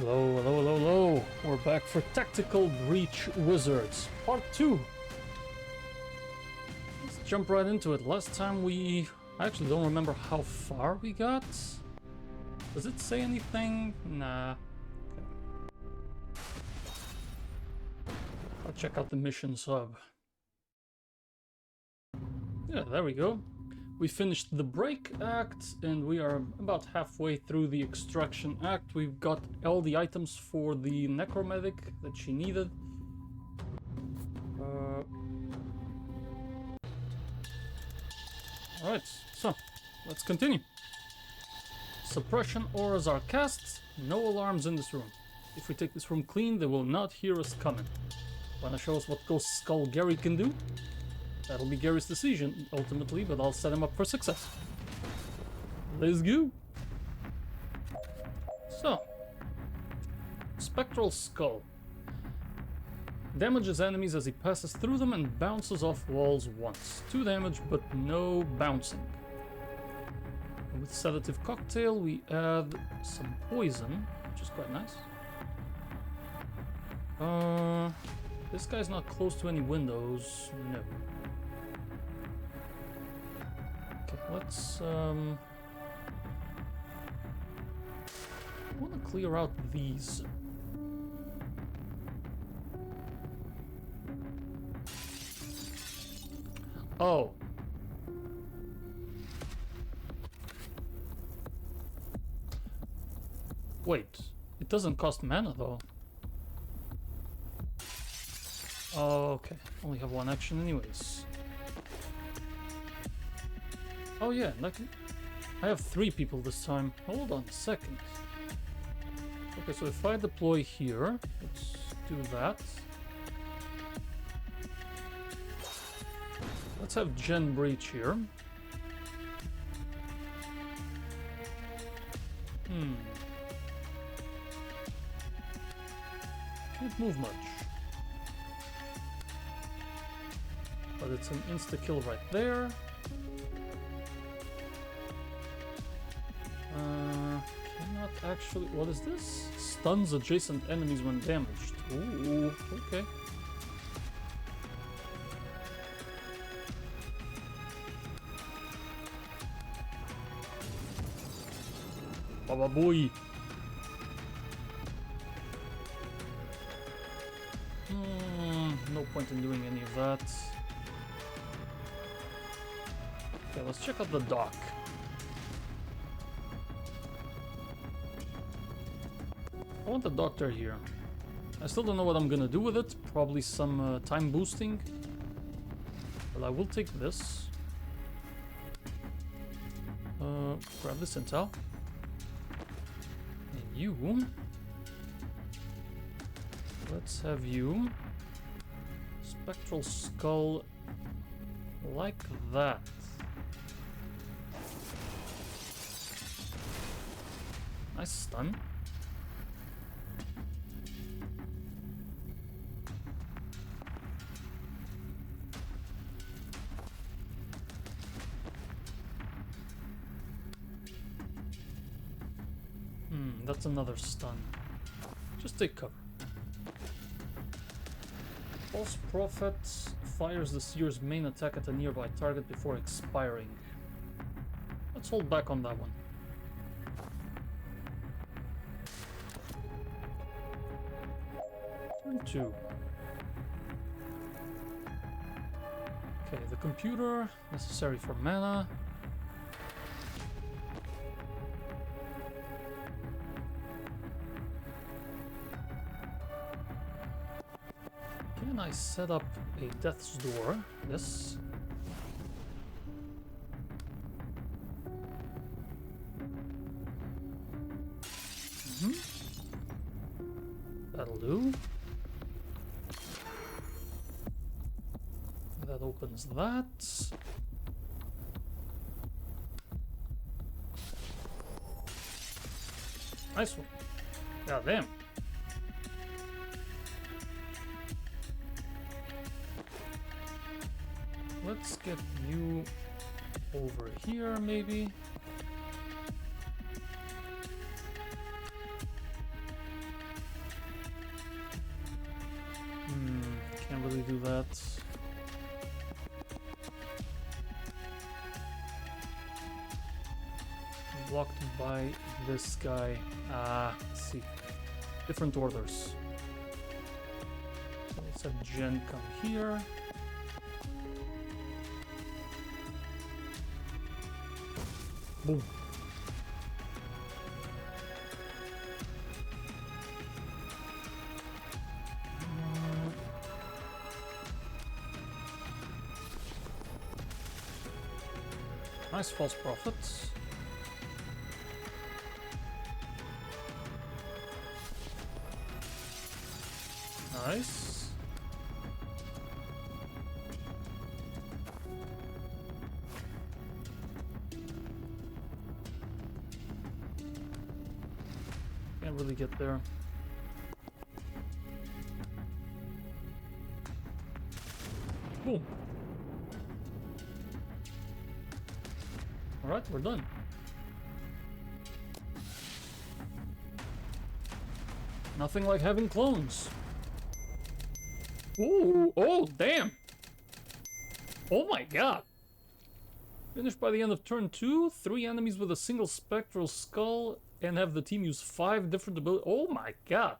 Hello, hello, hello, hello. We're back for Tactical Breach Wizards, Part 2. Let's jump right into it. Last time I actually don't remember how far we got. Does it say anything? Nah. Okay. I'll check out the missions hub. Yeah, there we go. We finished the Break Act, and we are about halfway through the Extraction Act. We've got all the items for the Necromedic that she needed. Alright, so, let's continue. Suppression auras are cast, no alarms in this room. If we take this room clean, they will not hear us coming. Wanna show us what Ghost Skull Gary can do? That'll be Gary's decision, ultimately, but I'll set him up for success. Let's go! So, Spectral Skull. Damages enemies as he passes through them and bounces off walls once. 2 damage, but no bouncing. And with Sedative Cocktail, we add some poison, which is quite nice. This guy's not close to any windows. No. Let's, I want to clear out these. Oh. Wait, it doesn't cost mana though. Oh, okay, only have 1 action anyways. Oh yeah, I have 3 people this time. Hold on a second. Okay, so if I deploy here, let's do that. Let's have Gen Breach here. Can't move much. But it's an insta-kill right there. Cannot actually... What is this? Stuns adjacent enemies when damaged. Ooh, okay. Baba boy! No point in doing any of that. Okay, let's check out the dock. I want the doctor here. I still don't know what I'm gonna do with it. Probably some time boosting. But I will take this. Grab this intel. And you... Let's have you... Spectral Skull... Like that. Nice stun. That's another stun. Just take cover. False Prophet fires the Seer's main attack at a nearby target before expiring. Let's hold back on that one. Turn 2. Okay, the computer, necessary for mana. Can I set up a death's door? Yes. That'll do. That opens that. Nice one. God damn. Let's get you over here, maybe. do that. Blocked by this guy. Let's see. Different orders. Let's have Jen come here. Boom. Nice false prophets. Nice. Can't really get there. Boom. Alright, we're done. Nothing like having clones. Ooh, oh, damn. Oh my god. Finished by the end of turn 2, 3 enemies with a single spectral skull, and have the team use 5 different abilities. Oh my god.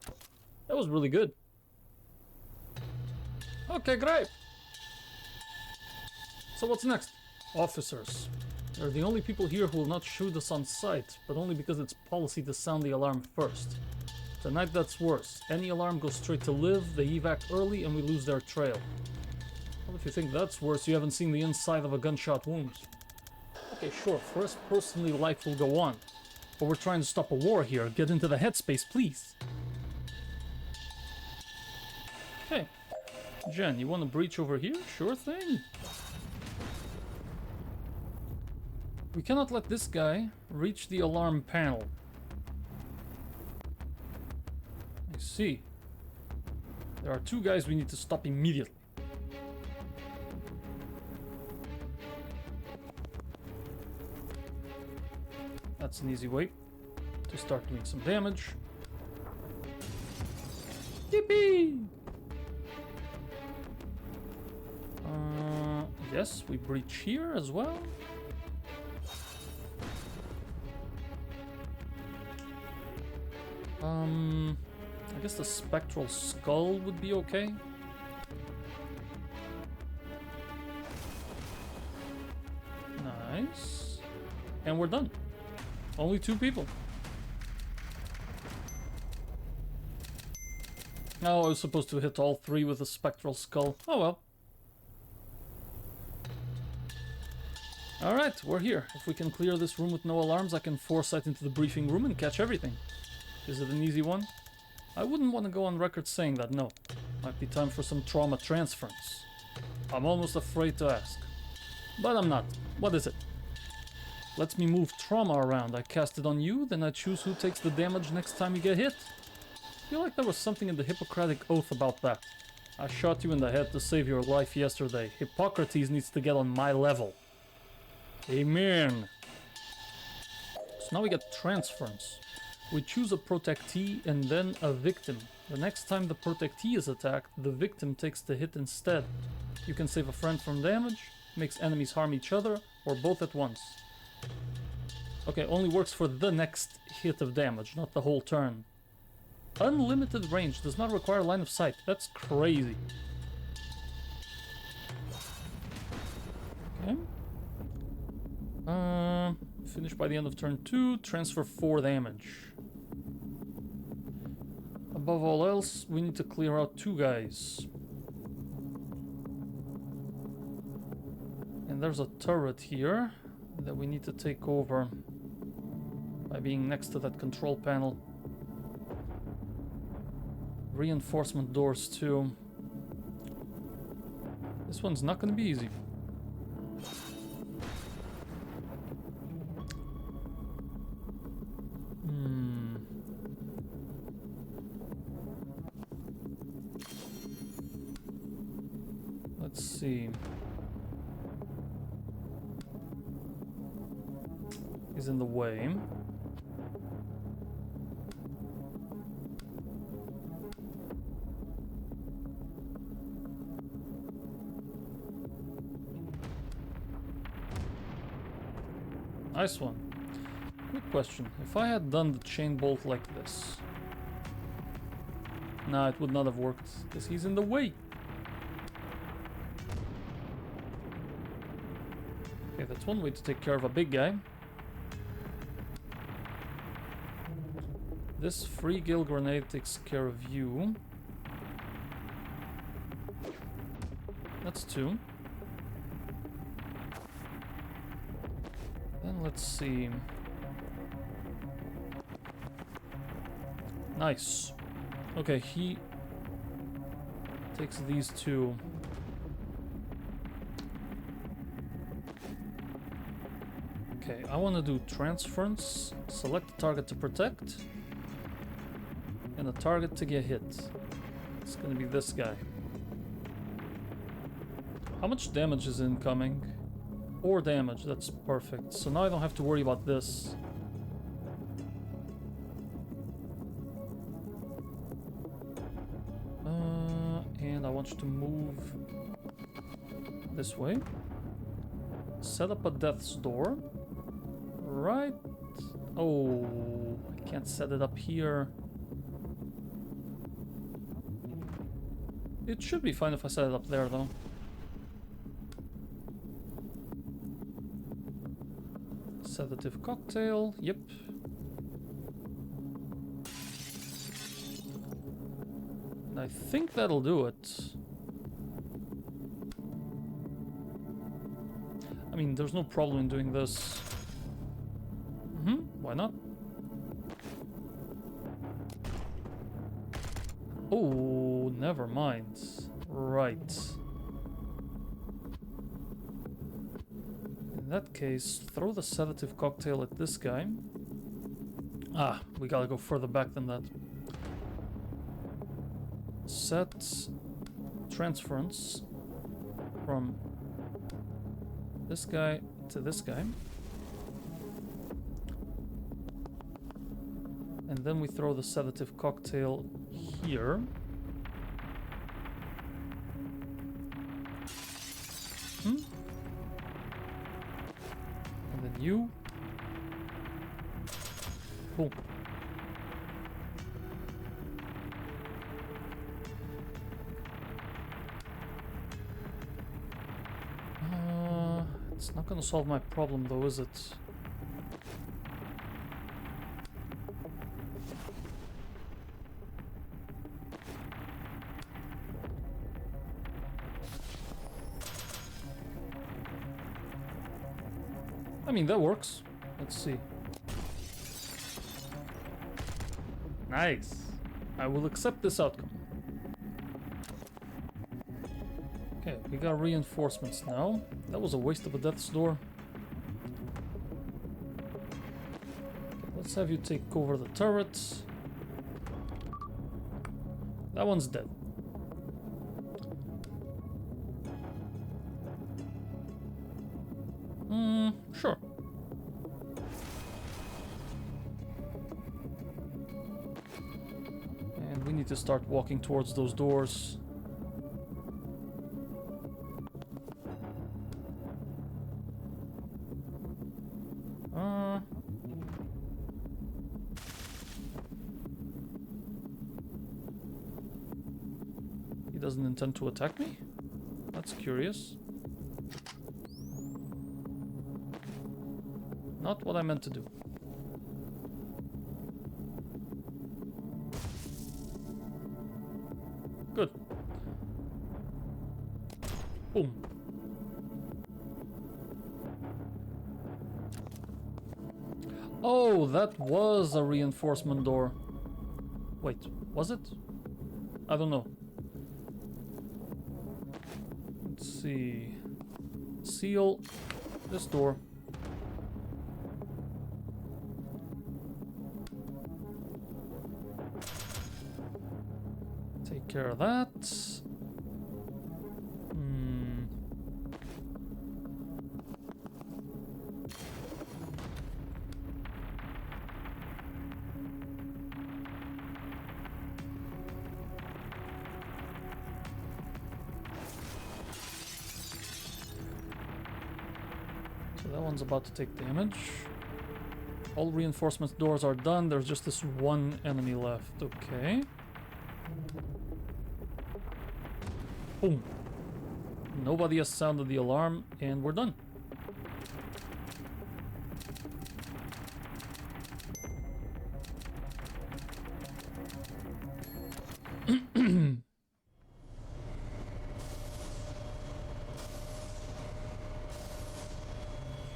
That was really good. Okay, great. So what's next? Officers. They're the only people here who will not shoot us on sight, but only because it's policy to sound the alarm first. Tonight that's worse. Any alarm goes straight to live, they evac early, and we lose their trail. Well, if you think that's worse, you haven't seen the inside of a gunshot wound. Okay, sure, for us personally, life will go on. But we're trying to stop a war here. Get into the headspace, please. Okay. Jen, you want to breach over here? Sure thing. We cannot let this guy reach the alarm panel. I see. There are 2 guys we need to stop immediately. That's an easy way to start doing some damage. Yippee! Yes, we breach here as well. I guess the spectral skull would be okay. Nice. And we're done. Only 2 people. Oh, I was supposed to hit all 3 with a spectral skull. Oh well. Alright, we're here. If we can clear this room with no alarms, I can foresight into the briefing room and catch everything. Is it an easy one? I wouldn't want to go on record saying that, no. Might be time for some trauma transference. I'm almost afraid to ask. But I'm not. What is it? Lets me move trauma around. I cast it on you, then I choose who takes the damage next time you get hit. I feel like there was something in the Hippocratic Oath about that. I shot you in the head to save your life yesterday. Hippocrates needs to get on my level. Amen. So now we get transference. We choose a protectee and then a victim. The next time the protectee is attacked, the victim takes the hit instead. You can save a friend from damage, makes enemies harm each other, or both at once. Okay, only works for the next hit of damage, not the whole turn. Unlimited range, does not require line of sight. That's crazy. Okay. Finish by the end of turn 2, transfer 4 damage. Above all else, we need to clear out 2 guys. And there's a turret here that we need to take over by being next to that control panel. Reinforcement doors too. This one's not gonna be easy. Let's see. He's in the way. Nice one. Quick question. If I had done the chain bolt like this... Nah, it would not have worked, because he's in the way. Okay, that's one way to take care of a big guy. This free gill grenade takes care of you. That's two. Then let's see. Nice. Okay, he takes these two. Okay, I want to do transference, select the target to protect, and a target to get hit. It's gonna be this guy. How much damage is incoming? 4 damage, that's perfect. So now I don't have to worry about this. And I want you to move this way. Set up a death's door. Right. Oh, I can't set it up here. It should be fine if I set it up there, though. Sedative cocktail, yep. And I think that'll do it. I mean, there's no problem in doing this. Why not? Oh, never mind. Right. In that case, throw the sedative cocktail at this guy. Ah, we gotta go further back than that. Set transference from this guy to this guy. And then we throw the sedative cocktail here. And then you. Boom. It's not gonna solve my problem though, is it? I mean, that works. Let's see. Nice. I will accept this outcome. Okay, we got reinforcements now. That was a waste of a death's door. Okay, let's have you take over the turret. That one's dead. Sure. And we need to start walking towards those doors. He doesn't intend to attack me? That's curious. Not what I meant to do. Good. Boom. Oh, that was a reinforcement door. Wait, was it? I don't know. Let's see. Seal this door. Take care of that. So that one's about to take damage. All reinforcement doors are done. There's just this one enemy left. Okay. Boom. Nobody has sounded the alarm, and we're done.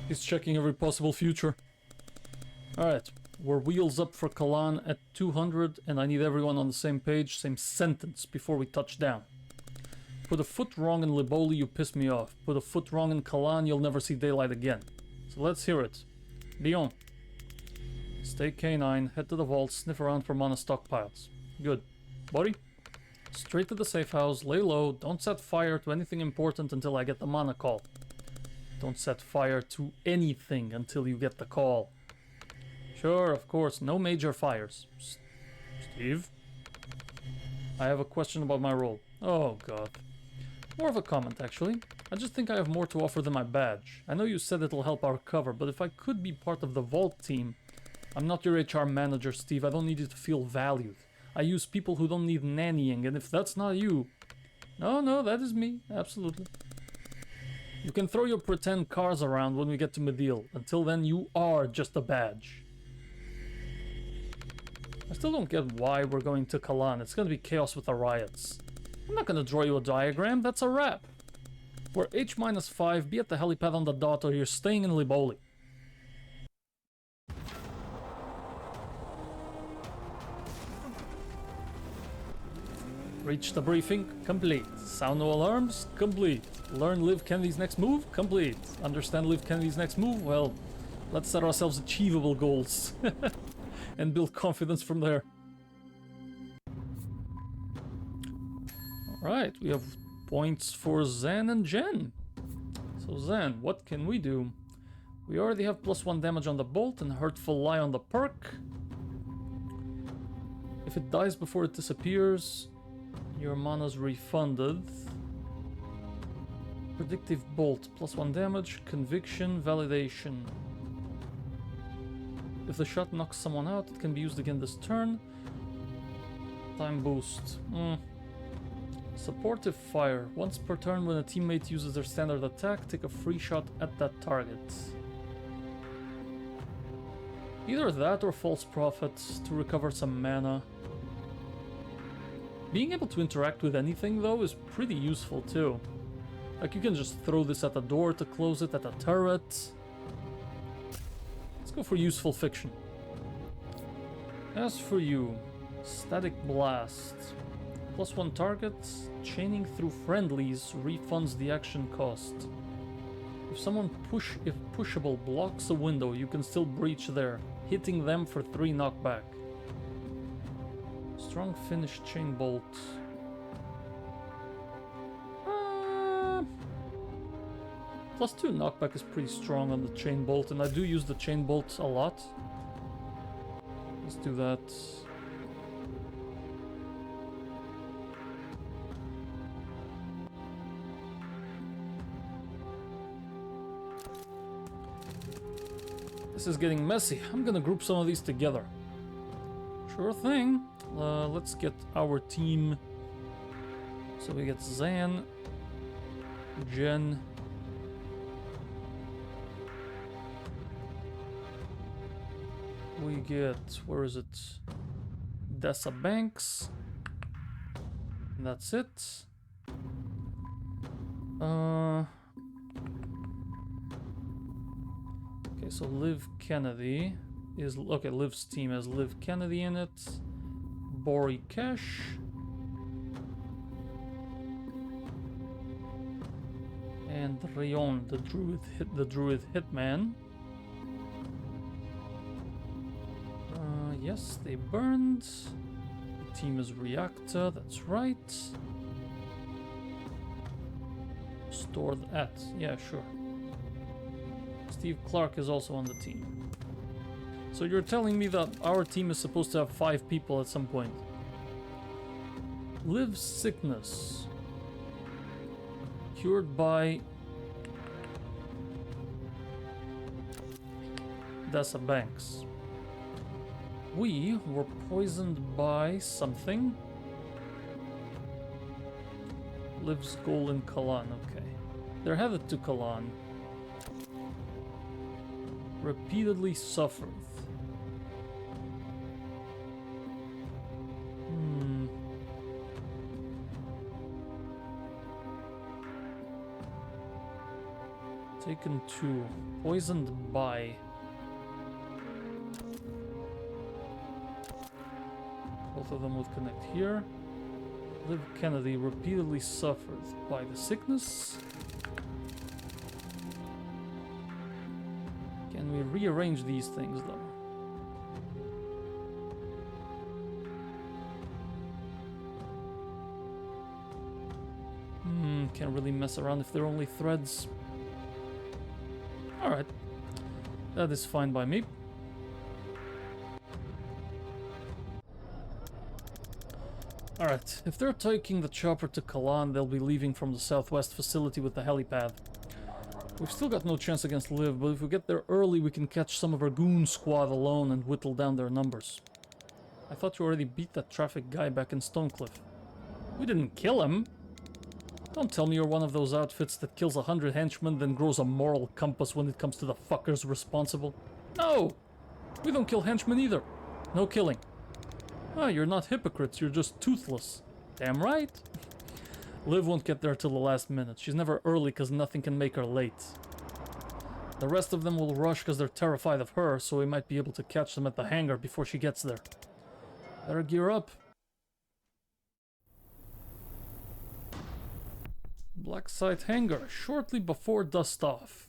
He's checking every possible future. Alright, we're wheels up for Kalan at 200, and I need everyone on the same page, same sentence before we touch down. Put a foot wrong in Liboli, you piss me off. Put a foot wrong in Kalan, you'll never see daylight again. So let's hear it. Leon. Stay K9, head to the vault, sniff around for mana stockpiles. Good. Buddy? Straight to the safe house, lay low, don't set fire to anything important until I get the mana call. Don't set fire to anything until you get the call. Sure, of course, no major fires. Steve? I have a question about my role. Oh god. More of a comment, actually. I just think I have more to offer than my badge. I know you said it'll help our cover, but if I could be part of the vault team... I'm not your HR manager, Steve. I don't need you to feel valued. I use people who don't need nannying, and if that's not you... No, that is me. Absolutely. You can throw your pretend cars around when we get to Midil. Until then, you are just a badge. I still don't get why we're going to Kalan. It's gonna be chaos with the riots. I'm not gonna draw you a diagram. That's a wrap. We're H-5, be at the helipad on the dot, or you're staying in Liboli. Reach the briefing? Complete. Sound no alarms? Complete. Learn Liv Kennedy's next move? Complete. Understand Liv Kennedy's next move? Well, let's set ourselves achievable goals. And build confidence from there. Alright, we have points for Zan and Jen. So Zan, what can we do? We already have +1 damage on the bolt and Hurtful Lie on the perk. If it dies before it disappears, your mana's refunded. Predictive Bolt, +1 damage, Conviction, Validation. If the shot knocks someone out, it can be used again this turn. Time boost. Supportive Fire. Once per turn when a teammate uses their standard attack, take a free shot at that target. Either that or False Prophet to recover some mana. Being able to interact with anything, though, is pretty useful, too. Like, you can just throw this at a door to close it, at a turret. Let's go for Useful Fiction. As for you, Static Blast. +1 target, chaining through friendlies refunds the action cost. If someone if pushable blocks a window, you can still breach there, hitting them for 3 knockback. Strong finish chain bolt. +2 knockback is pretty strong on the chain bolt, and I do use the chain bolt a lot. Let's do that. This is getting messy. I'm gonna group some of these together. Sure thing. Let's get our team. So we get Zan, Jen, we get, where is it? Dessa Banks. And that's it. Okay, so Liv Kennedy is, okay, Liv's team has Liv Kennedy in it. Bori Cash. And Rayon, the druid hitman. Yes, they burned. The team is Reactor, that's right. Stored at, yeah, sure. Steve Clark is also on the team. So you're telling me that our team is supposed to have 5 people at some point. Live sickness. Cured by... Dessa Banks. We were poisoned by something. Lives goal in Kalan, okay. They're headed to Kalan. Repeatedly suffered. Taken 2. Poisoned by. Both of them would connect here. Liv Kennedy repeatedly suffered by the sickness. Can we rearrange these things though? Can't really mess around if they're only threads. Alright. That is fine by me. Alright, if they're taking the chopper to Kalan, they'll be leaving from the southwest facility with the helipad. We've still got no chance against Liv, but if we get there early, we can catch some of our goon squad alone and whittle down their numbers. I thought you already beat that traffic guy back in Stonecliff. We didn't kill him. Don't tell me you're one of those outfits that kills 100 henchmen, then grows a moral compass when it comes to the fuckers responsible. No! We don't kill henchmen either. No killing. Ah, you're not hypocrites, you're just toothless. Damn right. Liv won't get there till the last minute. She's never early because nothing can make her late. The rest of them will rush because they're terrified of her, so we might be able to catch them at the hangar before she gets there. Better gear up. Black site hangar, shortly before dust off.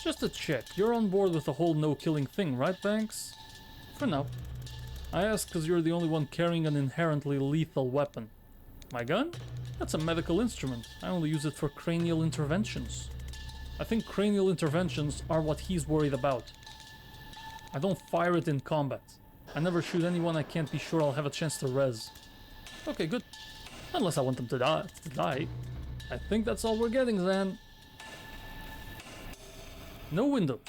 Just to check, you're on board with the whole no-killing thing, right, Banks? For now. I ask because you're the only one carrying an inherently lethal weapon. My gun? That's a medical instrument. I only use it for cranial interventions. I think cranial interventions are what he's worried about. I don't fire it in combat. I never shoot anyone I can't be sure I'll have a chance to res. Okay, good. Unless I want them to die. I think that's all we're getting, Zan. No windows.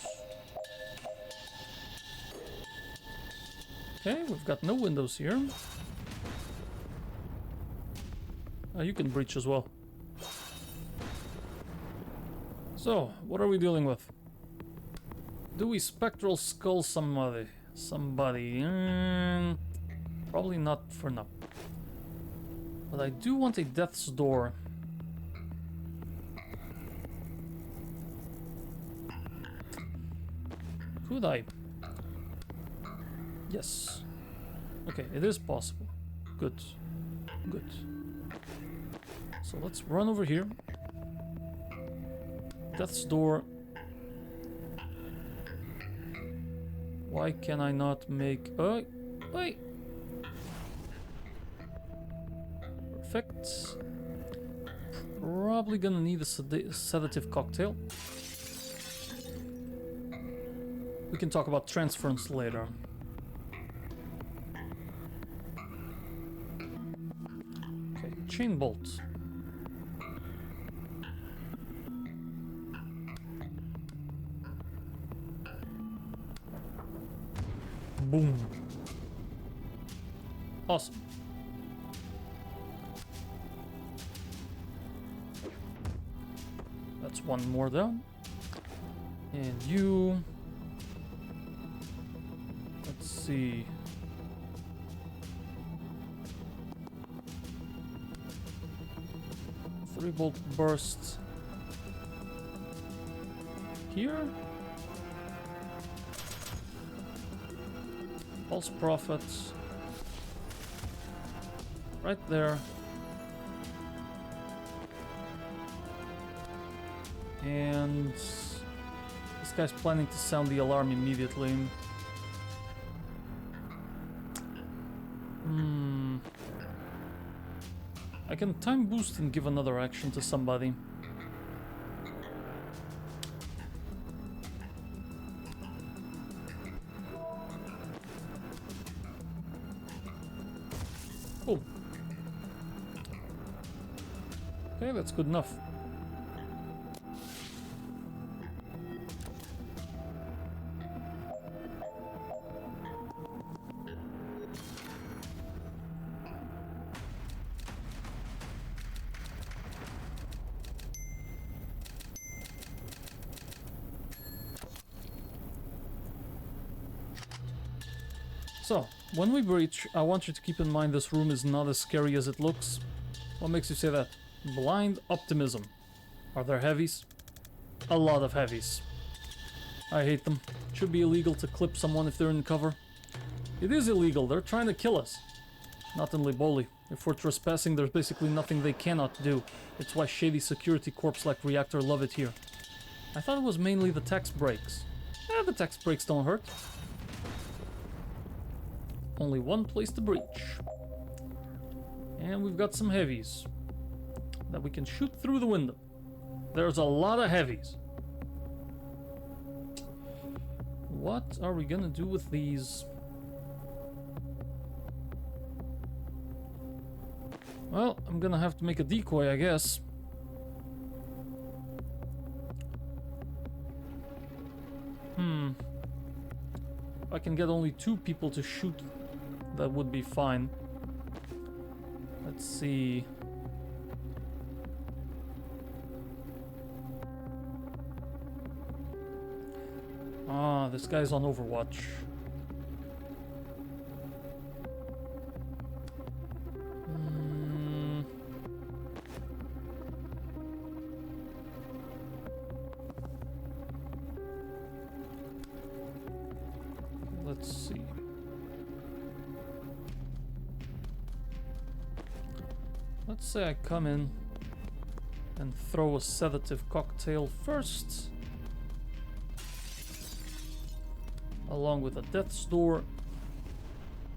Okay, we've got no windows here. You can breach as well. So, what are we dealing with? Do we spectral skull somebody? Probably not for now. But I do want a death's door. Could I? Yes. Okay, it is possible. Good. Good. So let's run over here. Death's door. Why can I not make... wait! Perfect. Probably gonna need a sedative cocktail. We can talk about transference later. Okay, chain bolt. Boom. Awesome. That's one more down. And you... Let's see. Three bolt burst. Here. False prophets. Right there. And this guy's planning to sound the alarm immediately. I can time boost and give another action to somebody. Cool. Okay, that's good enough. So, when we breach, I want you to keep in mind this room is not as scary as it looks. What makes you say that? Blind optimism. Are there heavies? A lot of heavies. I hate them. It should be illegal to clip someone if they're in cover. It is illegal. They're trying to kill us. Not in Liboli. If we're trespassing, there's basically nothing they cannot do. It's why shady security corps like Reactor love it here. I thought it was mainly the tax breaks. The tax breaks don't hurt. Only one place to breach. And we've got some heavies that we can shoot through the window. There's a lot of heavies. What are we gonna do with these? Well, I'm gonna have to make a decoy, I guess. If I can get only 2 people to shoot, that would be fine. Let's see. Ah, this guy's on Overwatch. Let's see. Let's say I come in and throw a sedative cocktail first, along with a death's door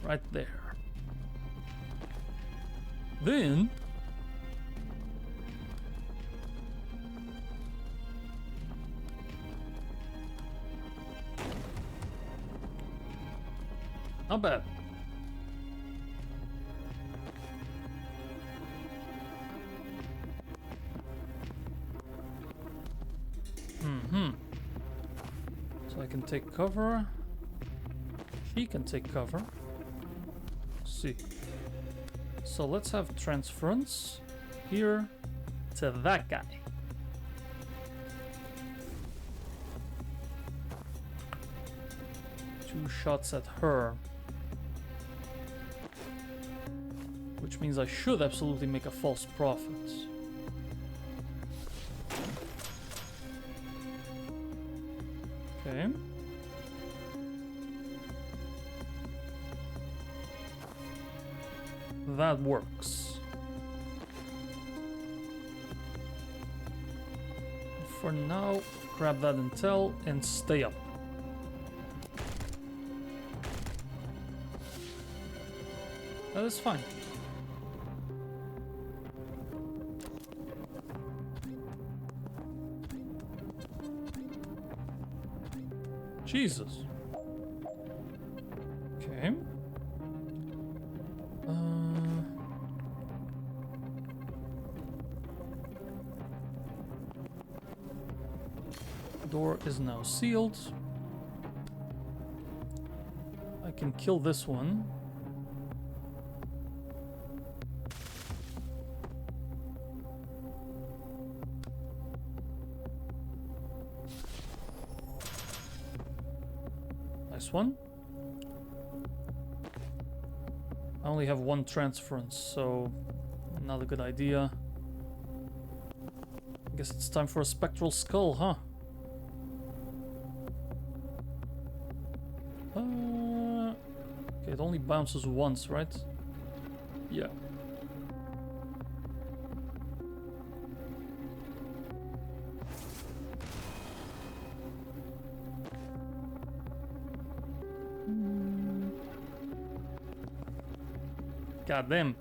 right there. Then not bad. So I can take cover. He can take cover. Let's see. So let's have transference here to that guy. Two shots at her. Which means I should absolutely make a false prophet. Okay. That works. For now, grab that intel and stay up. That is fine. Jesus. Okay. Door is now sealed. I can kill this one. Nice one. I only have one transference, so not a good idea. I guess it's time for a spectral skull, huh? Okay, it only bounces once, right? Yeah. God damn.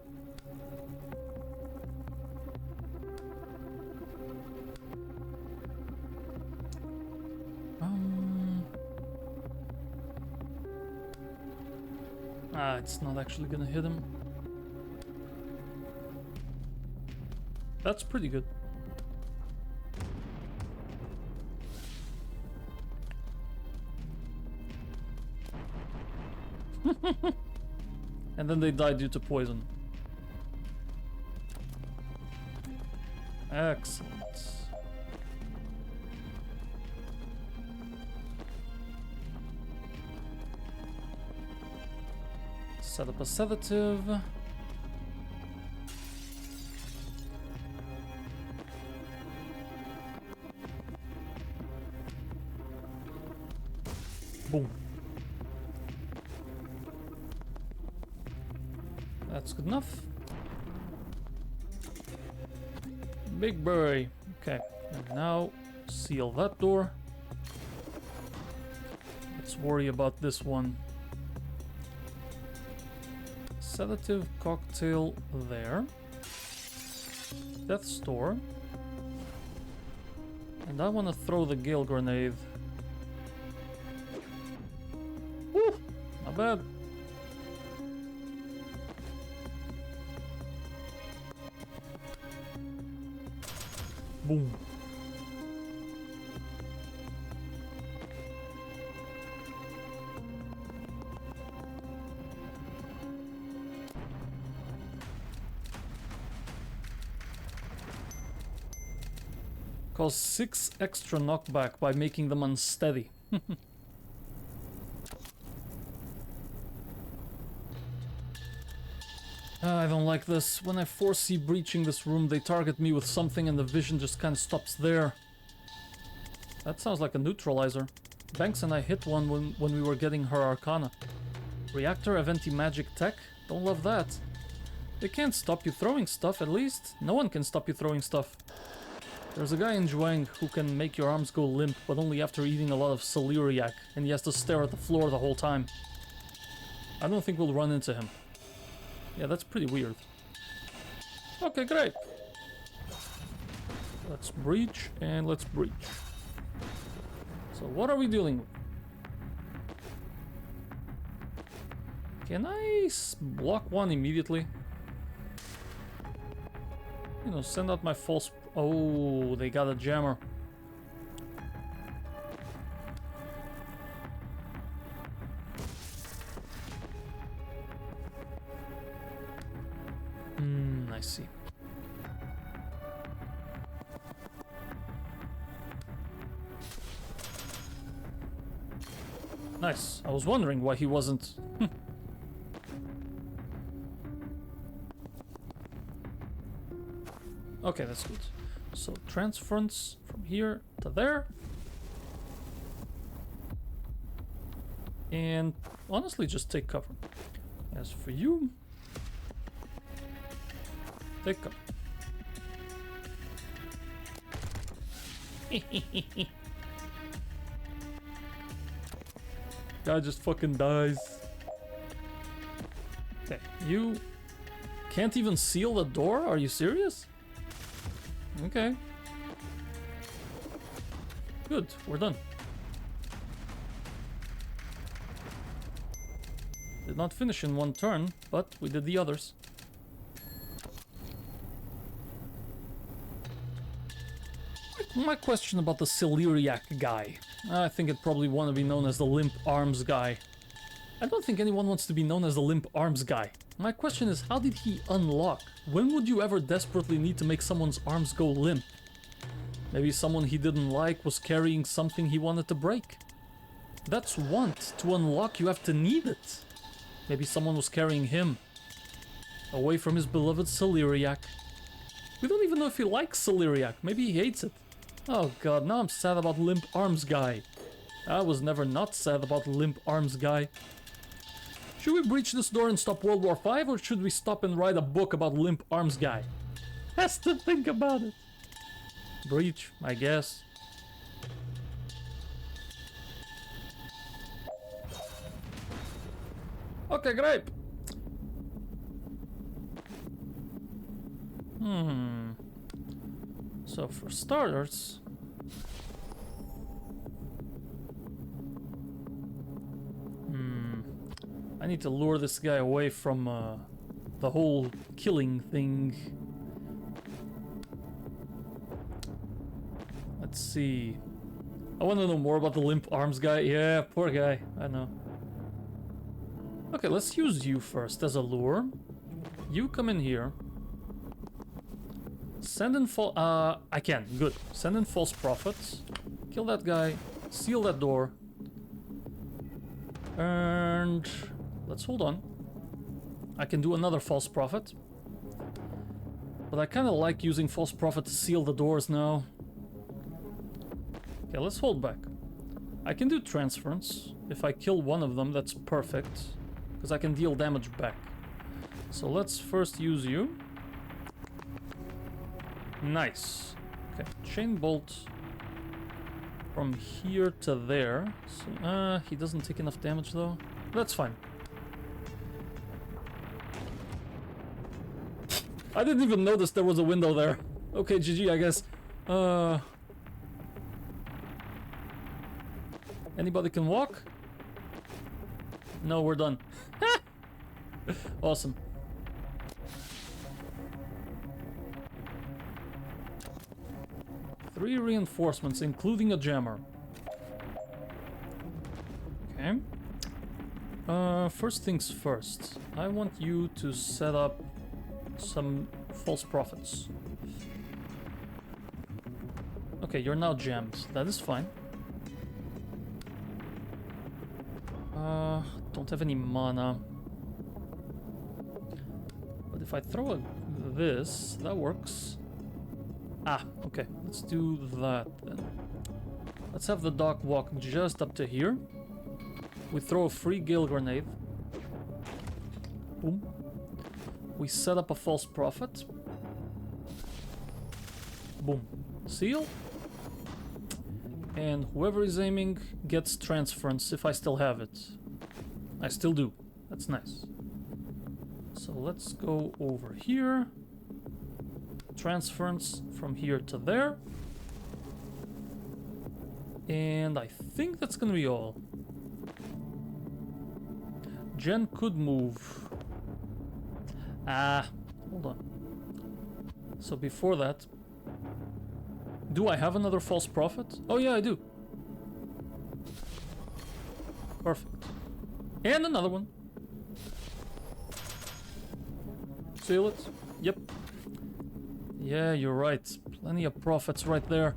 It's not actually gonna hit him. That's pretty good. And then they die due to poison. Excellent. Set up a sedative. Boom. That's good enough. Big boy. Okay, and now seal that door. Let's worry about this one. Sedative cocktail there. Death's door. And I want to throw the Gale grenade. Woo! Not bad. Boom. Cause 6 extra knockback by making them unsteady. I don't like this. When I foresee breaching this room, they target me with something and the vision just kind of stops there. That sounds like a neutralizer. Banks and I hit one when we were getting her Arcana. Reactor of anti-magic tech? Don't love that. They can't stop you throwing stuff, at least. No one can stop you throwing stuff. There's a guy in Zhuang who can make your arms go limp, but only after eating a lot of celeriac, and he has to stare at the floor the whole time. I don't think we'll run into him. Yeah, that's pretty weird. Okay, great. Let's breach, and let's breach. So what are we dealing with? Can I block one immediately? You know, send out my false... Oh, they got a jammer. I see. Nice. I was wondering why he wasn't... Okay, that's good. So, transference from here to there. And honestly, just take cover. As for you... Take cover. Guy just fucking dies. Okay, you can't even seal the door? Are you serious? Okay. Good, we're done. Did not finish in one turn, but we did the others. My question about the celeriac guy. I think it probably want to be known as the limp arms guy. I don't think anyone wants to be known as the limp arms guy. My question is, how did he unlock? When would you ever desperately need to make someone's arms go limp? Maybe someone he didn't like was carrying something he wanted to break. That's want. To unlock, you have to need it. Maybe someone was carrying him away from his beloved celeriac. We don't even know if he likes celeriac. Maybe he hates it. Oh god, now I'm sad about limp arms guy. I was never not sad about limp arms guy. Should we breach this door and stop World War V, or should we stop and write a book about limp arms guy? Has to think about it. Breach, I guess. Okay, great. So for starters, I need to lure this guy away from the whole killing thing. Let's see. I want to know more about the limp arms guy. Yeah, poor guy. I know. Okay, let's use you first as a lure. You come in here. Send in I can. Good. Send in false prophets. Kill that guy. Seal that door. And let's hold on. I can do another false prophet. But I kind of like using false prophet to seal the doors now. Okay, let's hold back. I can do transference. If I kill one of them, that's perfect. Because I can deal damage back. So let's first use you. Nice. Okay, chain bolt from here to there. So, he doesn't take enough damage though. That's fine. I didn't even notice there was a window there. Okay, GG, I guess. Anybody can walk? No, we're done. Awesome. Three reinforcements, including a jammer. Okay. First things first. I want you to set up some false prophets. Okay, you're now jammed. That is fine. Don't have any mana. But if I throw this, that works. Ah, okay. Let's do that then. Let's have the doc walk just up to here. We throw a free gale grenade. Boom. We set up a false prophet. Boom. Seal. And whoever is aiming gets transference if I still have it. I still do. That's nice. So let's go over here. Transference from here to there. And I think that's gonna be all. Jen could move. Ah, hold on. So before that, do I have another false prophet? Oh yeah, I do. Perfect. And another one. Seal it. Yep. Yeah, you're right. Plenty of prophets right there.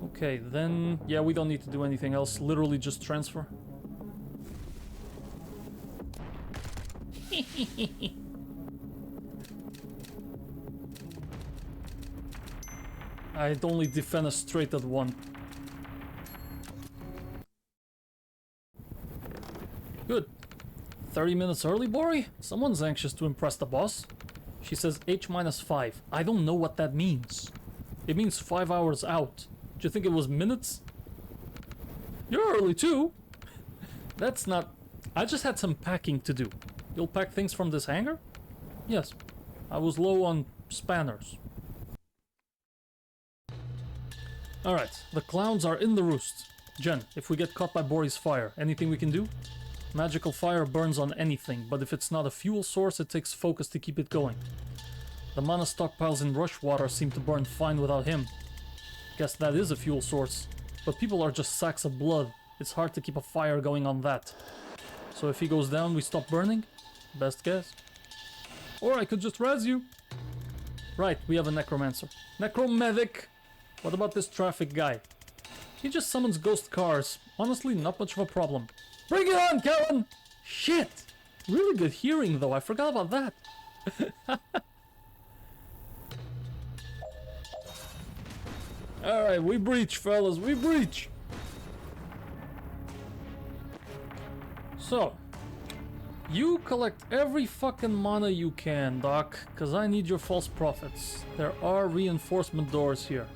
Okay, then... Yeah, we don't need to do anything else. Literally just transfer. I'd only defenestrated one. Good. 30 minutes early, Bori? Someone's anxious to impress the boss. She says H-5. I don't know what that means. It means 5 hours out. Do you think it was minutes? You're early too. That's not... I just had some packing to do. You'll pack things from this hangar? Yes. I was low on spanners. Alright, the clowns are in the roost. Jen, if we get caught by Bori's fire, anything we can do? Magical fire burns on anything, but if it's not a fuel source, it takes focus to keep it going. The mana stockpiles in Rushwater seem to burn fine without him. Guess that is a fuel source, but people are just sacks of blood. It's hard to keep a fire going on that. So if he goes down, we stop burning? Best guess. Or I could just res you. Right, we have a necromancer. Necromedic! What about this traffic guy? He just summons ghost cars. Honestly, not much of a problem. Bring it on, Kellen! Shit! Really good hearing, though. I forgot about that. Alright, we breach, fellas. We breach! So, you collect every fucking mana you can, Doc, because I need your false prophets. There are reinforcement doors here.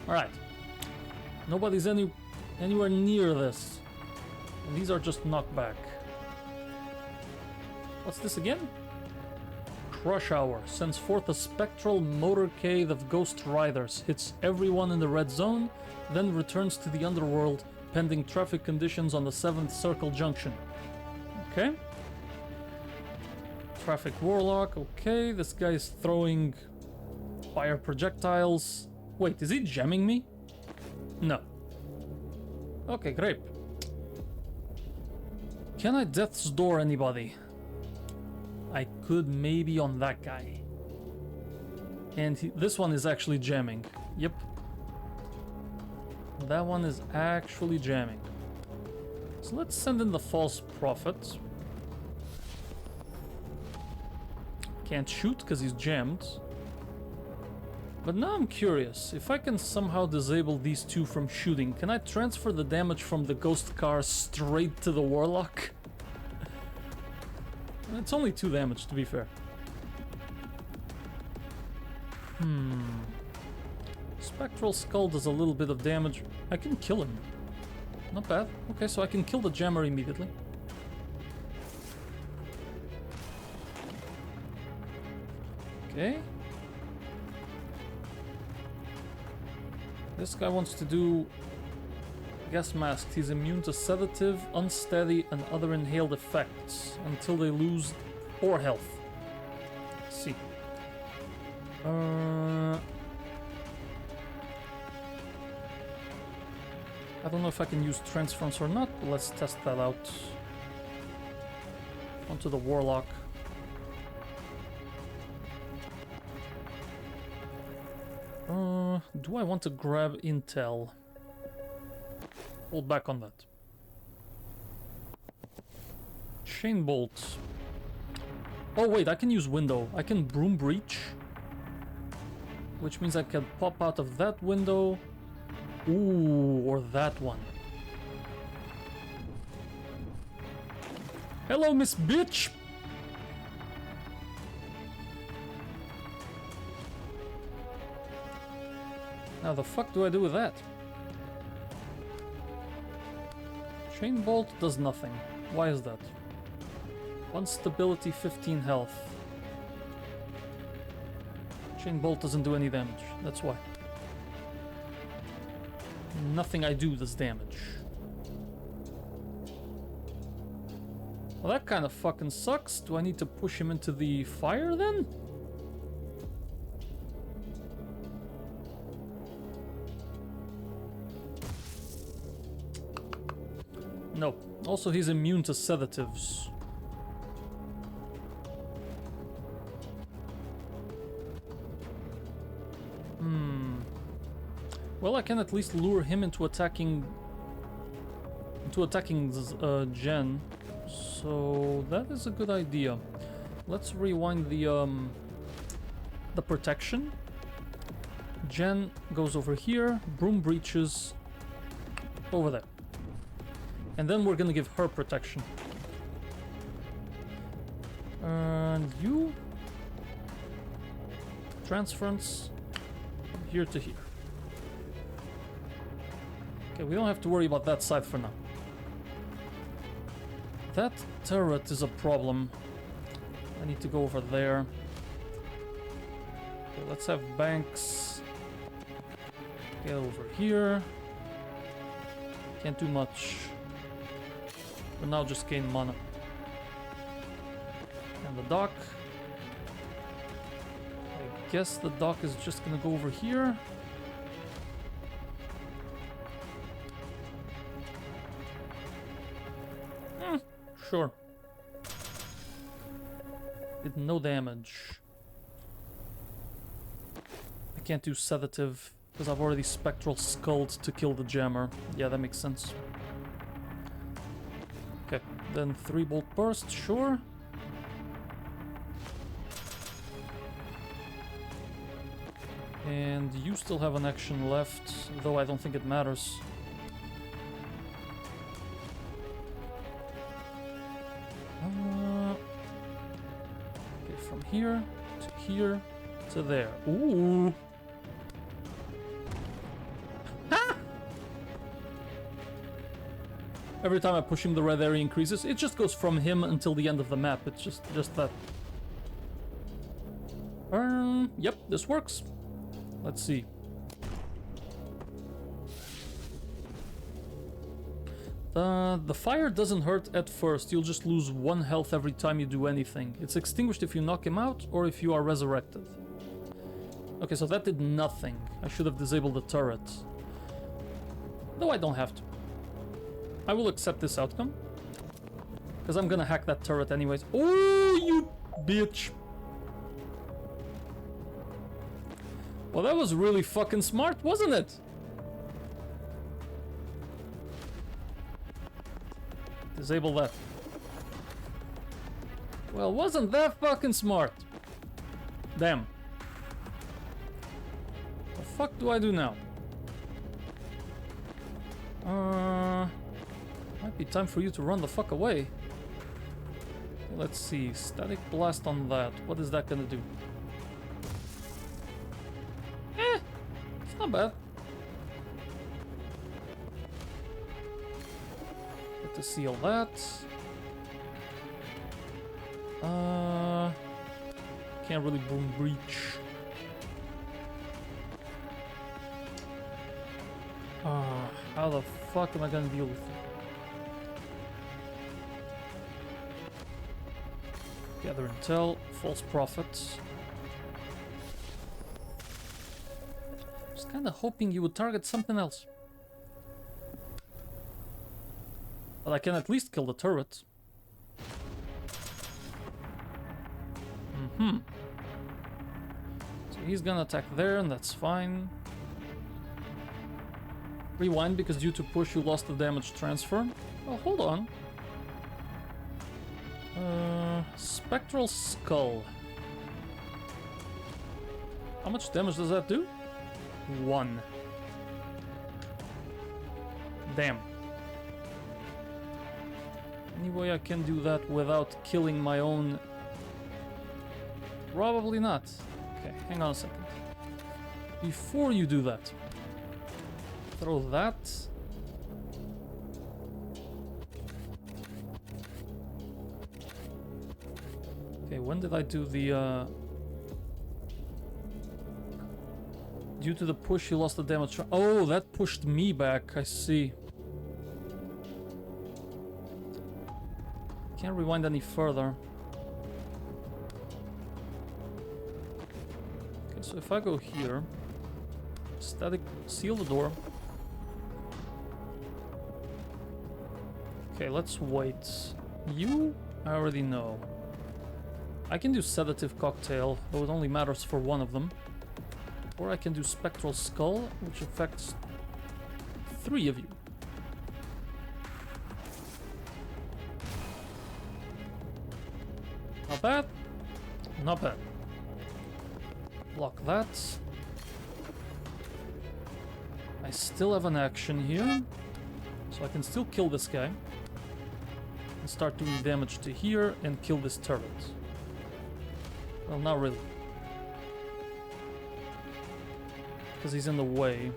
Alright. Nobody's anywhere near this. And these are just knockback. What's this again? Crush Hour sends forth a spectral motorcade of ghost riders, hits everyone in the red zone, then returns to the underworld pending traffic conditions on the 7th Circle Junction. Okay. Traffic Warlock, okay. This guy is throwing fire projectiles. Wait, is he jamming me? No. Okay, great. Can I Death's Door anybody? I could maybe on that guy. And this one is actually jamming. Yep. That one is actually jamming. So let's send in the false prophet. Can't shoot because he's jammed. But now I'm curious, if I can somehow disable these two from shooting, can I transfer the damage from the ghost car straight to the warlock? It's only 2 damage, to be fair. Spectral Skull does a little bit of damage. I can kill him. Not bad. Okay, so I can kill the jammer immediately. Okay. This guy wants to do gas mask. He's immune to sedative, unsteady, and other inhaled effects until they lose 4 health. Let's see. I don't know if I can use transference or not, but let's test that out. Onto the warlock. Do I want to grab intel? Hold back on that. Chain bolt. Oh wait, I can use window. I can broom breach. Which means I can pop out of that window. Ooh, or that one. Hello, Miss Bitch! Now the fuck do I do with that? Chain bolt does nothing. Why is that? 1 stability, 15 health. Chain bolt doesn't do any damage. That's why. Nothing I do does damage. Well, that kind of fucking sucks. Do I need to push him into the fire then? No. Also, he's immune to sedatives. Well, I can at least lure him into attacking Jen. So that is a good idea. Let's rewind the protection. Jen goes over here, broom breaches over there. And then we're gonna give her protection. And you transference from here to here. Okay, we don't have to worry about that side for now. That turret is a problem. I need to go over there. Okay, let's have Banks get over here. Can't do much. But now just gain mana. And the dock. I guess the dock is just gonna go over here. Sure. Did no damage. I can't do sedative because I've already spectral skulled to kill the jammer. Yeah, that makes sense. Okay, then 3 bolt burst, sure. And you still have an action left, though I don't think it matters. Okay, from here to there. Ooh! Every time I push him, the red area increases. It just goes from him until the end of the map. It's just that. Yep, this works. Let's see. The fire doesn't hurt at first. You'll just lose 1 health every time you do anything. It's extinguished if you knock him out or if you are resurrected. Okay, so that did nothing. I should have disabled the turret. Though I don't have to. I will accept this outcome. Because I'm gonna hack that turret anyways. Oh, you bitch! Well, that was really fucking smart, wasn't it? Disable that. Well, wasn't that fucking smart? Damn. The fuck do I do now? Might be time for you to run the fuck away. Let's see. Static blast on that. What is that gonna do? It's not bad. Get to seal that. Can't really boom breach. How the fuck am I gonna deal with it? Gather intel, false prophets. Just kinda hoping you would target something else. But I can at least kill the turret. So he's gonna attack there, and that's fine. Rewind, because due to push you lost the damage transfer. Oh, hold on. Spectral Skull. How much damage does that do? 1. Damn. Any way I can do that without killing my own? Probably not. Okay, hang on a second. Before you do that, throw that. Okay, when did I do the due to the push you lost the damage. Oh, that pushed me back, I see. Can't rewind any further. Okay, so if I go here, static, seal the door. Okay, let's wait. You, I already know. I can do sedative cocktail, though it only matters for one of them. Or I can do spectral skull, which affects 3 of you. Not bad. Not bad. Block that. I still have an action here, so I can still kill this guy. And start doing damage to here and kill this turret. Well, not really. Because he's in the way.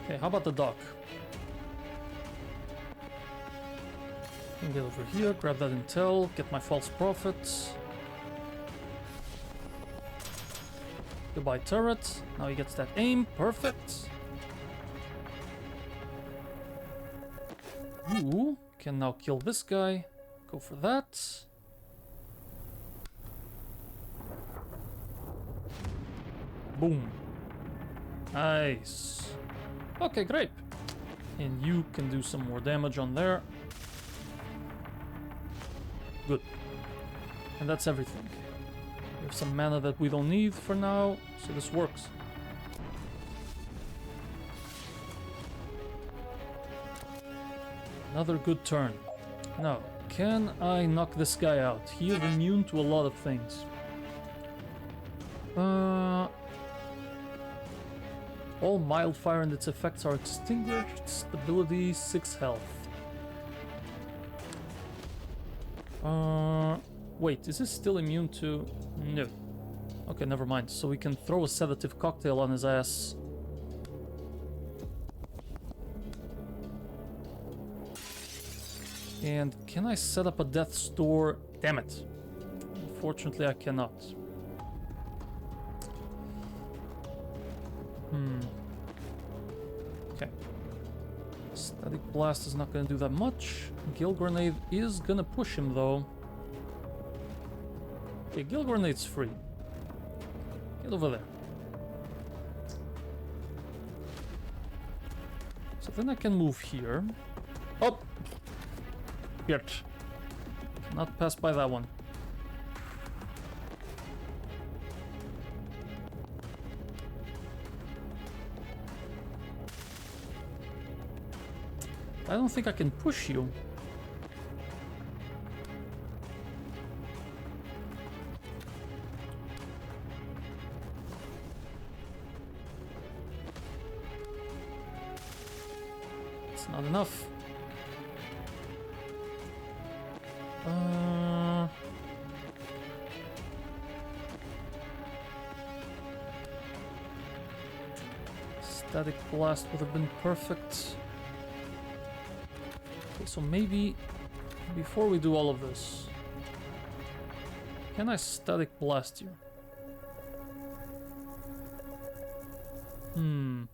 Okay, how about the dock? I can get over here, grab that intel, get my false prophets. Goodbye turret. Now he gets that aim. Perfect. Ooh, can now kill this guy. Go for that. Boom. Nice. Okay, great. And you can do some more damage on there. Good. And that's everything. We have some mana that we don't need for now, so this works. Another good turn. Now, can I knock this guy out? He is immune to a lot of things. All mild fire and its effects are extinguished. Stability 6 health. Wait, is this still immune to... No. Okay, never mind. So we can throw a sedative cocktail on his ass. And can I set up a death store? Damn it. Unfortunately, I cannot. Okay. Static blast is not gonna do that much. Gill grenade is gonna push him though. Okay, gill grenade's free. Get over there. So then I can move here. Oh! Yet. Cannot pass by that one. I don't think I can push you. It's not enough. Static blast would have been perfect. Okay, so maybe before we do all of this, can I static blast you? And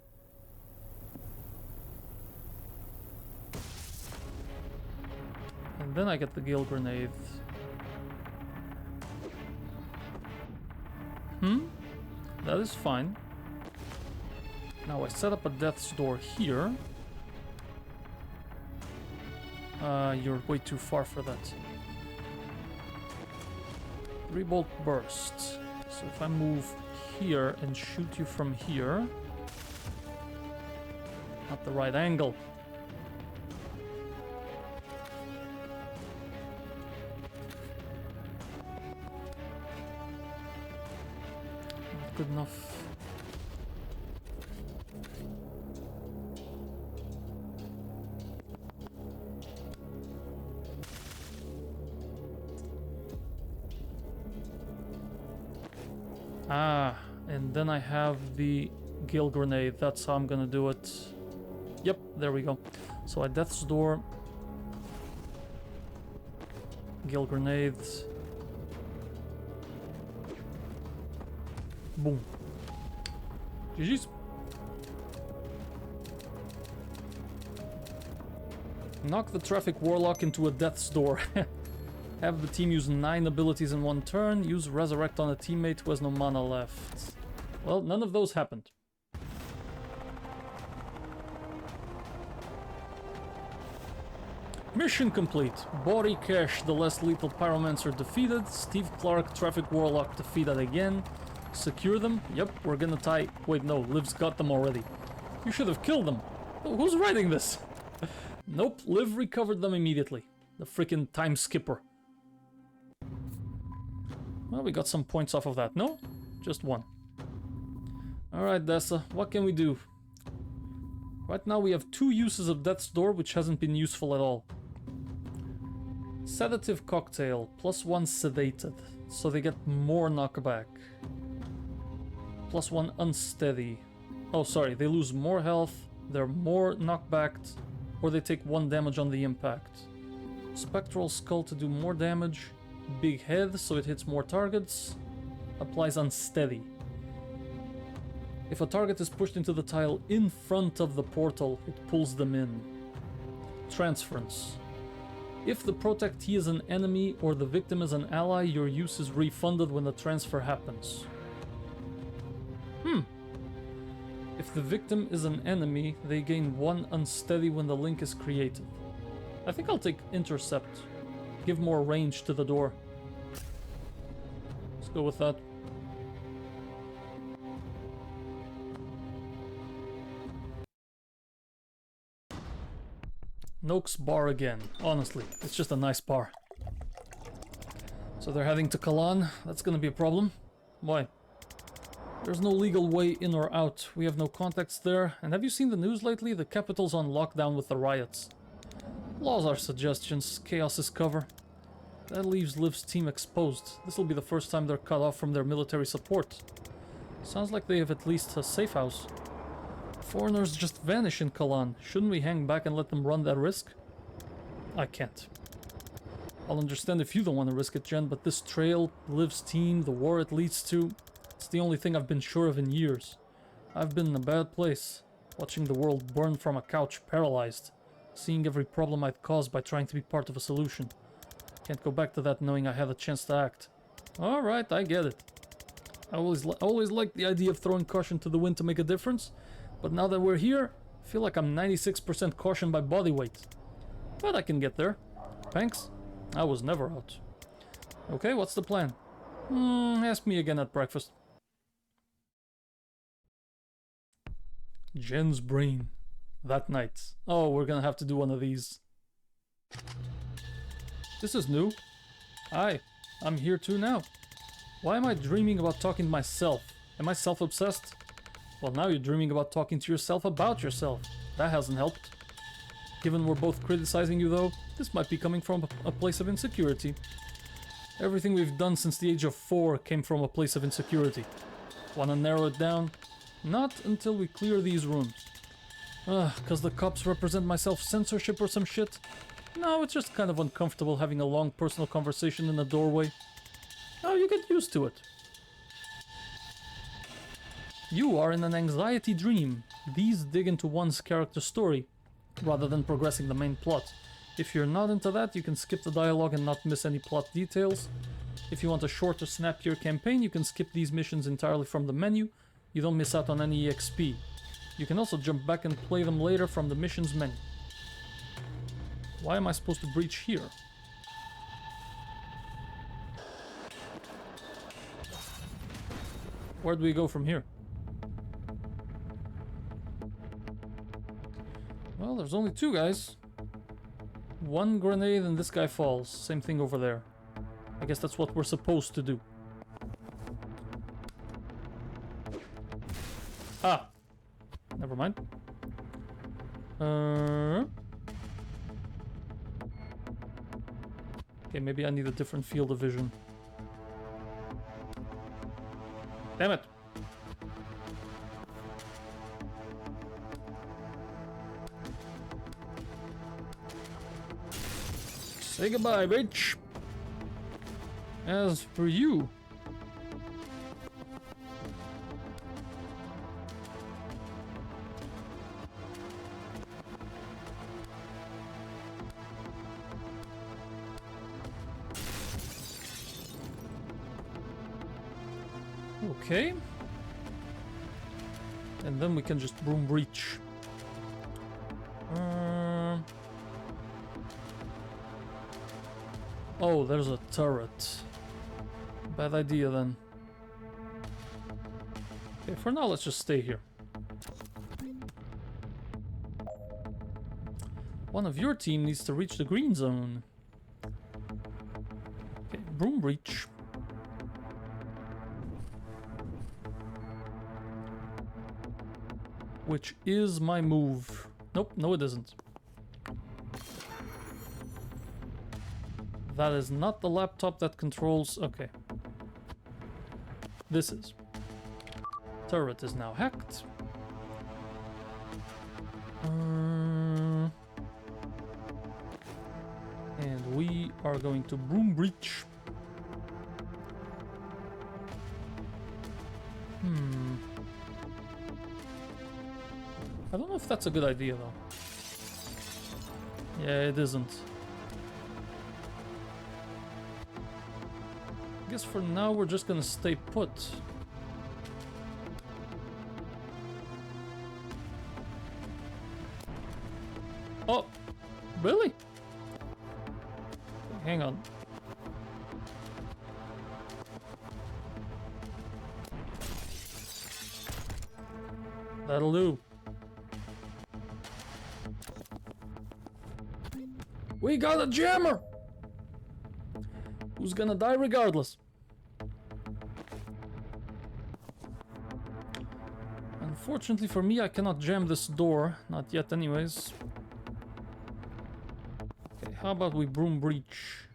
then I get the Gale Grenade. That is fine. Now I set up a Death's Door here. You're way too far for that. 3-bolt burst. So if I move here and shoot you from here... Not the right angle. Not good enough. And then I have the Gale Grenade. That's how I'm gonna do it. Yep, there we go. So I Death's Door. Gale Grenades. Boom. GG's. Knock the Traffic Warlock into a Death's Door. Have the team use 9 abilities in one turn. Use Resurrect on a teammate who has no mana left. Well, none of those happened. Mission complete. Body Cash, the less lethal Pyromancer defeated. Steve Clark, Traffic Warlock defeated again. Secure them. Yep, we're gonna tie... Wait, no, Liv's got them already. You should have killed them. Oh, who's writing this? Nope, Liv recovered them immediately. The freaking time skipper. Well, we got some points off of that. No? Just 1. Alright, Dessa, what can we do? Right now we have 2 uses of Death's Door, which hasn't been useful at all. Sedative Cocktail, +1 sedated, so they get more knockback. +1 unsteady. Oh, sorry, they lose more health, they're more knockbacked, or they take 1 damage on the impact. Spectral Skull to do more damage. Big Head, so it hits more targets. Applies unsteady. If a target is pushed into the tile in front of the portal, it pulls them in. Transference. If the protectee is an enemy or the victim is an ally, your use is refunded when the transfer happens. If the victim is an enemy, they gain 1 unsteady when the link is created. I think I'll take Intercept. Give more range to the door. Let's go with that. Noak's bar again. Honestly, it's just a nice bar. So they're heading to Kalan. That's gonna be a problem. Why? There's no legal way in or out. We have no contacts there. And have you seen the news lately? The capital's on lockdown with the riots. Laws are suggestions. Chaos is cover. That leaves Liv's team exposed. This will be the first time they're cut off from their military support. Sounds like they have at least a safe house. Foreigners just vanish in Kalan. Shouldn't we hang back and let them run that risk? I can't. I'll understand if you don't want to risk it, Jen, but this trail, Liv's team, the war it leads to, it's the only thing I've been sure of in years. I've been in a bad place, watching the world burn from a couch, paralyzed, seeing every problem I'd caused by trying to be part of a solution. Can't go back to that knowing I had a chance to act. Alright, I get it. I always liked the idea of throwing caution to the wind to make a difference, but now that we're here, I feel like I'm 96% caution by body weight. But I can get there. Thanks. I was never out. Okay, what's the plan? Ask me again at breakfast. Jen's brain. That night. Oh, we're gonna have to do one of these. This is new. Hi, I'm here too now. Why am I dreaming about talking to myself? Am I self-obsessed? Well, now you're dreaming about talking to yourself about yourself. That hasn't helped. Given we're both criticizing you though, this might be coming from a place of insecurity. Everything we've done since the age of 4 came from a place of insecurity. Wanna narrow it down? Not until we clear these rooms. Cause the cops represent my self-censorship or some shit? No, it's just kind of uncomfortable having a long personal conversation in a doorway. Oh, you get used to it. You are in an anxiety dream. These dig into one's character story, rather than progressing the main plot. If you're not into that, you can skip the dialogue and not miss any plot details. If you want a shorter, snappier campaign, you can skip these missions entirely from the menu. You don't miss out on any EXP. You can also jump back and play them later from the missions menu. Why am I supposed to breach here? Where do we go from here? Well, there's only 2 guys. 1 grenade and this guy falls. Same thing over there. I guess that's what we're supposed to do. Ah! Never mind. Okay, maybe I need a different field of vision. Damn it! Say goodbye, bitch! As for you... Okay. And then we can just broom breach. Oh, there's a turret. Bad idea then. Okay, for now let's just stay here. One of your team needs to reach the green zone. Okay, broom breach. Which is my move. Nope, no it isn't. That is not the laptop that controls... Okay. This is. Turret is now hacked. And we are going to broom breach. I don't know if that's a good idea though. Yeah, it isn't. I guess for now we're just gonna stay put. Oh, really? Hang on. That'll do. We got a jammer! Who's gonna die regardless? Unfortunately for me, I cannot jam this door. Not yet anyways. Okay, how about we broom breach?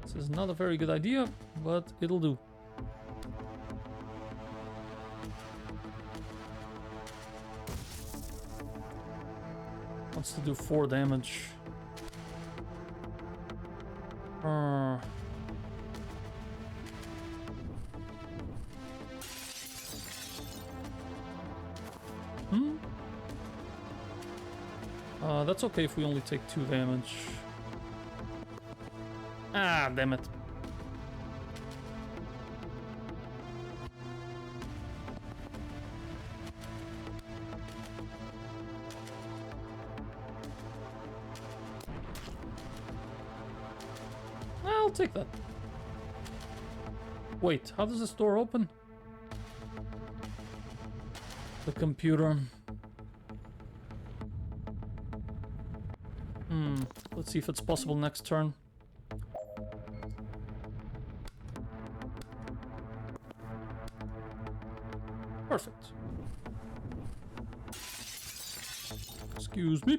This is not a very good idea, but it'll do. Wants to do 4 damage. That's okay if we only take 2 damage. Ah, damn it. I'll take that. Wait, how does this door open? The computer. Let's see if it's possible next turn. Perfect. Excuse me.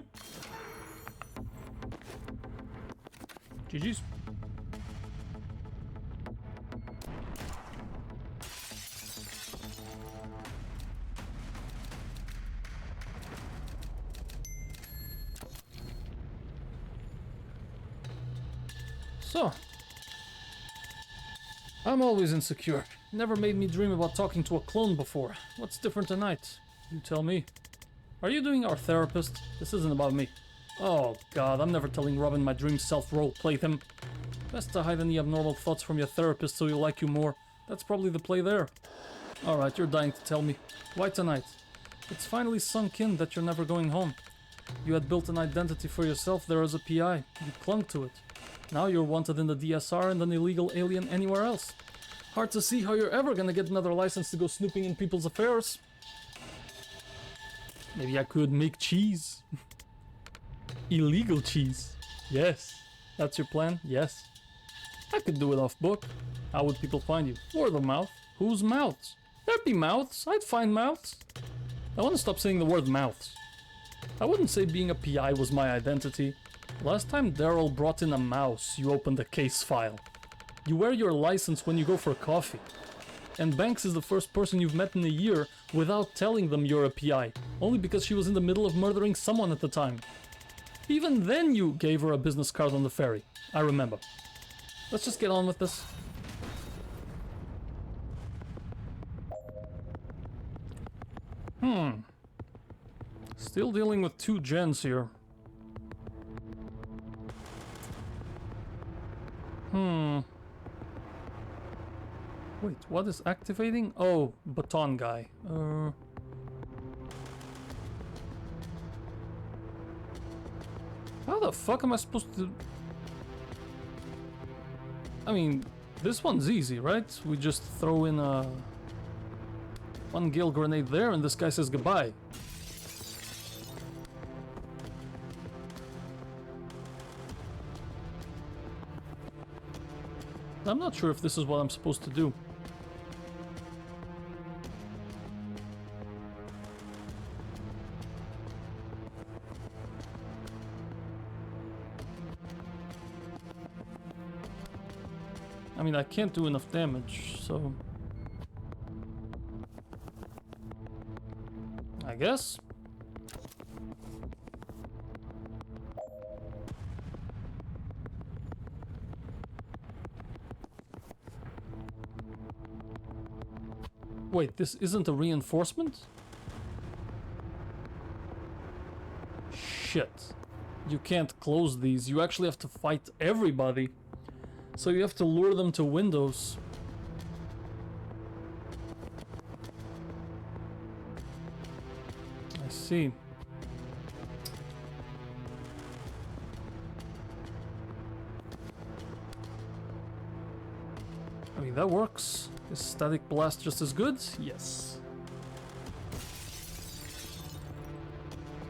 GG's. So, I'm always insecure. Never made me dream about talking to a clone before. What's different tonight? You tell me. Are you doing our therapist? This isn't about me. Oh god, I'm never telling Robin my dream self roleplay him. Best to hide any abnormal thoughts from your therapist so he'll like you more. That's probably the play there. Alright, you're dying to tell me. Why tonight? It's finally sunk in that you're never going home. You had built an identity for yourself there as a PI. You clung to it. Now you're wanted in the DSR and an illegal alien anywhere else. Hard to see how you're ever gonna get another license to go snooping in people's affairs. Maybe I could make cheese. Illegal cheese. Yes. That's your plan? Yes. I could do it off book. How would people find you? Word of mouth. Whose mouths? There'd be mouths. I'd find mouths. I want to stop saying the word mouths. I wouldn't say being a PI was my identity. Last time Daryl brought in a mouse, you opened a case file. You wear your license when you go for coffee. And Banks is the first person you've met in a year without telling them you're a PI, only because she was in the middle of murdering someone at the time. Even then you gave her a business card on the ferry. I remember. Let's just get on with this. Still dealing with two gens here. Wait, what is activating? Oh, baton guy. How the fuck am I supposed to... I mean, this one's easy, right? We just throw in a... one Gale grenade there and this guy says goodbye. I'm not sure if this is what I'm supposed to do. I mean, I can't do enough damage, so... I guess? Wait, this isn't a reinforcement? Shit. You can't close these. You actually have to fight everybody. So you have to lure them to windows. I see. I mean, that works. Is static blast just as good? Yes.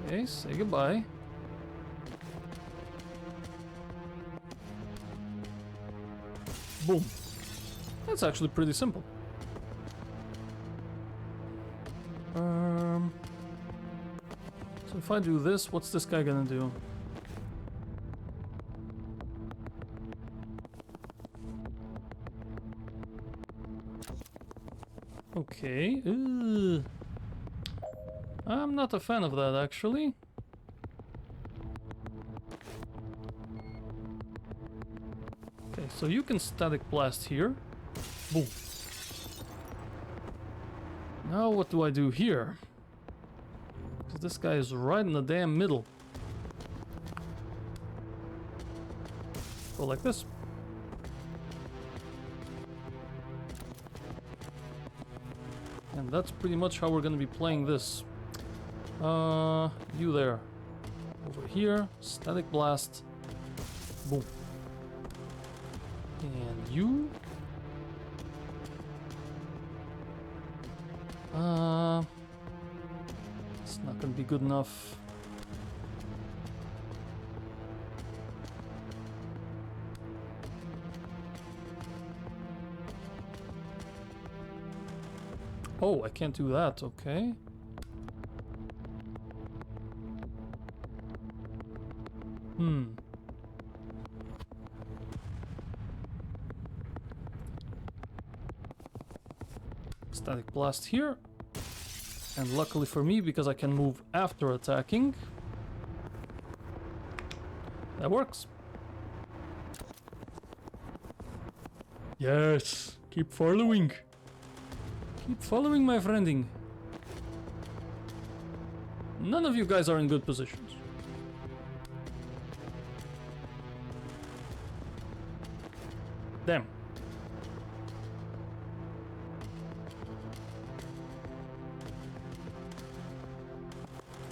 Okay, say goodbye. Boom. That's actually pretty simple. So if I do this, what's this guy gonna do? Okay. I'm not a fan of that, actually. Okay, so you can static blast here. Boom. Now what do I do here? Because this guy is right in the damn middle. Go like this. And that's pretty much how we're gonna be playing this. You there. Over here, static blast. Boom. And you It's not gonna be good enough. Oh, I can't do that, okay. Static blast here. And luckily for me, because I can move after attacking. That works. Yes, keep following. Keep following, my friending. None of you guys are in good positions. Damn.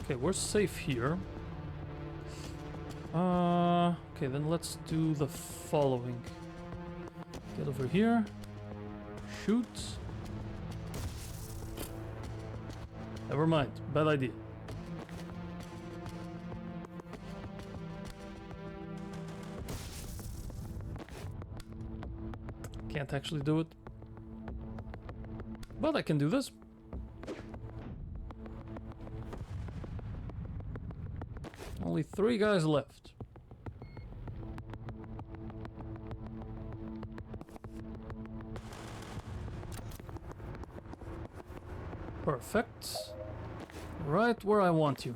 Okay, we're safe here. Okay, then let's do the following. Get over here. Shoot. Never mind. Bad idea. Can't actually do it. But I can do this. Only 3 guys left. Perfect. Right where I want you.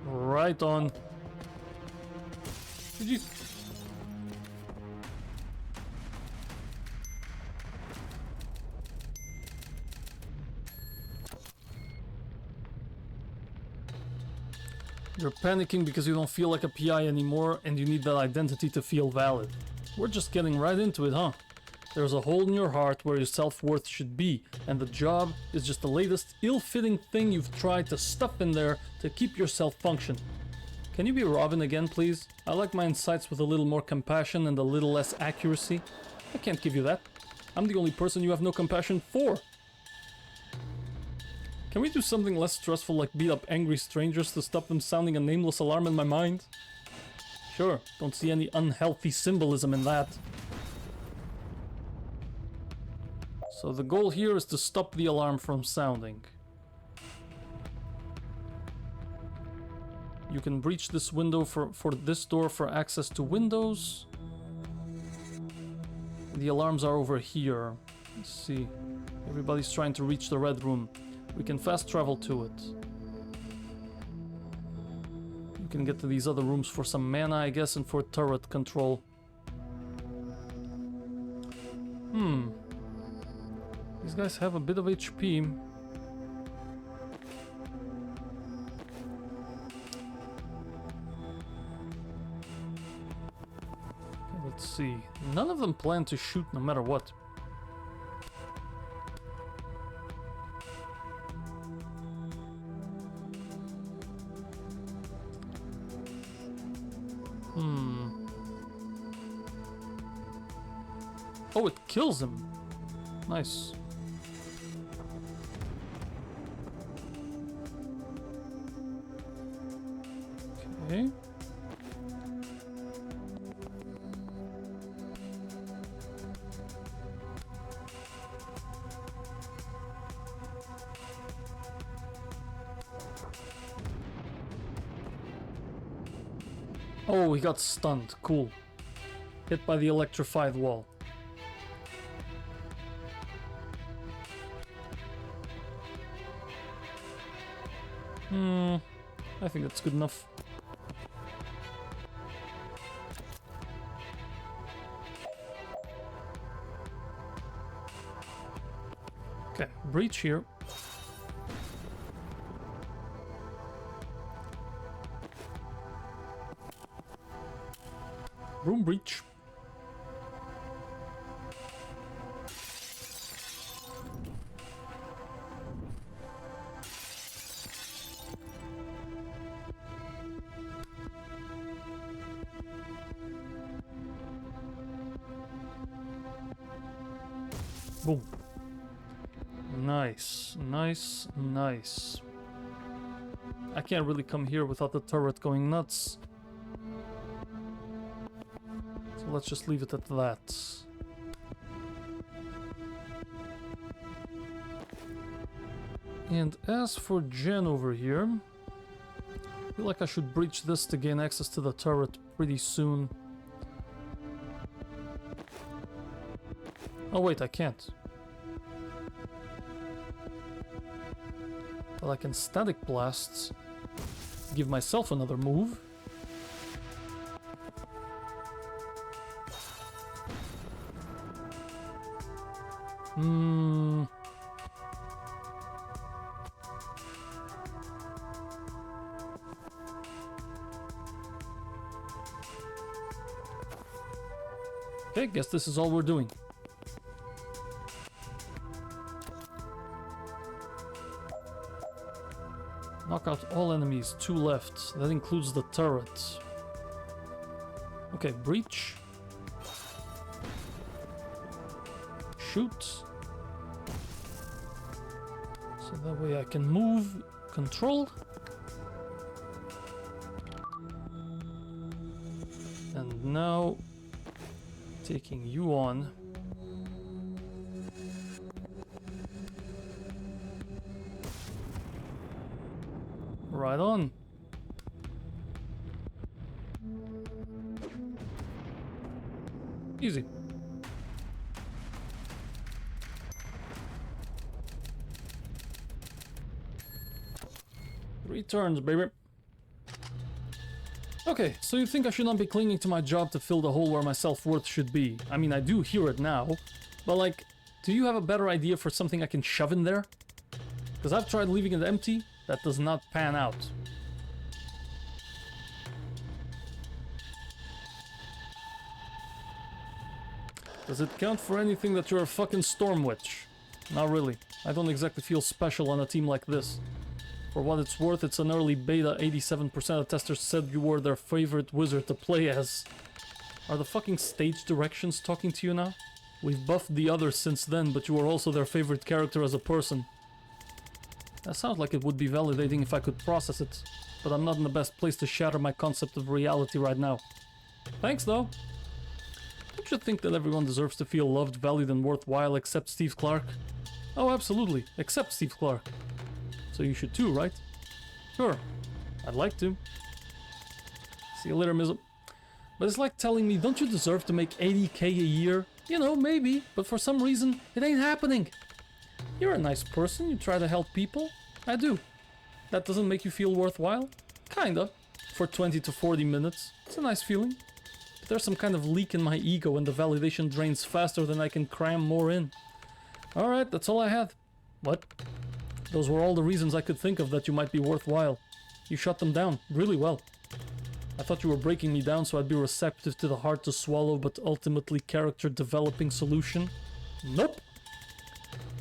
Right on. Did you... You're panicking because you don't feel like a PI anymore and you need that identity to feel valid. We're just getting right into it, huh? There's a hole in your heart where your self-worth should be, and the job is just the latest ill-fitting thing you've tried to stuff in there to keep yourself functioning. Can you be Robin again, please? I like my insights with a little more compassion and a little less accuracy. I can't give you that. I'm the only person you have no compassion for. Can we do something less stressful like beat up angry strangers to stop them sounding a nameless alarm in my mind? Sure, don't see any unhealthy symbolism in that. So the goal here is to stop the alarm from sounding. You can breach this window for this door for access to windows. The alarms are over here. Let's see. Everybody's trying to reach the red room. We can fast travel to it. You can get to these other rooms for some mana, I guess, and for turret control. These guys have a bit of HP. Okay, let's see. None of them plan to shoot no matter what. Oh, it kills him. Nice. Okay. Oh, he got stunned. Cool. Hit by the electrified wall. I think that's good enough. Okay, breach here. Room breach. Boom. Nice, nice, nice. I can't really come here without the turret going nuts. So let's just leave it at that. And as for Jen over here, I feel like I should breach this to gain access to the turret pretty soon. Oh wait, I can't. But I can static blasts. Give myself another move. Okay, guess this is all we're doing. Knock out all enemies, 2 left. That includes the turret. Okay, breach. Shoot. So that way I can move, control. And now, taking you on. Right on. Easy. Three turns, baby. Okay, so you think I should not be clinging to my job to fill the hole where my self-worth should be? I mean, I do hear it now, but like, do you have a better idea for something I can shove in there? Because I've tried leaving it empty. That does not pan out. Does it count for anything that you're a fucking Storm Witch? Not really. I don't exactly feel special on a team like this. For what it's worth, it's an early beta. 87% of testers said you were their favorite wizard to play as. Are the fucking stage directions talking to you now? We've buffed the others since then, but you were also their favorite character as a person. That sounds like it would be validating if I could process it, but I'm not in the best place to shatter my concept of reality right now. Thanks, though. Don't you think that everyone deserves to feel loved, valued, and worthwhile except Steve Clark? Oh, absolutely, except Steve Clark. So you should too, right? Sure, I'd like to. See you later, Mizzle. But it's like telling me, don't you deserve to make 80k a year? You know, maybe, but for some reason, it ain't happening. You're a nice person, you try to help people. I do. That doesn't make you feel worthwhile? Kinda. For 20 to 40 minutes. It's a nice feeling. But there's some kind of leak in my ego and the validation drains faster than I can cram more in. Alright, that's all I had. What? Those were all the reasons I could think of that you might be worthwhile. You shut them down really well. I thought you were breaking me down so I'd be receptive to the hard to swallow but ultimately character developing solution. Nope.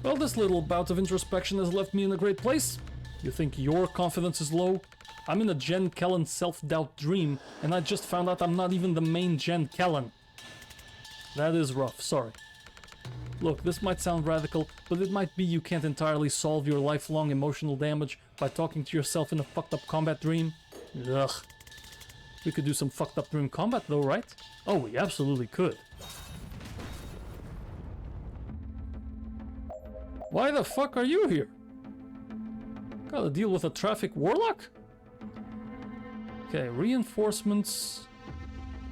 Well, this little bout of introspection has left me in a great place. You think your confidence is low? I'm in a Jen Kellen self-doubt dream, and I just found out I'm not even the main Jen Kellen. That is rough, sorry. Look, this might sound radical, but it might be you can't entirely solve your lifelong emotional damage by talking to yourself in a fucked up combat dream. Ugh. We could do some fucked up dream combat though, right? Oh, we absolutely could. Why the fuck are you here? Gotta deal with a traffic warlock? Okay, reinforcements.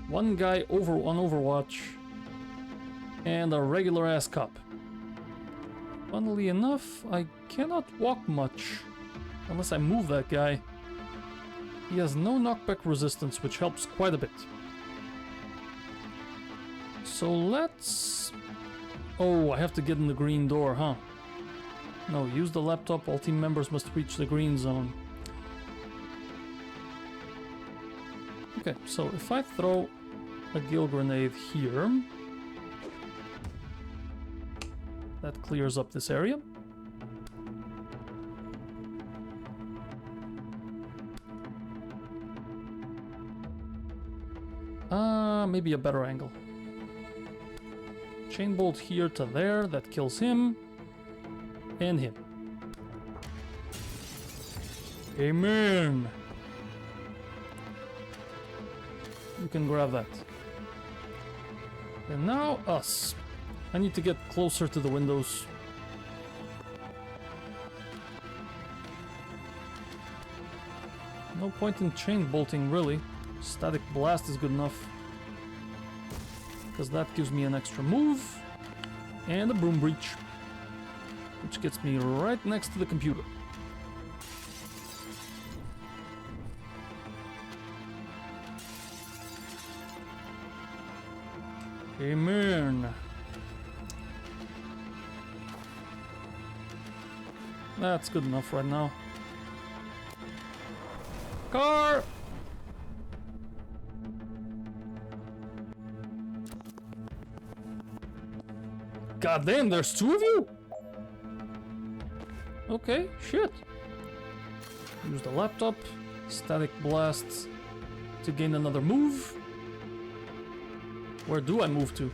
One guy on Overwatch. And a regular ass cop. Funnily enough, I cannot walk much. Unless I move that guy. He has no knockback resistance, which helps quite a bit. So let's... Oh, I have to get in the green door, huh? No, use the laptop. All team members must reach the green zone. Okay, so if I throw a Gale Grenade here. That clears up this area. Maybe a better angle. Chain bolt here to there, that kills him. And him. Amen! You can grab that. And now us. I need to get closer to the windows. No point in chain bolting, really. Static blast is good enough. Because that gives me an extra move. And a broom breach. Which gets me right next to the computer. Amen. That's good enough right now. Car! God damn, there's two of you? Okay, shit. Use the laptop. Static blasts to gain another move. Where do I move to?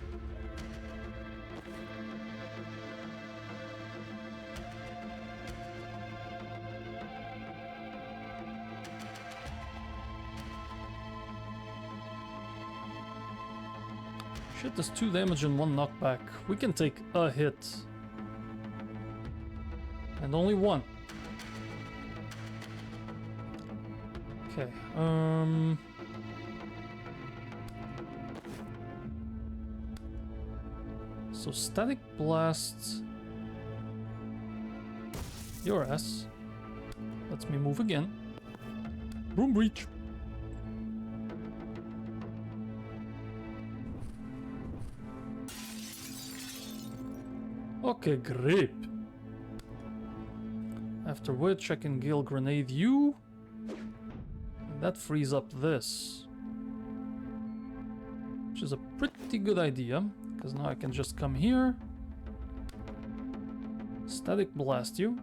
Shit, there's 2 damage and 1 knockback. We can take a hit. And only 1. Okay, so static blasts your ass. Lets me move again. Broom breach. Okay, great. After which I can Gale Grenade you. And that frees up this. Which is a pretty good idea. Because now I can just come here. Static blast you.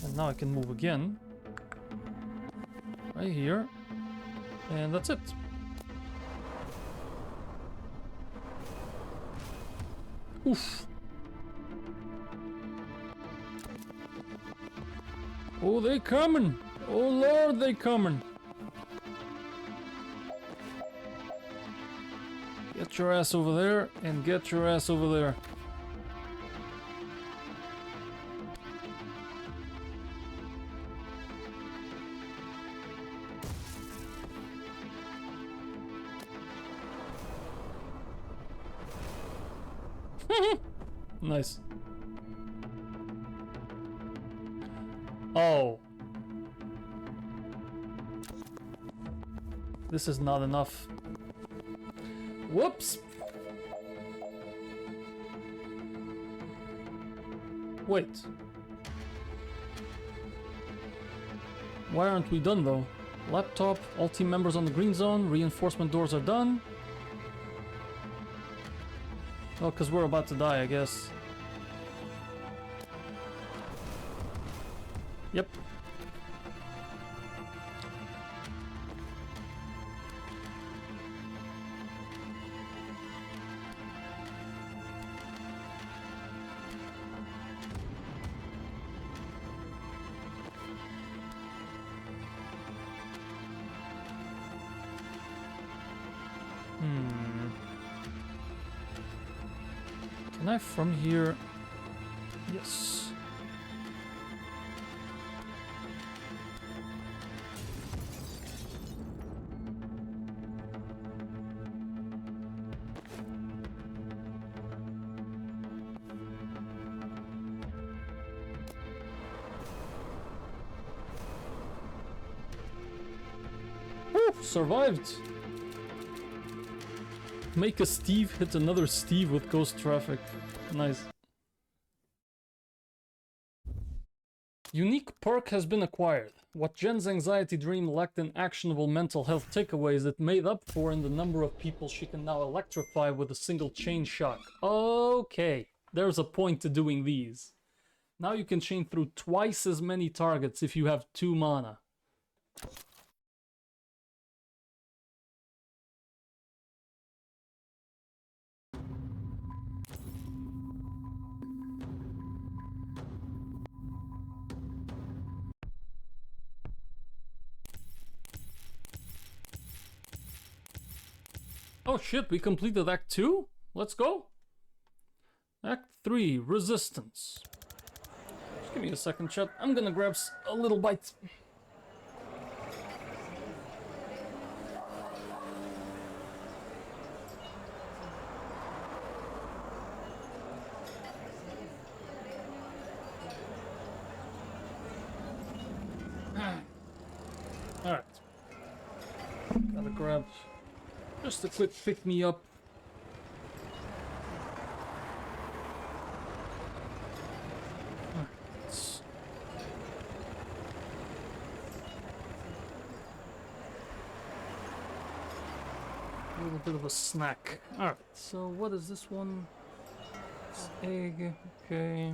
And now I can move again. Right here. And that's it. Oof. Oh, they coming! Oh Lord, they coming! Get your ass over there, and get your ass over there. Nice. Oh. This is not enough. Whoops. Wait. Why aren't we done though? Laptop, all team members on the green zone, reinforcement doors are done. Well, because we're about to die, I guess. Yep. Can I from here? Yes. Woo! Survived! Make a Steve hit another Steve with ghost traffic. Nice. Unique perk has been acquired. What Jen's anxiety dream lacked in actionable mental health takeaways, it made up for in the number of people she can now electrify with a single chain shock. Okay, there's a point to doing these. Now you can chain through twice as many targets if you have 2 mana. Oh shit, we completed Act 2? Let's go. Act 3, Resistance. Just give me a second, chat. I'm gonna grab a little bite. Alright. Gotta grab just a quick pick me up. A little bit of a snack. Alright, so what is this one? It's egg, okay.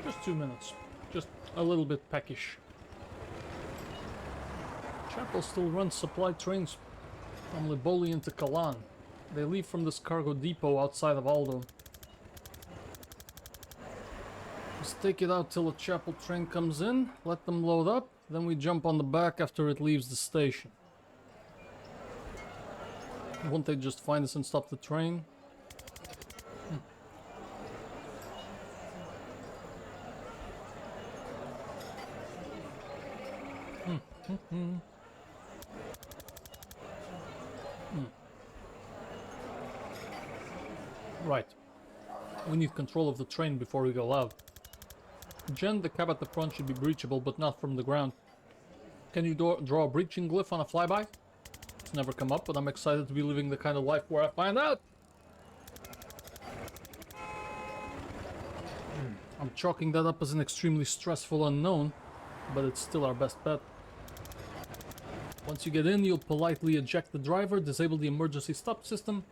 Just 2 minutes. Just a little bit peckish. Chapel still runs supply trains from Libolian to Kalan. They leave from this cargo depot outside of Aldo. Just take it out till a Chapel train comes in, let them load up, then we jump on the back after it leaves the station. Won't they just find us and stop the train? Right. We need control of the train before we go out. Jen, the cab at the front should be breachable, but not from the ground. Can you draw a breaching glyph on a flyby? It's never come up, but I'm excited to be living the kind of life where I find out. I'm chalking that up as an extremely stressful unknown, but it's still our best bet. Once you get in, you'll politely eject the driver, disable the emergency stop system,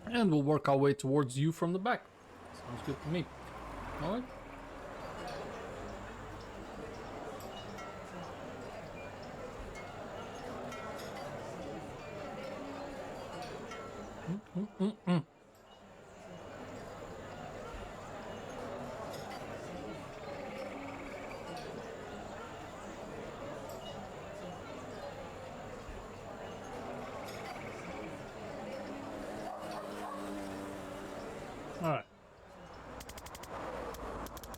and we'll work our way towards you from the back. Sounds good to me. Alright. Alright.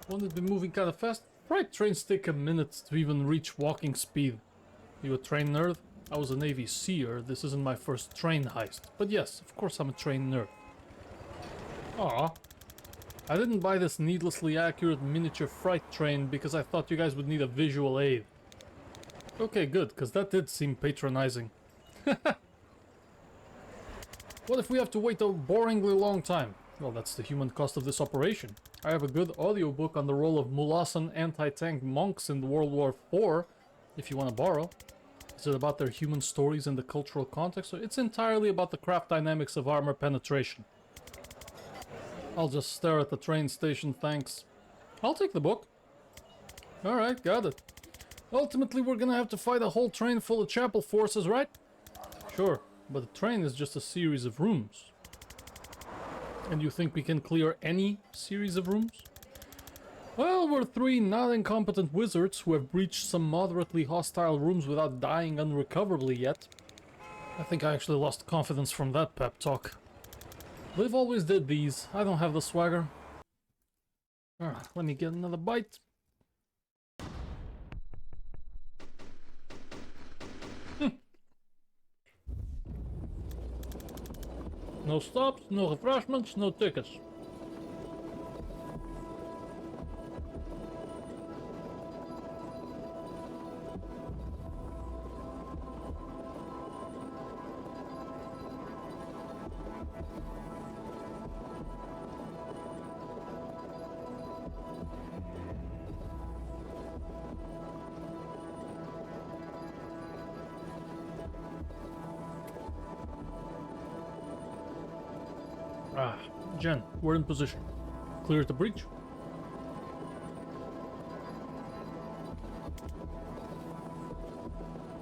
Won't it be moving kind of fast? Freight trains take a minute to even reach walking speed. You a train nerd? I was a Navy seer, this isn't my first train heist. But yes, of course I'm a train nerd. Aw. I didn't buy this needlessly accurate miniature freight train because I thought you guys would need a visual aid. Okay, good, because that did seem patronizing. What if we have to wait a boringly long time? Well, that's the human cost of this operation. I have a good audiobook on the role of Mulasan anti-tank monks in World War IV, if you want to borrow. Is it about their human stories and the cultural context, or it's entirely about the craft dynamics of armor penetration? I'll just stare at the train station, thanks. I'll take the book. Alright, got it. Ultimately, we're gonna have to fight a whole train full of chapel forces, right? Sure, but the train is just a series of rooms. And you think we can clear any series of rooms? Well, we're 3 not incompetent wizards who have breached some moderately hostile rooms without dying unrecoverably yet. I think I actually lost confidence from that pep talk. Liv always did these. I don't have the swagger. Let me get another bite. No stops, no refreshments, no tickets. Jen, we're in position. Clear the breach.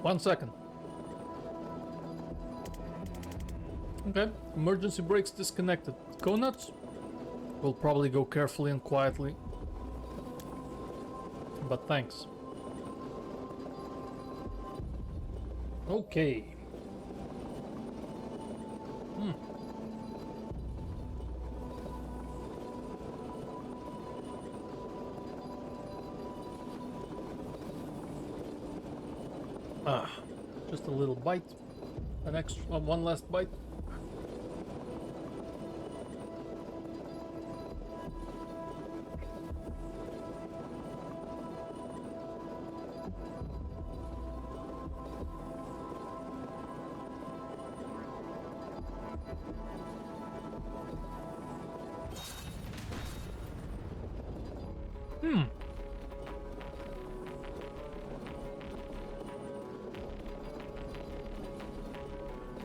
One second. Okay, emergency brakes disconnected. Go nuts? We'll probably go carefully and quietly. But thanks. Okay. Just a little bite. An extra, one last bite.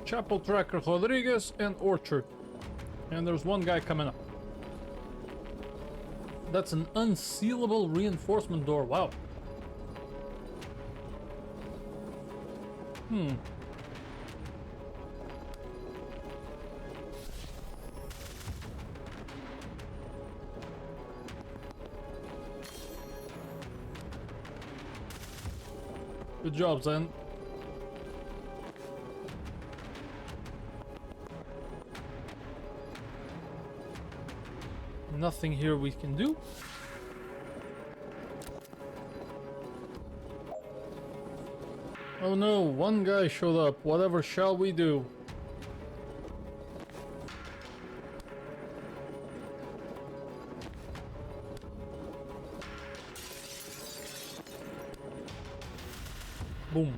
Chapel Tracker Rodriguez and Orchard. And there's one guy coming up. That's an unsealable reinforcement door. Wow. Good job, Zen. Nothing here we can do. Oh no, one guy showed up. Whatever shall we do? Boom.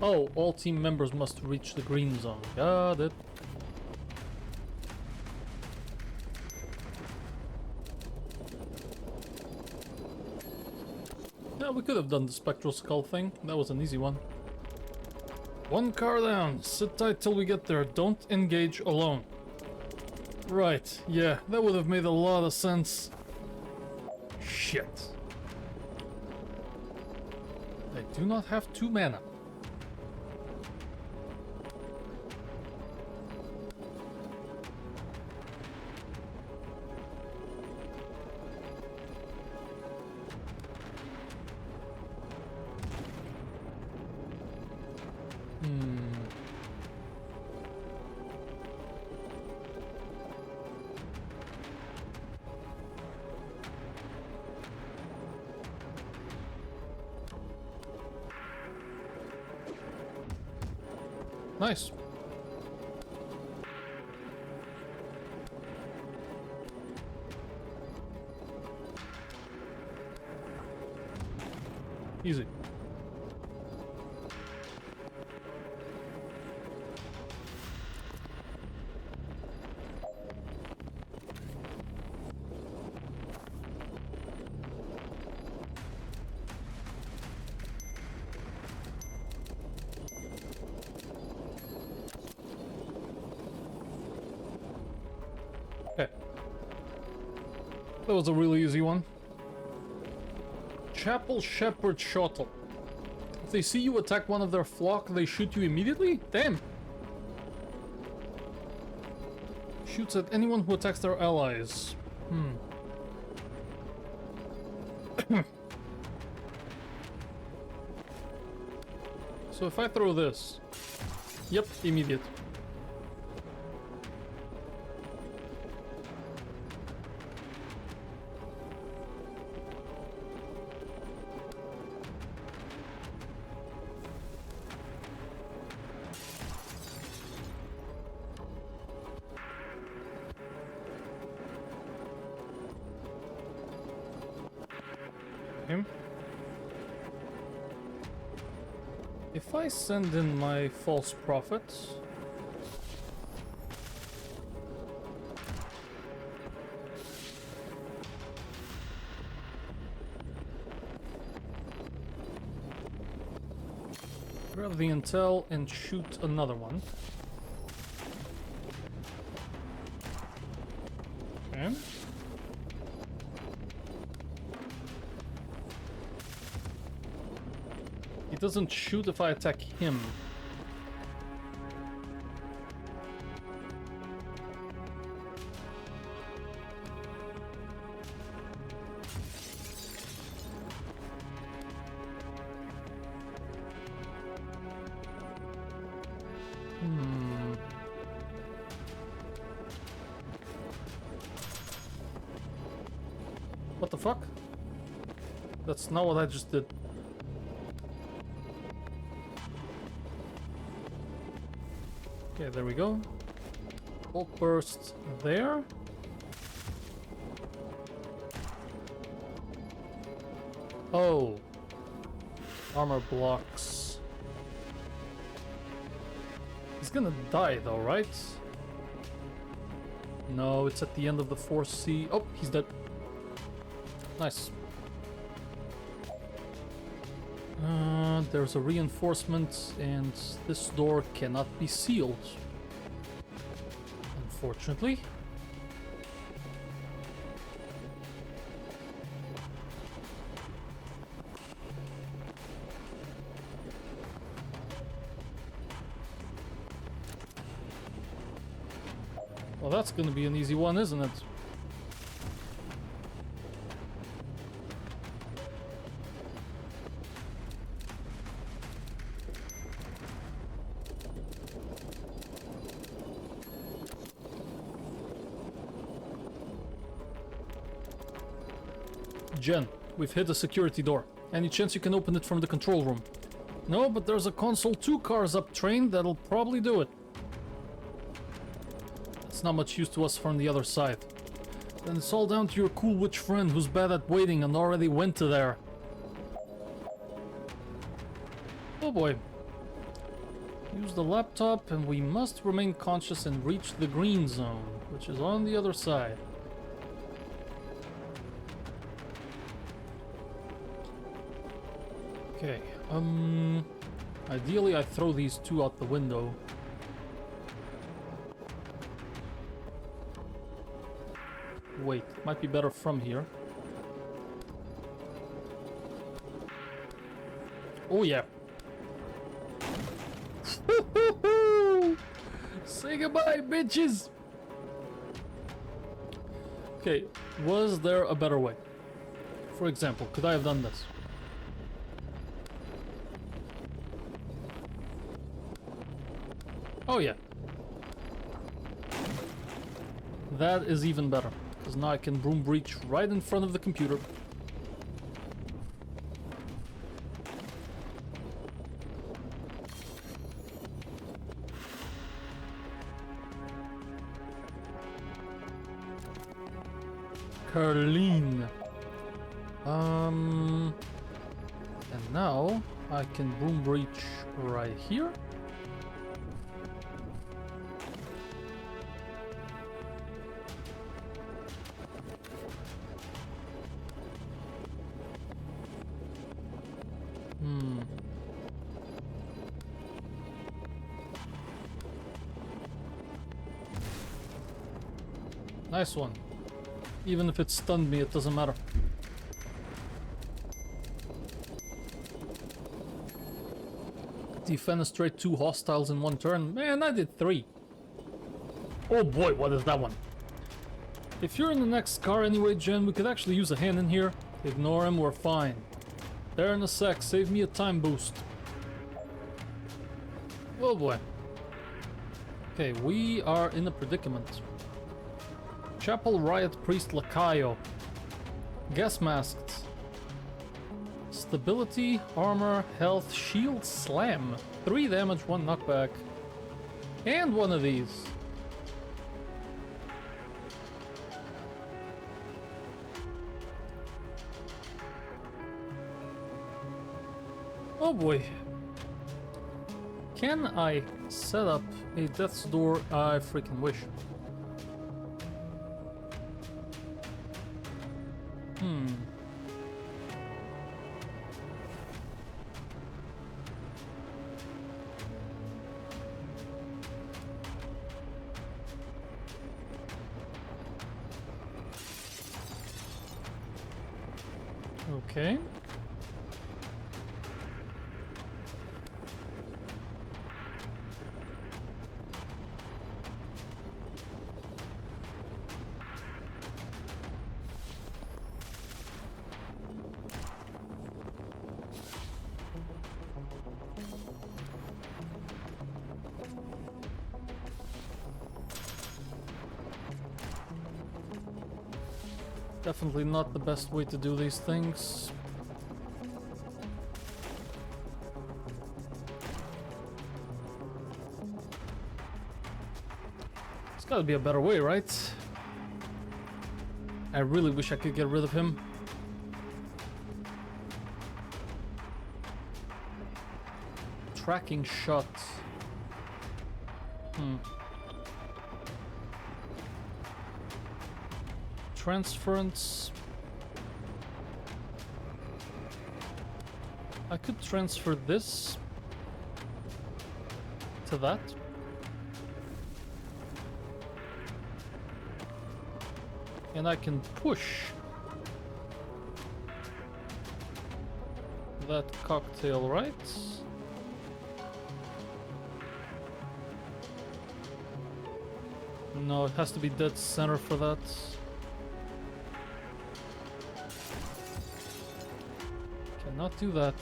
Oh, all team members must reach the green zone. Got it. Yeah, we could have done the spectral skull thing. That was an easy one. One car down. Sit tight till we get there. Don't engage alone. Right, yeah, that would have made a lot of sense. Shit. I do not have 2 mana. Nice. Easy. Okay. That was a really easy one. Chapel Shepherd Shuttle. If they see you attack one of their flock, they shoot you immediately? Damn! Shoots at anyone who attacks their allies. So if I throw this... Yep, immediate. If I send in my false prophet... grab the intel and shoot another one. Okay. He doesn't shoot if I attack him. What the fuck? That's not what I just did. Okay, there we go. Bolt burst there. Oh. Armor blocks. He's gonna die though, right? No, it's at the end of the 4C. Oh, he's dead. Nice. There's a reinforcement, and this door cannot be sealed. Unfortunately. Well, that's gonna be an easy one, isn't it? Jen, we've hit a security door. Any chance you can open it from the control room? No, but there's a console 2 cars up train that'll probably do it. It's not much use to us from the other side. Then it's all down to your cool witch friend who's bad at waiting and already went to there. Oh boy. Use the laptop and we must remain conscious and reach the green zone, which is on the other side. Okay, ideally I throw these two out the window. Wait, might be better from here. Oh yeah. Say goodbye, bitches! Okay, was there a better way? For example, could I have done this? Oh yeah. That is even better, because now I can broom breach right in front of the computer. Carleen. And now I can broom breach right here. Nice one. Even if it stunned me, it doesn't matter. Defenestrate 2 hostiles in 1 turn. Man, I did 3. Oh boy, what is that one? If you're in the next car anyway, Jen, we could actually use a hand in here. Ignore him, we're fine. There in a sec, save me a time boost. Oh boy. Okay, we are in a predicament. Chapel Riot Priest Lacayo. Gas masked. Stability, armor, health, shield, slam. 3 damage, 1 knockback. And one of these. Oh boy. Can I set up a death's door? I freaking wish. Okay. Definitely not the best way to do these things. There's gotta be a better way, right? I really wish I could get rid of him. Tracking shot. Transference. I could transfer this to that. And I can push that cocktail, right? No, it has to be dead center for that. Cannot do that.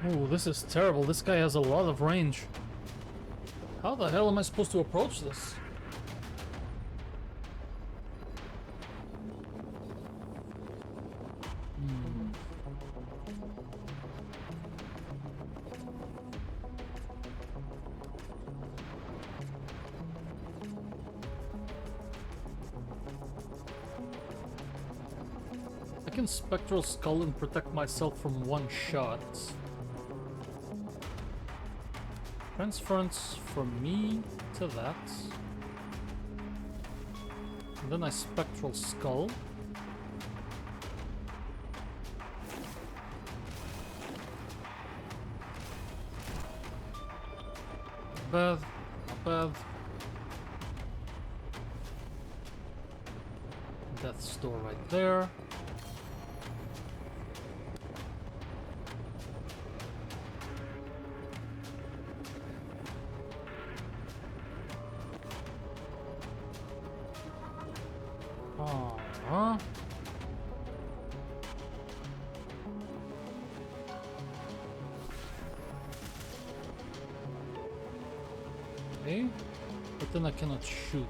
Ooh, this is terrible. This guy has a lot of range. How the hell am I supposed to approach this? I can Spectral Skull and protect myself from one shot. Transference from me to that. And then I Spectral Skull. Bad, not bad. Death's Door right there. Okay, but then I cannot shoot.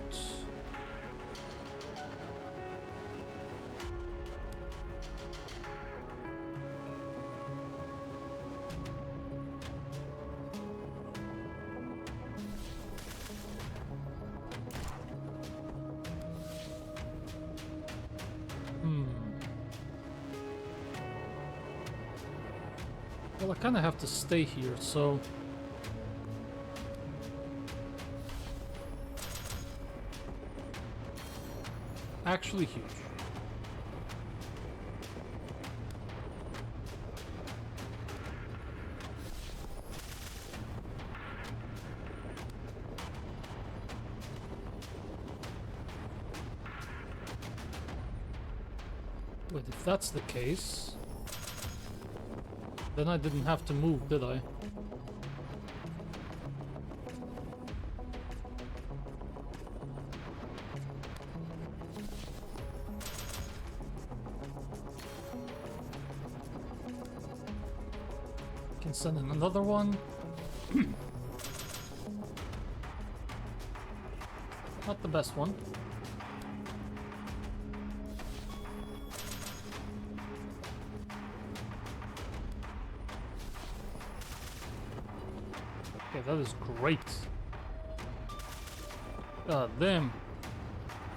Well, I kind of have to stay here, so... Actually huge. Wait, if that's the case, then I didn't have to move, did I? Can send in another one. Not the best one. Okay, that is great. God damn.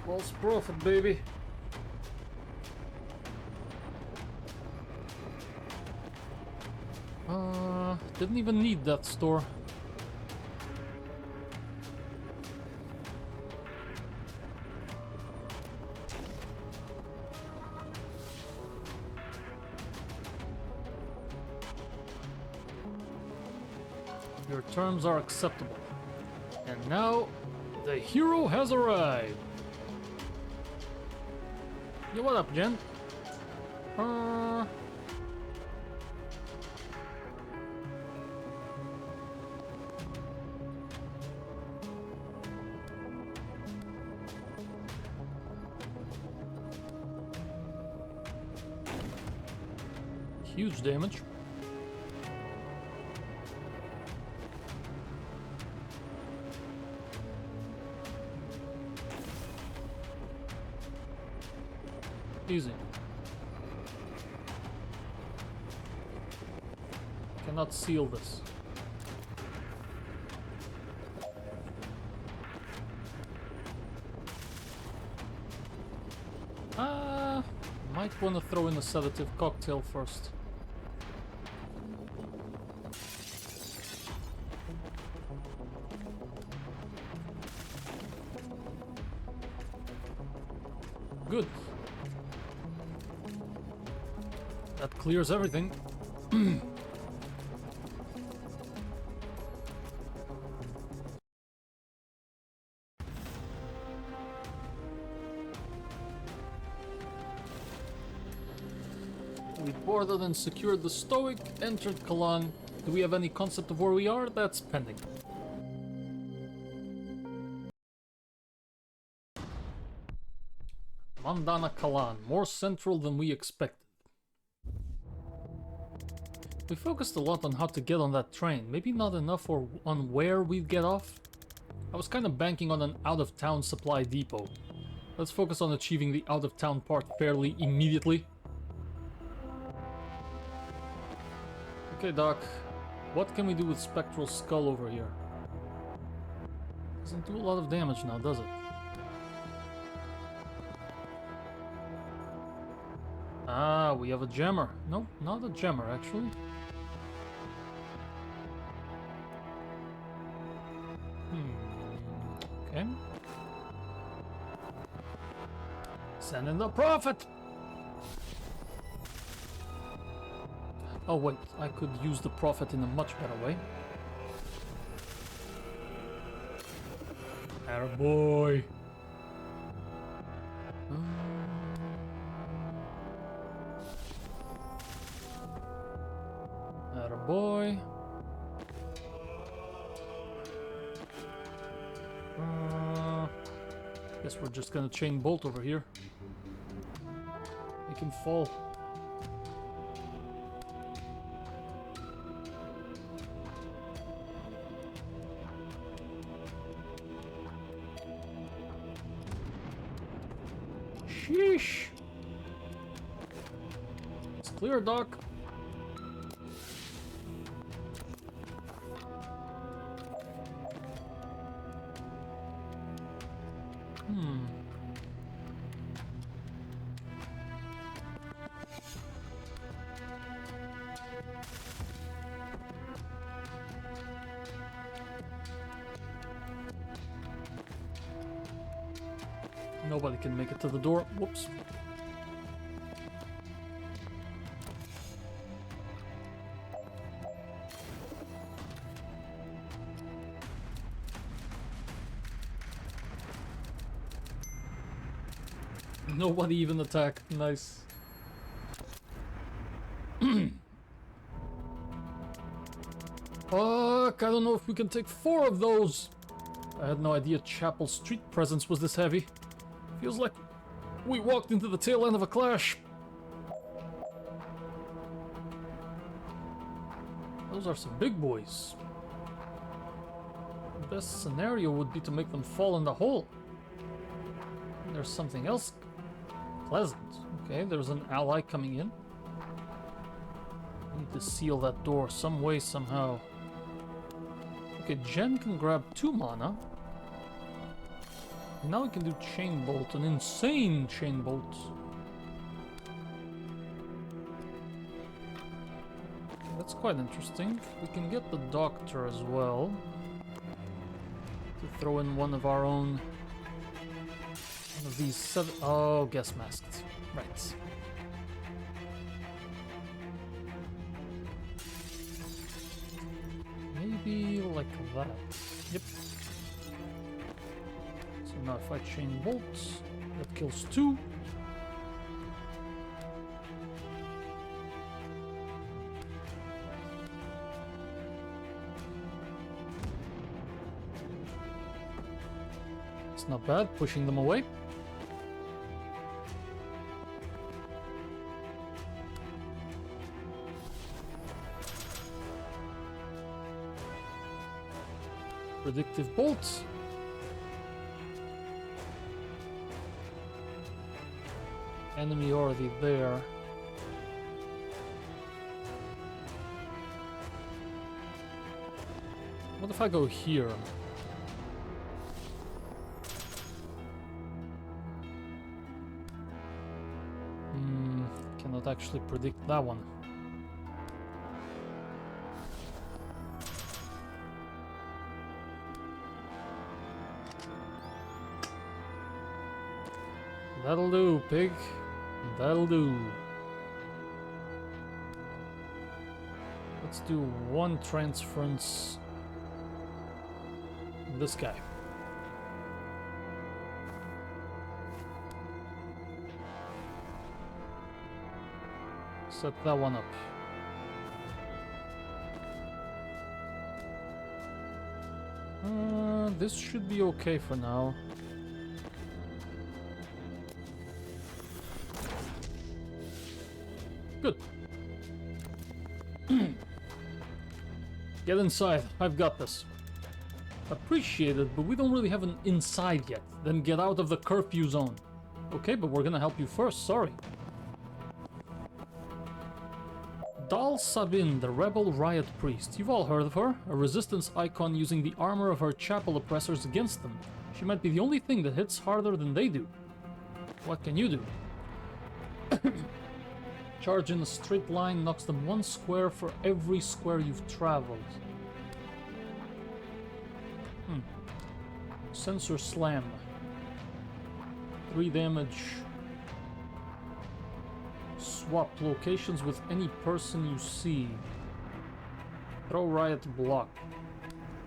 False profit, baby. Didn't even need that store. Your terms are acceptable. And now, the hero has arrived. Yo, what up, Jen? Huge damage. Easy. Cannot seal this. Might want to throw in a sedative cocktail first. Good. That clears everything. We boarded and secured the Stoic, entered Kalan. Do we have any concept of where we are? That's pending. Mandana Kalan, more central than we expected. We focused a lot on how to get on that train, maybe not enough on where we'd get off. I was kind of banking on an out-of-town supply depot. Let's focus on achieving the out-of-town part fairly immediately. Okay, Doc. What can we do with Spectral Skull over here? Doesn't do a lot of damage now, does it? Ah, we have a jammer. No, not a jammer, actually. Okay. Send in the prophet! Oh wait, I could use the prophet in a much better way. Attaboy! Attaboy! Guess we're just gonna chain bolt over here. Make him fall. Sheesh! It's clear, Doc. Nobody can make it to the door. Whoops. Nobody even attacked. Nice. Fuck, I don't know if we can take 4 of those. I had no idea Chapel Street presence was this heavy. Feels like we walked into the tail end of a clash. Those are some big boys. The best scenario would be to make them fall in the hole. And there's something else pleasant. Okay, there's an ally coming in. Need to seal that door some way, somehow. Okay, Jen can grab 2 mana. Now we can do Chain Bolt, an insane Chain Bolt. That's quite interesting. We can get the Doctor as well. To throw in one of our own. One of these 7. Oh, Guest Masked. Right. Maybe like that. Yep. So now if I Chain Bolt, that kills 2. It's not bad, pushing them away. Predictive Bolt. Enemy already there. What if I go here? Cannot actually predict that one. That'll do, pig. That'll do. Let's do 1 transference. This guy. Set that one up. This should be okay for now. Good. Get inside. I've got this. Appreciate it, but we don't really have an inside yet. Then get out of the curfew zone. Okay, but we're gonna help you first. Sorry. Dal Sabin, the rebel riot priest. You've all heard of her. A resistance icon using the armor of her chapel oppressors against them. She might be the only thing that hits harder than they do. What can you do? Charge in a straight line knocks them 1 square for every square you've traveled. Sensor Slam. 3 damage. Swap locations with any person you see. Throw Riot Block.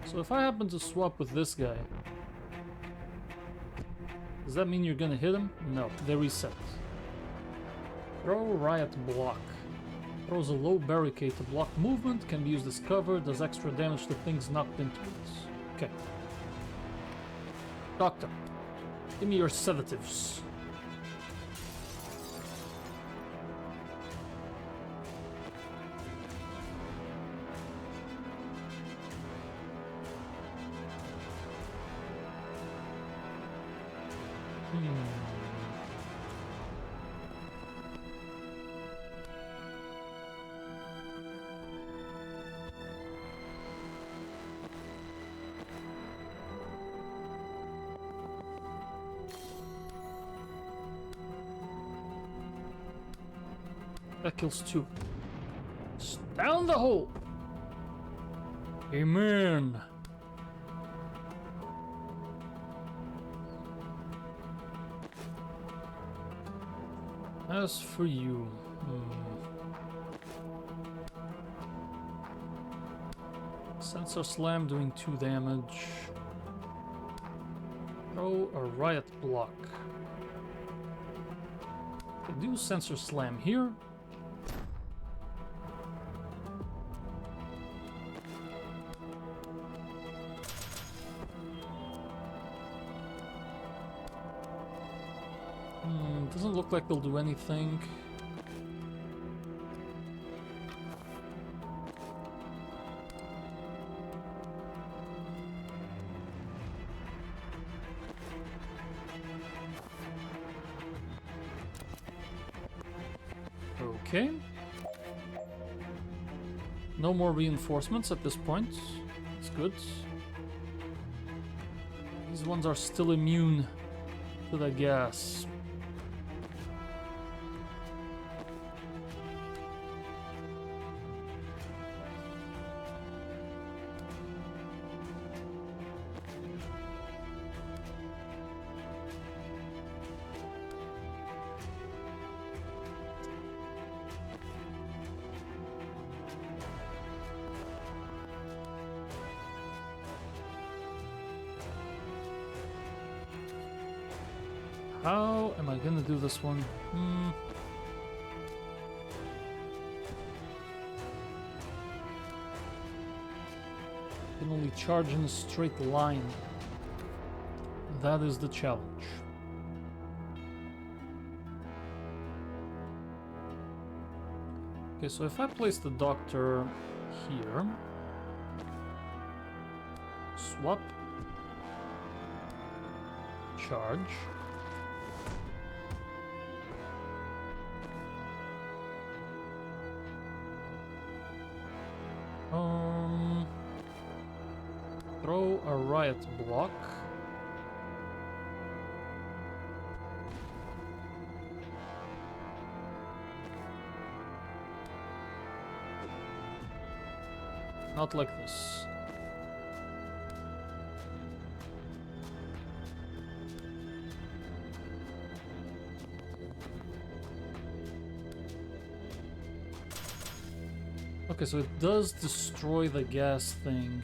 So if I happen to swap with this guy, does that mean you're gonna hit him? No, they reset. Throw Riot Block. Throws a low barricade to block movement, can be used as cover, does extra damage to things knocked into it. Okay. Doctor, give me your sedatives. That kills 2. Down the hole! Amen! As for you... Sensor Slam doing 2 damage. Throw a Riot Block. Do Sensor Slam here. doesn't look like they'll do anything. Okay. No more reinforcements at this point. That's good. These ones are still immune to the gas. How am I gonna do this one? Can only charge in a straight line. That is the challenge. Okay, so if I place the doctor here, swap, charge. Throw a riot block. Not like this. Okay, so it does destroy the gas thing.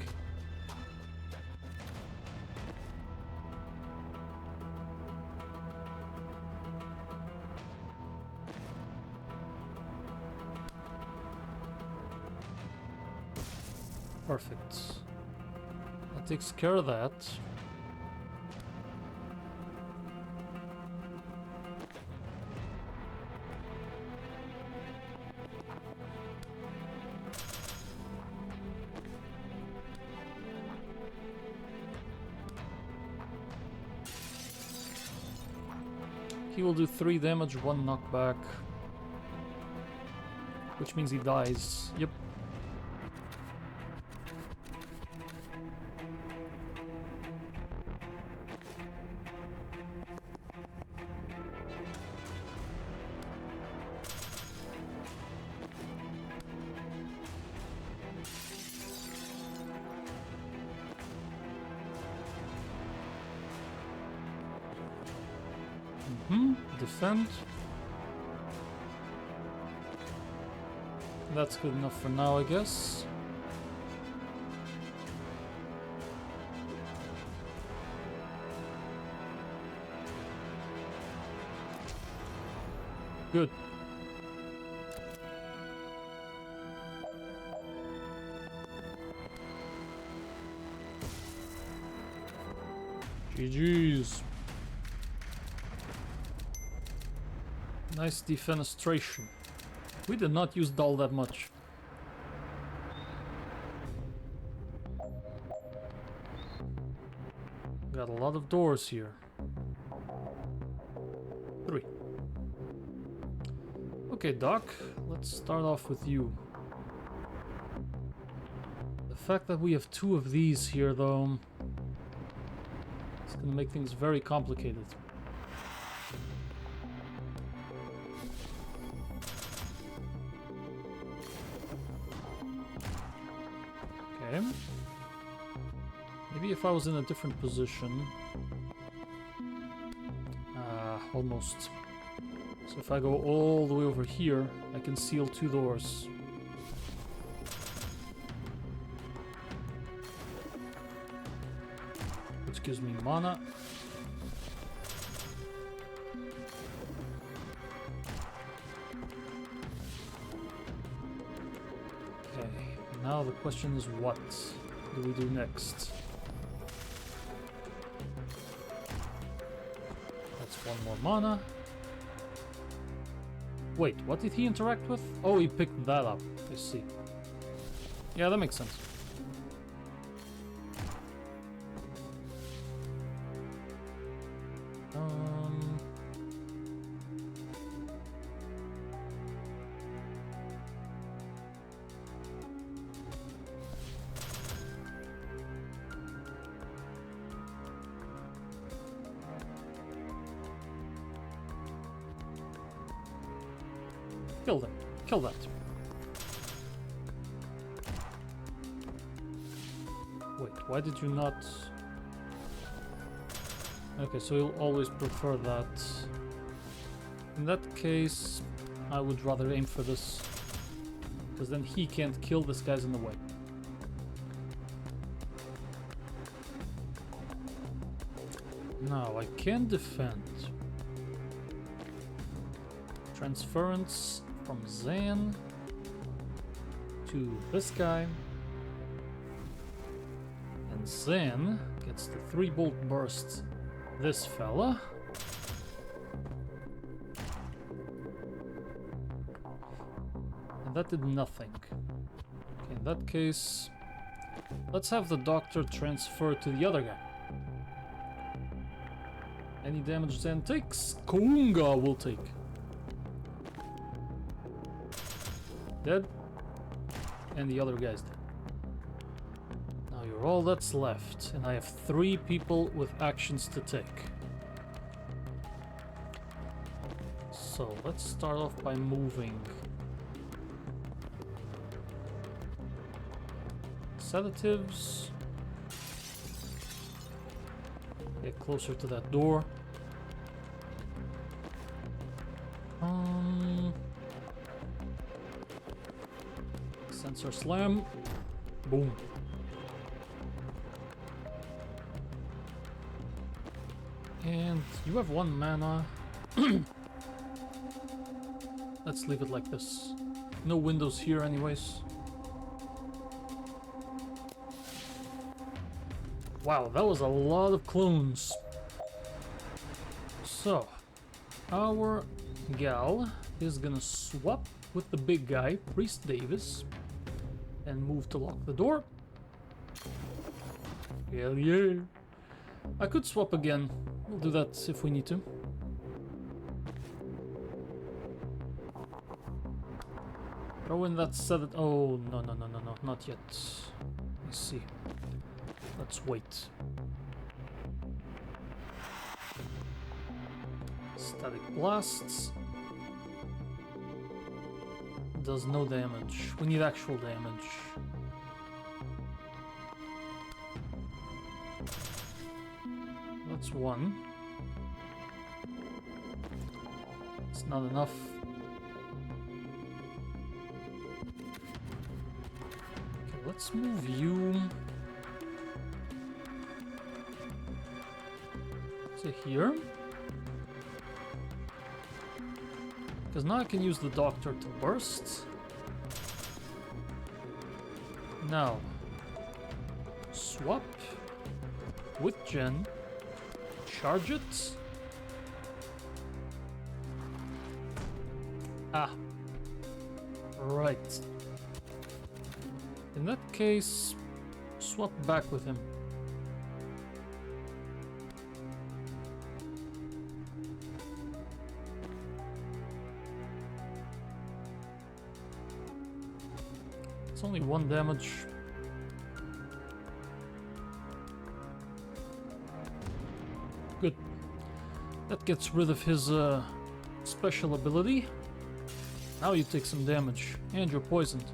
Perfect. That takes care of that. He will do 3 damage, 1 knockback. Which means he dies. Yep. Defend. That's good enough for now, I guess. Good. GG's. Nice defenestration. We did not use dull that much. Got a lot of doors here. 3. Okay, Doc, let's start off with you. The fact that we have 2 of these here, though, it's gonna make things very complicated. Maybe if I was in a different position. Almost. So if I go all the way over here, I can seal 2 doors. Which gives me mana. Okay, now the question is what do we do next? That's 1 more mana. Wait, what did he interact with? Oh, he picked that up. I see. Yeah, that makes sense. Kill them. Kill that. Wait, why did you not... Okay, so you'll always prefer that. In that case, I would rather aim for this. Because then he can't kill this guy's in the way. Now, I can defend. Transference from Zan to this guy. And Zan gets the 3-bolt burst this fella. And that did nothing. Okay, in that case, let's have the doctor transfer to the other guy. Any damage Zan takes, Kounga will take. Dead. And the other guy's dead. Now you're all that's left, and I have 3 people with actions to take. So let's start off by moving sedatives. Get closer to that door. Sensor slam. Boom. And you have 1 mana. Let's leave it like this. No windows here anyways. Wow, that was a lot of clones. So, our gal is gonna swap with the big guy, Priest Davis, and move to lock the door. Hell yeah. I could swap again. We'll do that if we need to. Throw in that sedative. Oh, no, not yet. Let's see. Let's wait. Static blasts. Does no damage. We need actual damage. That's 1. It's not enough. Okay, let's move you to here. Because now I can use the doctor to burst. Now, swap with Jen, charge it. Ah, right. In that case, swap back with him. It's only 1 damage. Good. That gets rid of his special ability. Now you take some damage, and you're poisoned.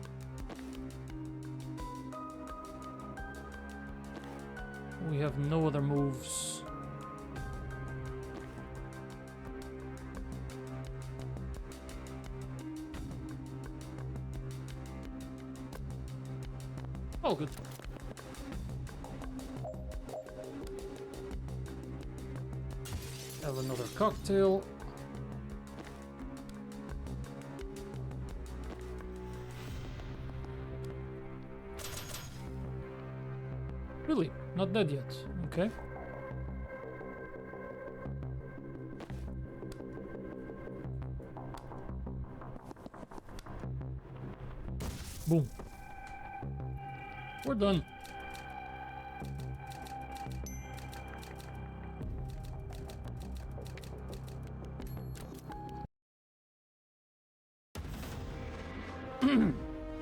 We have no other moves. Oh, good. Have another cocktail. Really? Not dead yet. Okay. Boom. We're done.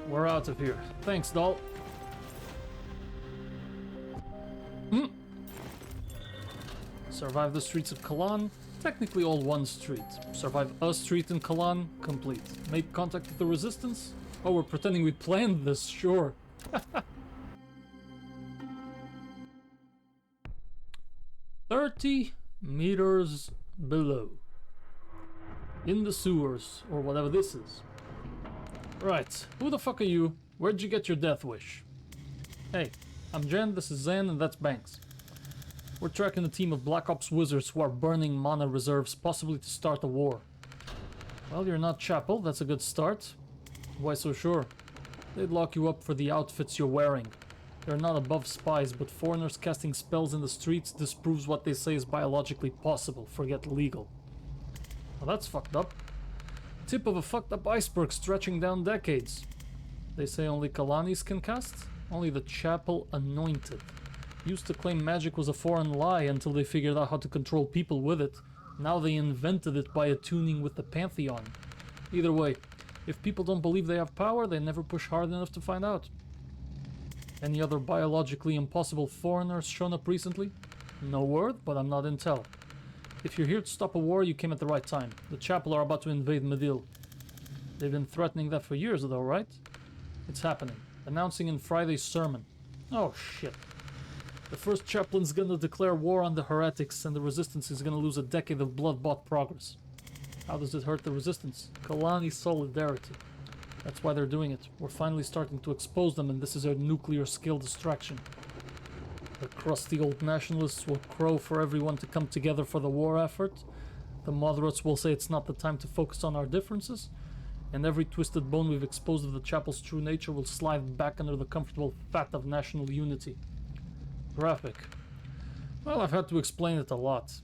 We're out of here. Thanks, doll. Survive the streets of Kalan. Technically all one street. Survive a street in Kalan. Complete. Make contact with the resistance. Oh, we're pretending we planned this. Sure. 30 meters below. In the sewers, or whatever this is. Right, who the fuck are you? Where'd you get your death wish? Hey, I'm Jen, this is Zen, and that's Banks. We're tracking a team of Black Ops wizards who are burning mana reserves, possibly to start a war. Well, you're not Chapel, that's a good start. Why so sure? They'd lock you up for the outfits you're wearing. They're not above spies, but foreigners casting spells in the streets disproves what they say is biologically possible, forget legal. Well, that's fucked up. Tip of a fucked up iceberg stretching down decades. They say only Kalanis can cast? Only the Chapel Anointed. Used to claim magic was a foreign lie until they figured out how to control people with it. Now they invented it by attuning with the Pantheon. Either way, if people don't believe they have power, they never push hard enough to find out. Any other biologically impossible foreigners shown up recently? No word, but I'm not intel. If you're here to stop a war, you came at the right time. The Chapel are about to invade Medil. They've been threatening that for years though, right? It's happening. Announcing in Friday's sermon. Oh shit. The first chaplain's gonna declare war on the heretics, and the resistance is gonna lose a decade of blood-bought progress. How does it hurt the resistance? Kalani solidarity. That's why they're doing it. We're finally starting to expose them, and this is a nuclear skill distraction. The crusty old nationalists will crow for everyone to come together for the war effort. The moderates will say it's not the time to focus on our differences. And every twisted bone we've exposed of the Chapel's true nature will slide back under the comfortable fat of national unity. Graphic. Well, I've had to explain it a lot.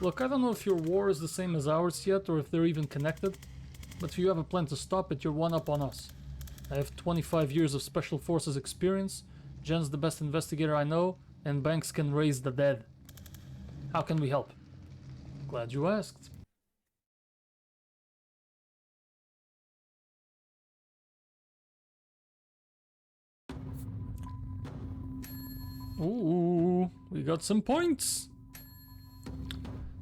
Look, I don't know if your war is the same as ours yet, or if they're even connected. But if you have a plan to stop it, you're one up on us. I have 25 years of Special Forces experience. Jen's the best investigator I know, and Banks can raise the dead. How can we help? Glad you asked. Ooh, we got some points.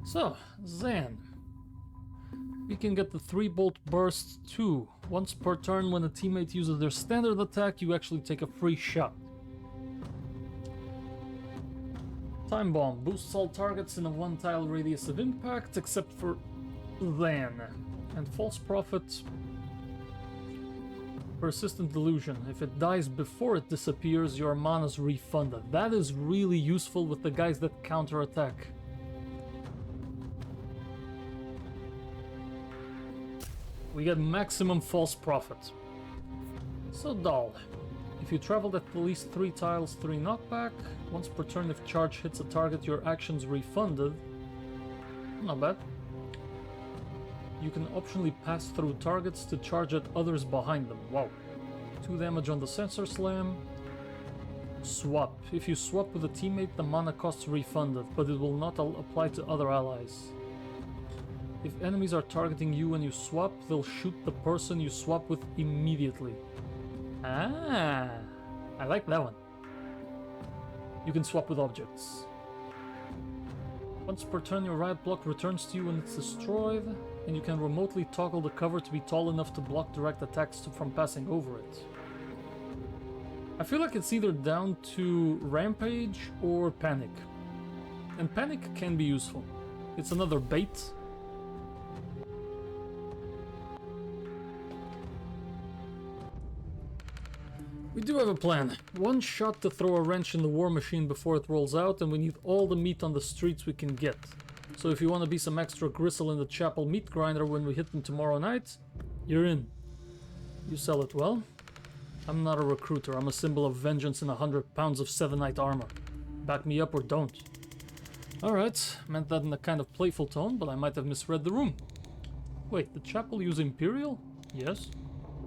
So, Zan. We can get the 3-bolt burst too. Once per turn, when a teammate uses their standard attack, you actually take a free shot. Time Bomb boosts all targets in a 1-tile radius of impact, except for Zan. And False Prophet. Persistent Delusion. If it dies before it disappears, your mana's refunded. That is really useful with the guys that counterattack. We get maximum False Prophet. So dull. If you traveled at least 3 tiles, 3 knockback. Once per turn, if charge hits a target, your action's refunded. Not bad. You can optionally pass through targets to charge at others behind them. Wow. 2 damage on the Sensor Slam. Swap. If you swap with a teammate, the mana cost's refunded, but it will not apply to other allies. If enemies are targeting you when you swap, they'll shoot the person you swap with immediately. Ah, I like that one. You can swap with objects. Once per turn, your riot block returns to you when it's destroyed, and you can remotely toggle the cover to be tall enough to block direct attacks from passing over it. I feel like it's either down to Rampage or Panic. And Panic can be useful. It's another bait. We do have a plan. 1 shot to throw a wrench in the war machine before it rolls out, and we need all the meat on the streets we can get. So if you want to be some extra gristle in the Chapel meat grinder when we hit them tomorrow night, you're in. You sell it well. I'm not a recruiter, I'm a symbol of vengeance in 100 pounds of 7-night armor. Back me up or don't. Alright, meant that in a kind of playful tone, but I might have misread the room. Wait, the Chapel use Imperial? Yes.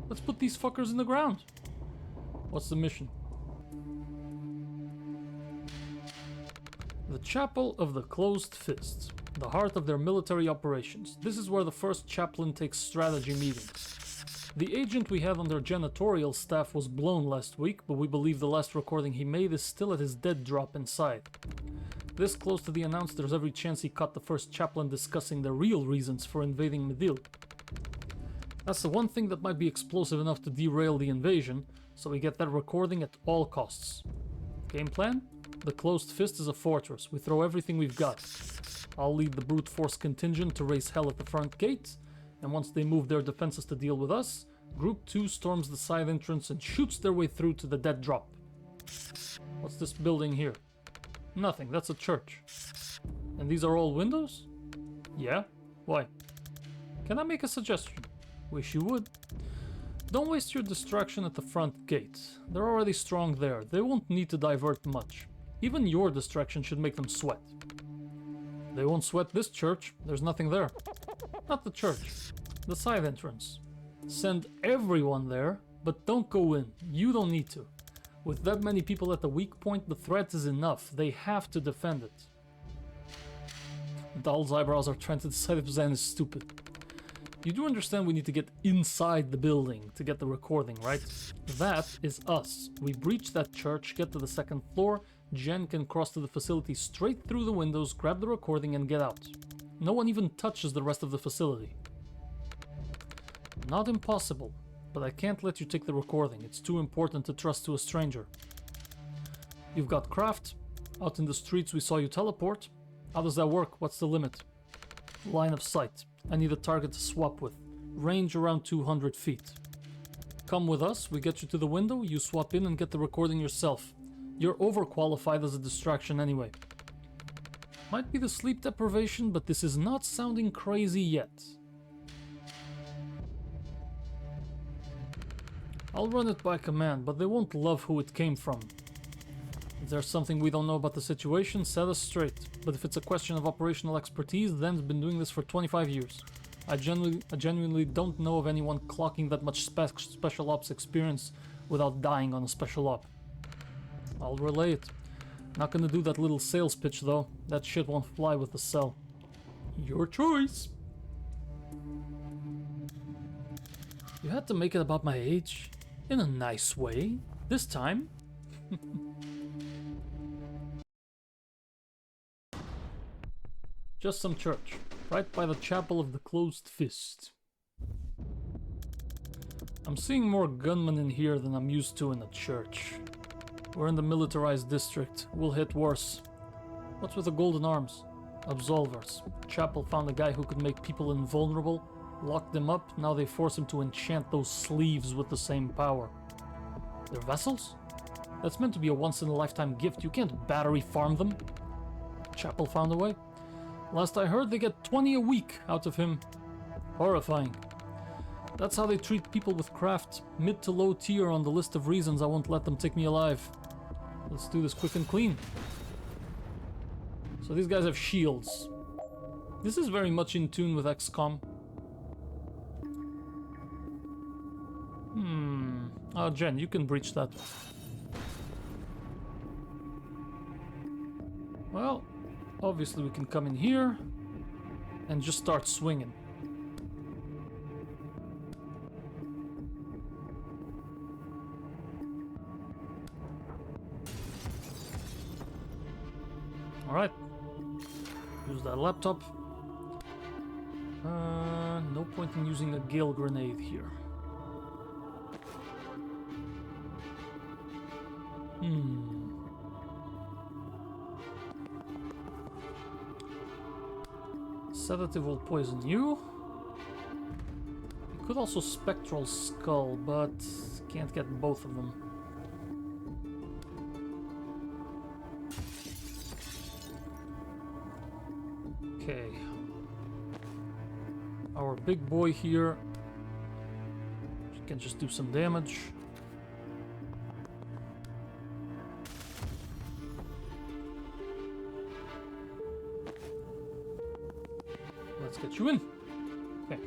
Let's put these fuckers in the ground. What's the mission? The Chapel of the Closed Fist, the heart of their military operations. This is where the first chaplain takes strategy meetings. The agent we had on their janitorial staff was blown last week, but we believe the last recording he made is still at his dead drop inside. This close to the announced, there's every chance he caught the first chaplain discussing the real reasons for invading Midil. That's the one thing that might be explosive enough to derail the invasion, so we get that recording at all costs. Game plan? The Closed Fist is a fortress. We throw everything we've got. I'll lead the brute force contingent to raise hell at the front gate, and once they move their defenses to deal with us, Group 2 storms the side entrance and shoots their way through to the dead drop. What's this building here? Nothing, that's a church. And these are all windows? Yeah? Why? Can I make a suggestion? Wish you would. Don't waste your distraction at the front gate. They're already strong there. They won't need to divert much. Even your distraction should make them sweat. They won't sweat this church. There's nothing there. Not the church. The side entrance. Send everyone there, but don't go in. You don't need to. With that many people at the weak point, the threat is enough. They have to defend it. Dahl's eyebrows are trying to decide if Zan is stupid. You do understand we need to get inside the building to get the recording, right? That is us. We breach that church, get to the second floor, Jen can cross to the facility straight through the windows, grab the recording and get out. No one even touches the rest of the facility. Not impossible, but I can't let you take the recording. It's too important to trust to a stranger. You've got craft. Out in the streets we saw you teleport. How does that work? What's the limit? Line of sight. I need a target to swap with. Range around 200 feet. Come with us, we get you to the window, you swap in and get the recording yourself. You're overqualified as a distraction anyway. Might be the sleep deprivation, but this is not sounding crazy yet. I'll run it by command, but they won't love who it came from. If there's something we don't know about the situation, set us straight. But if it's a question of operational expertise, Dan's been doing this for 25 years. I genuinely don't know of anyone clocking that much special ops experience without dying on a special op. I'll relay it. Not gonna do that little sales pitch though. That shit won't fly with the cell. Your choice. You had to make it about my age. In a nice way. This time. Just some church. Right by the Chapel of the Closed Fist. I'm seeing more gunmen in here than I'm used to in a church. We're in the militarized district. We'll hit worse. What's with the golden arms? Absolvers. Chapel found a guy who could make people invulnerable. Locked them up, now they force him to enchant those sleeves with the same power. They're vessels? That's meant to be a once-in-a-lifetime gift. You can't battery farm them. Chapel found a way. Last I heard, they get 20 a week out of him. Horrifying. That's how they treat people with craft. Mid to low tier on the list of reasons I won't let them take me alive. Let's do this quick and clean. So these guys have shields. This is very much in tune with XCOM. Jen, you can breach that. Well, obviously we can come in here and just start swinging. Alright. Use that laptop. No point in using a gale grenade here. Sedative will poison you. You could also Spectral Skull, but can't get both of them. Okay. Our big boy here can just do some damage. Let's get you in. Okay.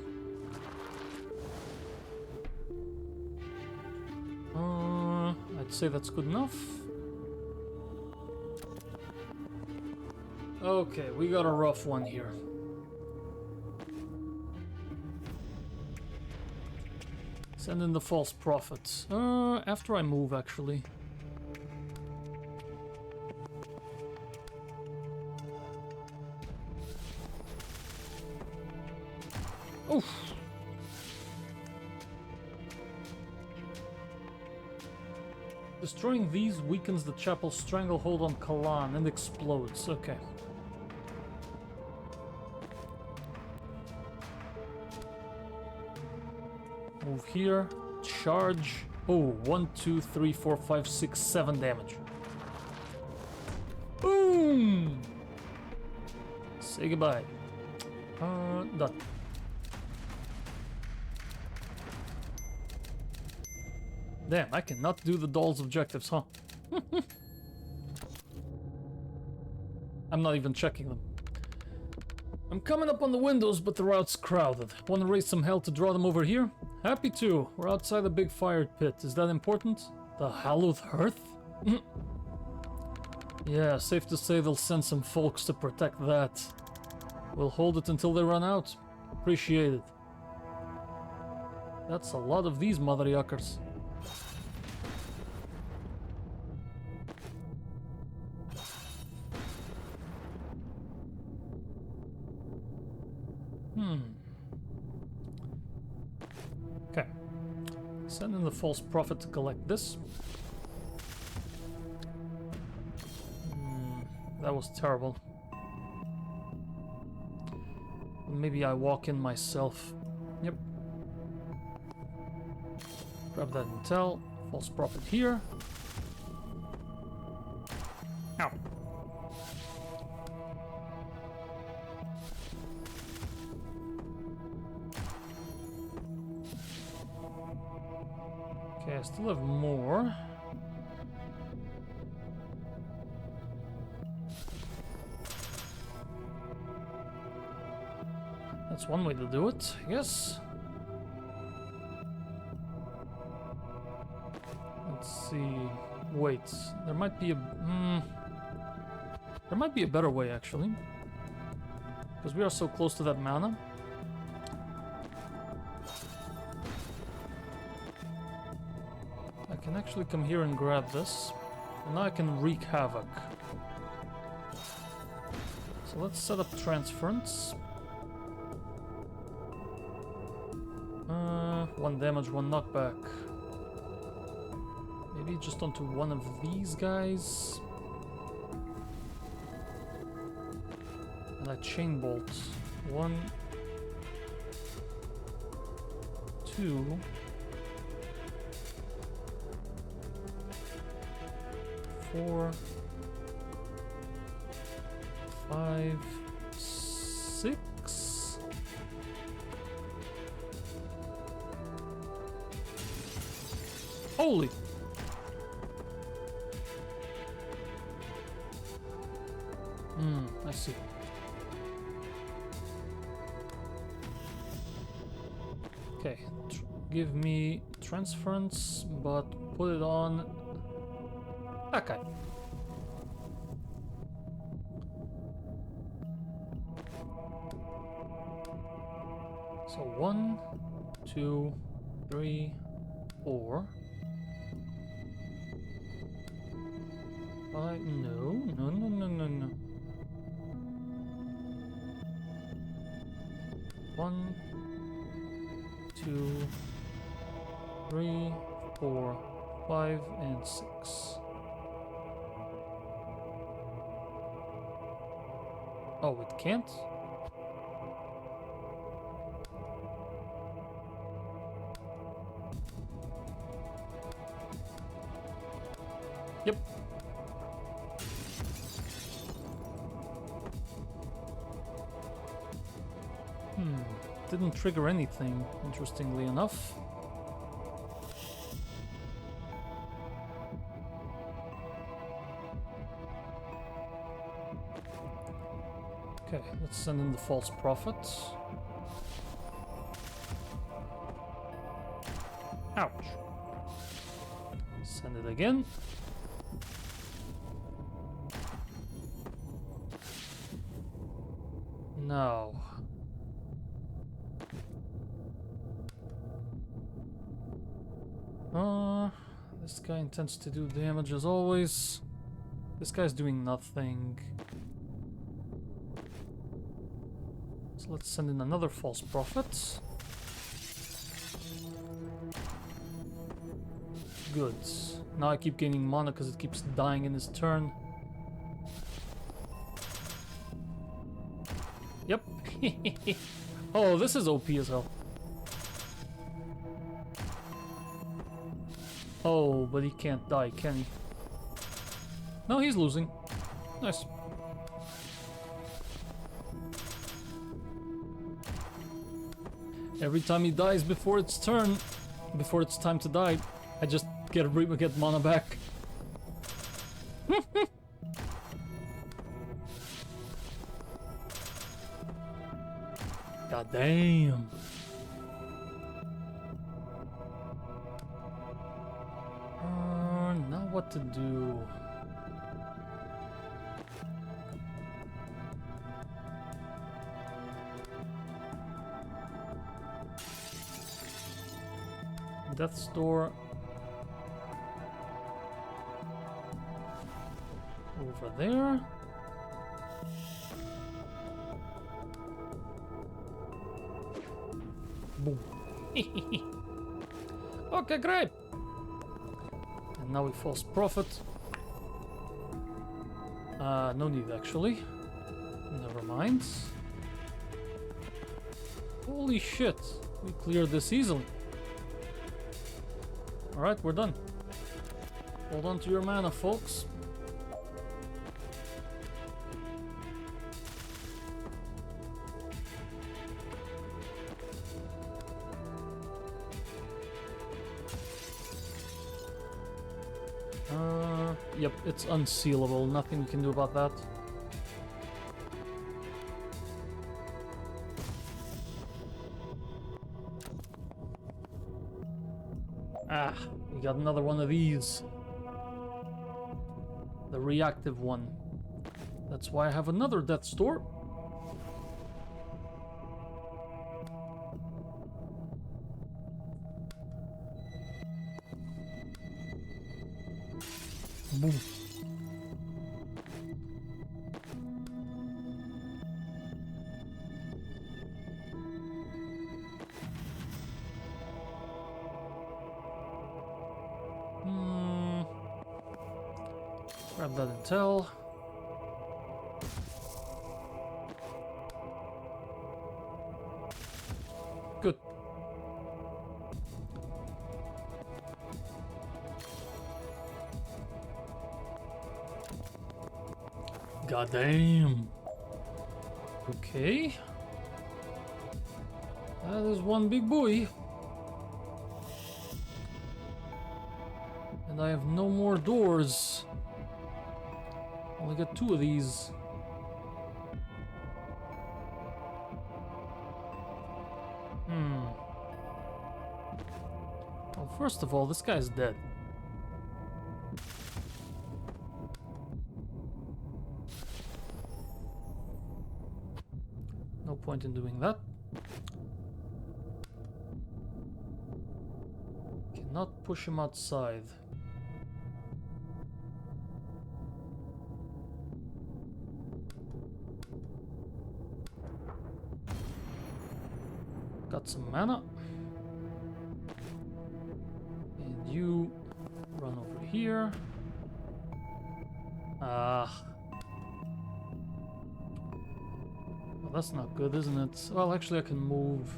let's say that's good enough. Okay, we got a rough one here. Send in the false prophets. After I move, actually. Oof. Destroying these weakens the chapel's stranglehold on Kalan and explodes. Okay. Move here. Charge. Oh, 1, 2, 3, 4, 5, 6, 7 damage. Boom! Say goodbye. Done. Damn, I cannot do the doll's objectives, huh? I'm not even checking them. I'm coming up on the windows, but the route's crowded. Want to raise some hell to draw them over here? Happy to. We're outside the big fire pit. Is that important? The hallowed hearth? Yeah, safe to say they'll send some folks to protect that. We'll hold it until they run out. Appreciate it. That's a lot of these mother yuckers. Okay. Send in the false prophet to collect this. That was terrible. Maybe I walk in myself. Yep. Grab that intel. False prophet here. Ow. Okay, I still have more. That's one way to do it, I guess. Let's see. Wait, there might be a there might be a better way actually, because we are so close to that mana. I can actually come here and grab this, and now I can wreak havoc. So let's set up transference. 1 damage, 1 knockback. Maybe just onto one of these guys. And I chain bolt. 1, 2, 4, 5, 6. Holy! I see. Okay, give me transference, but put it on that guy. So 1, 2, 3, 4. 5. No. 1, 2, 3, 4, 5, and 6. Oh, it can't? Yep. Didn't trigger anything, interestingly enough. Okay, let's send in the false prophet. Ouch. Send it again. Now. This guy intends to do damage as always. This guy's doing nothing. So let's send in another false prophet. Good. Now I keep gaining mana because it keeps dying in his turn. Yep. Oh, this is OP as hell. Oh, but he can't die, can he? No, he's losing. Nice. Every time he dies before it's turn, before it's time to die, I just get mana back. God damn. Now what to do? Death's Door. Over there. Boom. Okay, great. And now we false prophet. No need actually. Never mind. Holy shit. We cleared this easily. Alright, we're done. Hold on to your mana, folks. Yep, it's unsealable. Nothing we can do about that. Ah, we got another one of these. The reactive one. That's why I have another Death's Door. Boom. Grab that intel. Good. God damn. Okay. That is one big buoy. And I have no more doors. Only got 2 of these. Well, first of all, this guy's dead. No point in doing that. Cannot push him outside. Got some mana. And you run over here. Ah. Well, that's not good, isn't it? Well, actually I can move.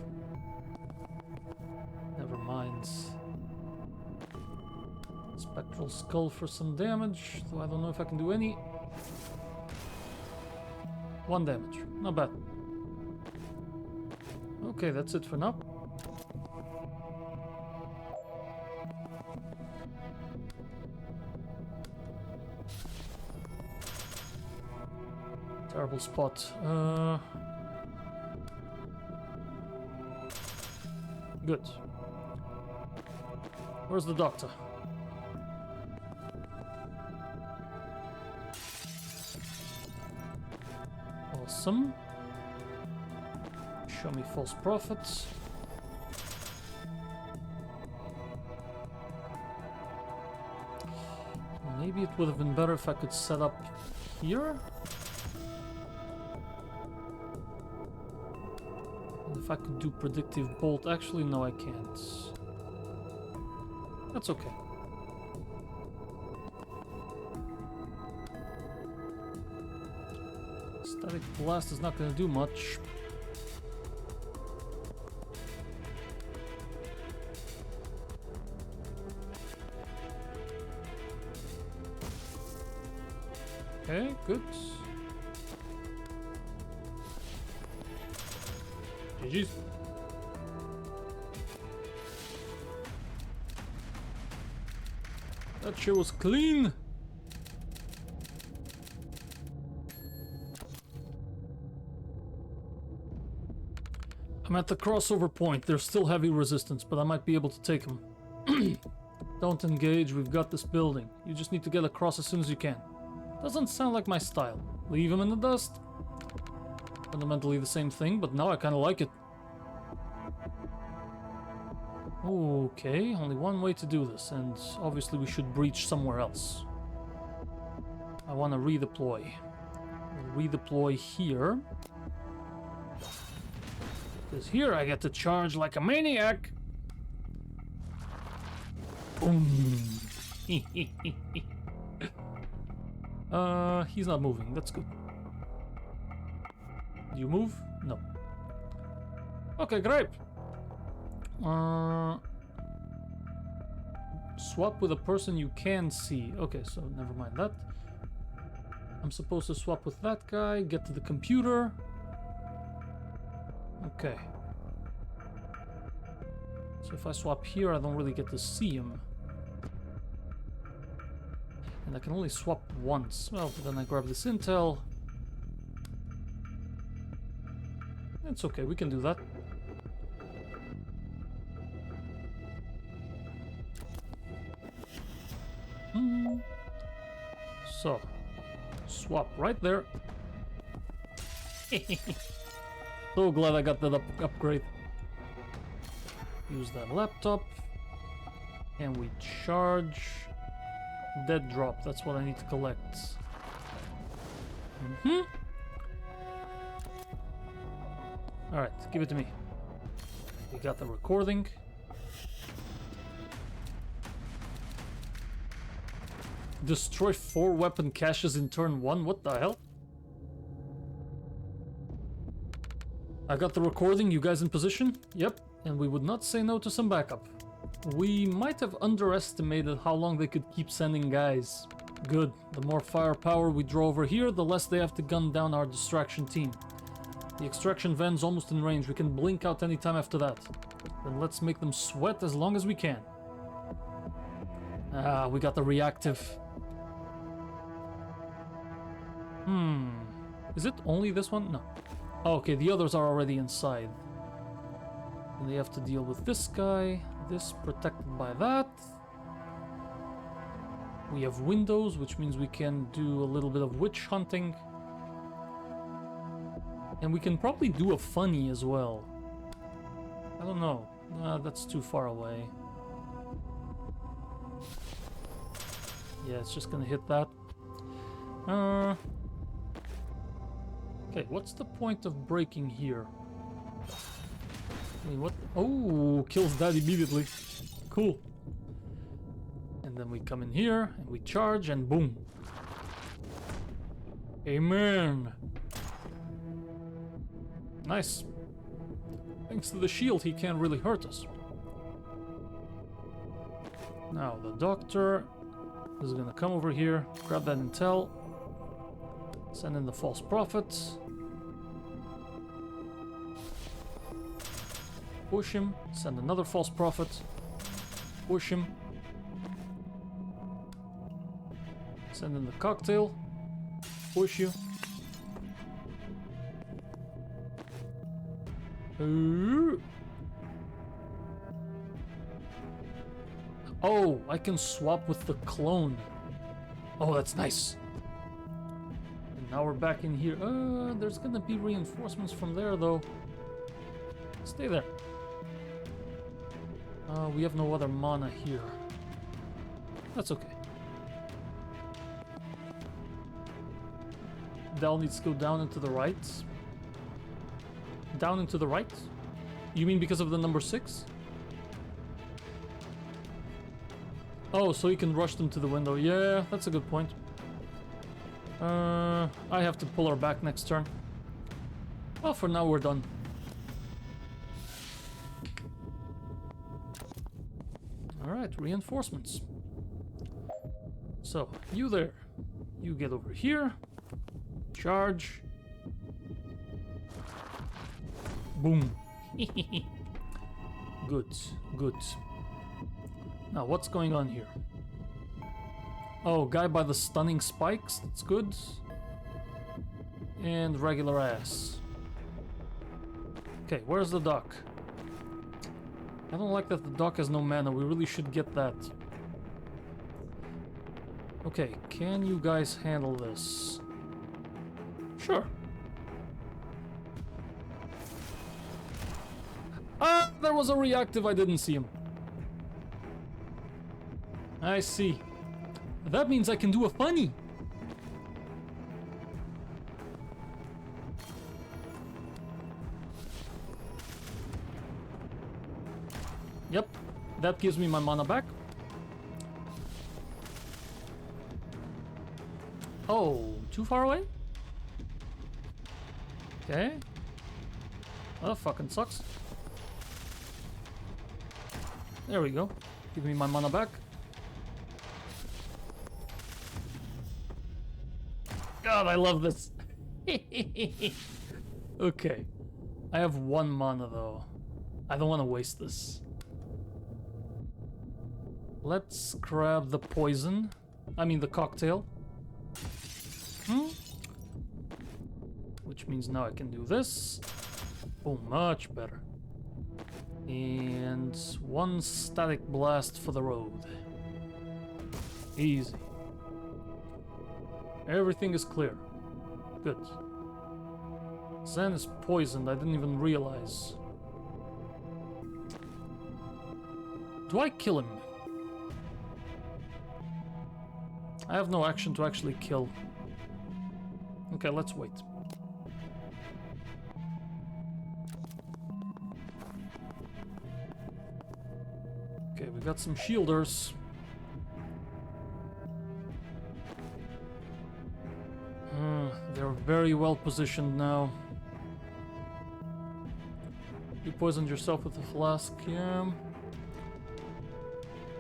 Never mind. Spectral Skull for some damage, though I don't know if I can do any. 1 damage. Not bad. Okay, that's it for now. Terrible spot. Good. Where's the doctor? Awesome. Show me false prophets. Maybe it would have been better if I could set up here. And if I could do predictive bolt. Actually, no, I can't. That's okay. Static blast is not going to do much. Okay, good. GG's. That shit was clean. I'm at the crossover point. There's still heavy resistance, but I might be able to take them. Don't engage. We've got this building. You just need to get across as soon as you can. Doesn't sound like my style. Leave him in the dust. Fundamentally the same thing, but now I kind of like it. Okay, only one way to do this, and obviously we should breach somewhere else. I want to redeploy. We'll redeploy here. Because here I get to charge like a maniac. Boom. He's not moving. That's good. Do you move? No. Okay, great. Swap with a person you can see. Okay, so never mind that. I'm supposed to swap with that guy, get to the computer. Okay. So if I swap here, I don't really get to see him. And I can only swap once. Well, then I grab this intel. It's okay, we can do that. So, swap right there. So glad I got that upgrade. Use that laptop. And we charge. Dead drop, that's what I need to collect. Alright, give it to me. We got the recording. Destroy 4 weapon caches in turn 1? What the hell? I got the recording, you guys in position? Yep, and we would not say no to some backup. We might have underestimated how long they could keep sending guys. Good, the more firepower we draw over here, the less they have to gun down our distraction team. The extraction van's almost in range, we can blink out anytime after that. Then let's make them sweat as long as we can. Ah, we got the reactive. Is it only this one? No. Oh, okay, the others are already inside. And they have to deal with this guy. This protected by that. We have windows, which means we can do a little bit of witch hunting. And we can probably do a funny as well. I don't know. That's too far away. Yeah, it's just gonna hit that. Okay, what's the point of breaking here? I mean, what? Oh, kills that immediately. Cool. And then we come in here and we charge and boom. Amen. Nice. Thanks to the shield, he can't really hurt us. Now, the doctor is gonna come over here, grab that intel, send in the false prophets. Push him, send another false prophet, push him, send in the cocktail, push you. Oh, I can swap with the clone. Oh, that's nice. And now we're back in here. There's gonna be reinforcements from there, though. Stay there. We have no other mana here. That's okay. Dal needs to go down and to the right. Down and to the right? You mean because of the number 6? Oh, so you can rush them to the window. Yeah, that's a good point. I have to pull her back next turn. Well, for now we're done. Alright, reinforcements. So, you there. You get over here. Charge. Boom. Good, good. Now, what's going on here? Oh, guy by the stunning spikes. That's good. And regular ass. Okay, where's the dock? I don't like that the dock has no mana. We really should get that. Okay, can you guys handle this? Sure. Ah, there was a reactive. I didn't see him. I see. That means I can do a funny. Yep, that gives me my mana back. Oh, too far away? Okay. Well, that fucking sucks. There we go. Give me my mana back. God, I love this. Okay. I have 1 mana though. I don't want to waste this. Let's grab the poison. I mean the cocktail. Which means now I can do this. Boom, much better. And 1 static blast for the road. Easy. Everything is clear. Good. Zen is poisoned, I didn't even realize. Do I kill him? I have no action to actually kill. Okay, let's wait. Okay, we got some shielders. They're very well positioned now. You poisoned yourself with a flask, yeah.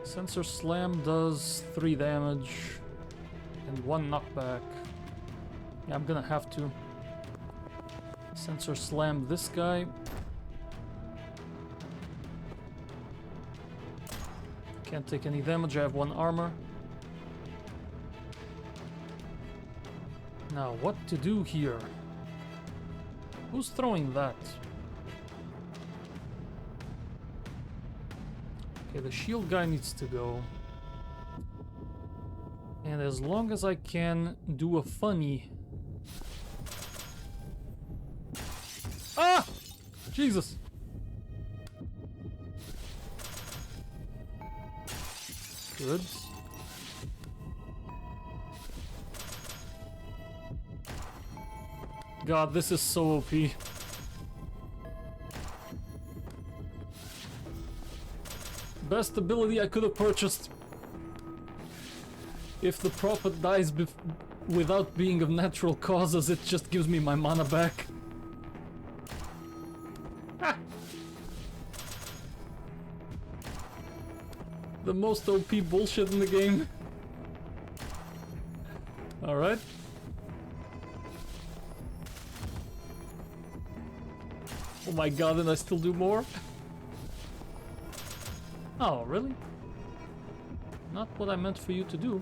Sensor Slam does 3 damage and 1 knockback. Yeah, I'm gonna have to. Sensor Slam this guy. Can't take any damage, I have 1 armor. Now, what to do here? Who's throwing that? Okay, the shield guy needs to go. And as long as I can do a funny... Ah! Jesus! Good. God, this is so OP. Best ability I could have purchased. If the prophet dies without being of natural causes, it just gives me my mana back. Ah! The most OP bullshit in the game. Alright. Oh my god, and I still do more? Oh, really? Not what I meant for you to do.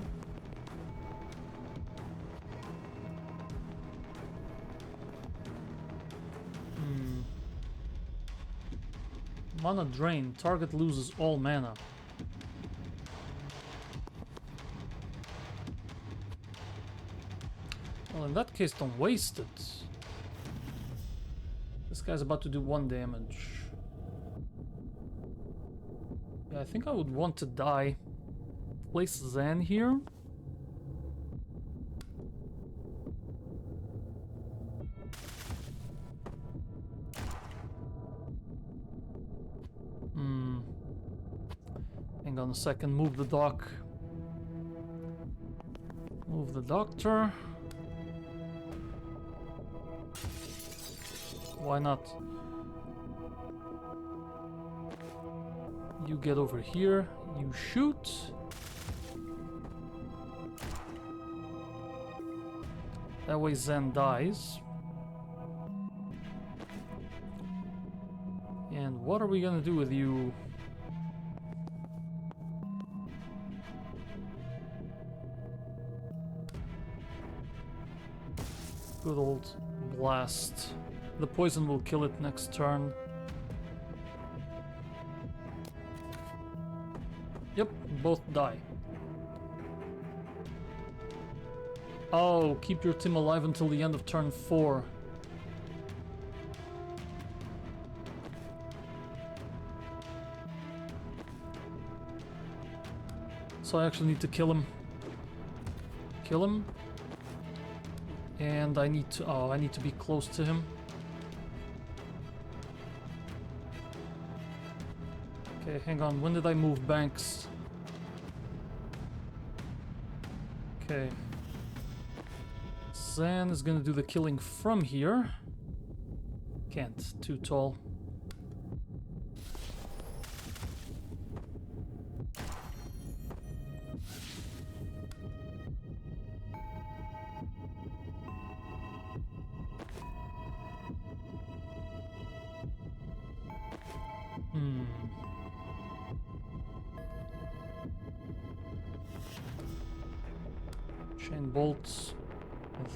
Mana drain. Target loses all mana. Well, in that case, don't waste it. This guy's about to do 1 damage. Yeah, I think I would want to die. Place Zan here. Hang on a second, move the dock. Move the doctor. Why not? You get over here, you shoot. That way Zen dies. And what are we gonna do with you? Good old blast. The poison will kill it next turn. Yep, both die. Oh, keep your team alive until the end of turn 4. So I actually need to kill him. Kill him. And I need to... oh, I need to be close to him. Okay, hang on. When did I move banks? Okay. Zan is gonna do the killing from here. Can't. Too tall. Chain bolts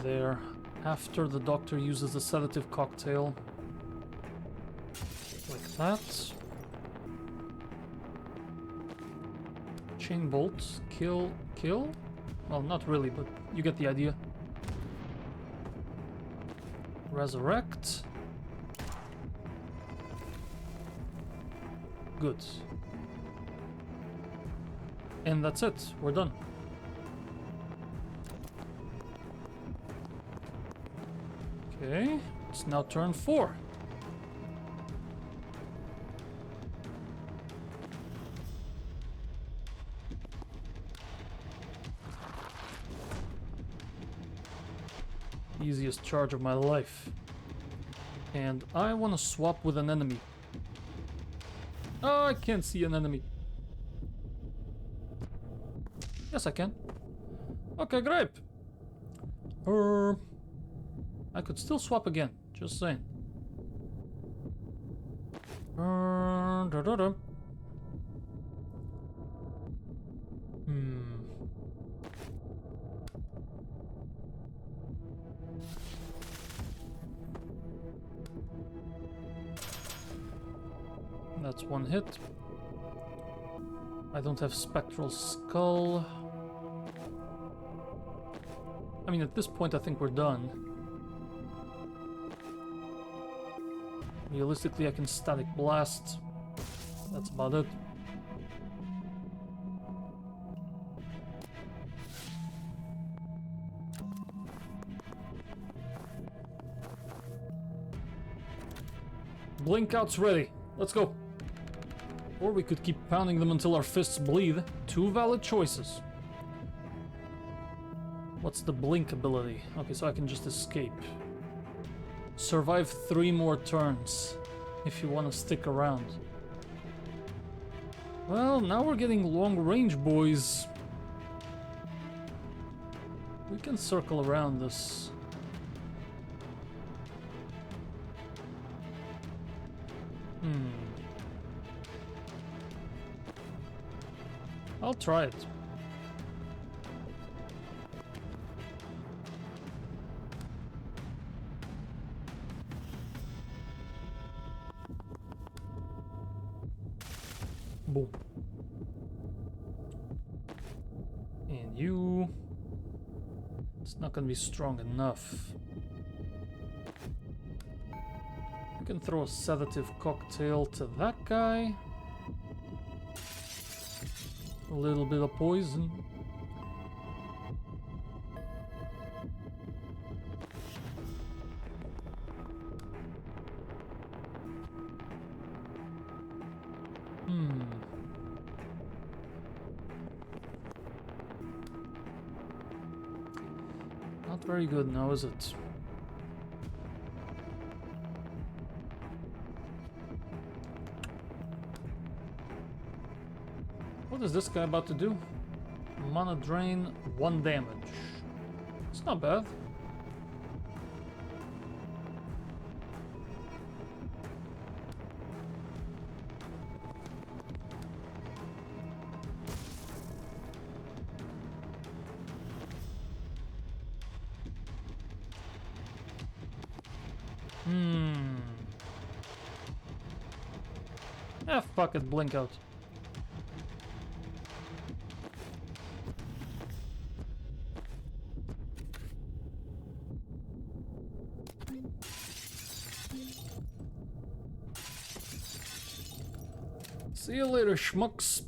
there after the doctor uses the sedative cocktail. Like that. Chain bolts, kill. Well, not really, but you get the idea. Resurrect. Good. And that's it. We're done. Okay, it's now turn 4. Easiest charge of my life. And I want to swap with an enemy. Oh, I can't see an enemy. Yes, I can. Okay, great. I could still swap again, just saying. That's 1 hit. I don't have Spectral Skull. I mean, at this point, I think we're done. Realistically, I can Static Blast. That's about it. Blink out's ready. Let's go. Or we could keep pounding them until our fists bleed. 2 valid choices. What's the blink ability? Okay, so I can just escape. Survive 3 more turns if you want to stick around. Well, now we're getting long range, boys. We can circle around this. I'll try it. Boom. And you. It's not gonna be strong enough. I can throw a sedative cocktail to that guy. A little bit of poison. Not very good now, is it? What is this guy about to do? Mana drain, 1 damage. It's not bad. Fuck it, blink out. See you later, schmucks.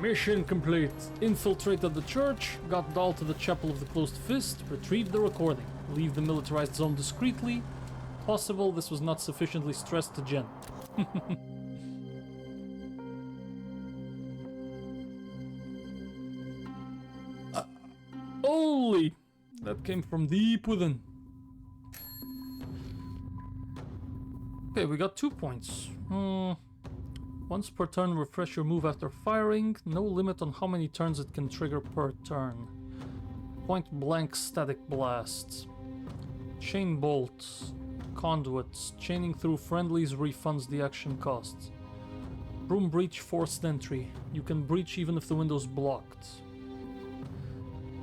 Mission complete. Infiltrated the church, got Dahl to the Chapel of the Closed Fist, retrieved the recording, leave the militarized zone discreetly. Possible this was not sufficiently stressed to Jen. Holy! That came from deep within. Okay, we got 2 points. Once per turn, refresh your move after firing. No limit on how many turns it can trigger per turn. Point blank static blasts. Chain bolts. Conduits. Chaining through friendlies refunds the action costs. Broom breach forced entry. You can breach even if the window's blocked.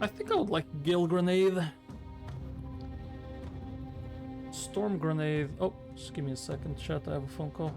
I think I would like Gale Grenade. Storm Grenade. Oh, just give me a second, chat. I have a phone call.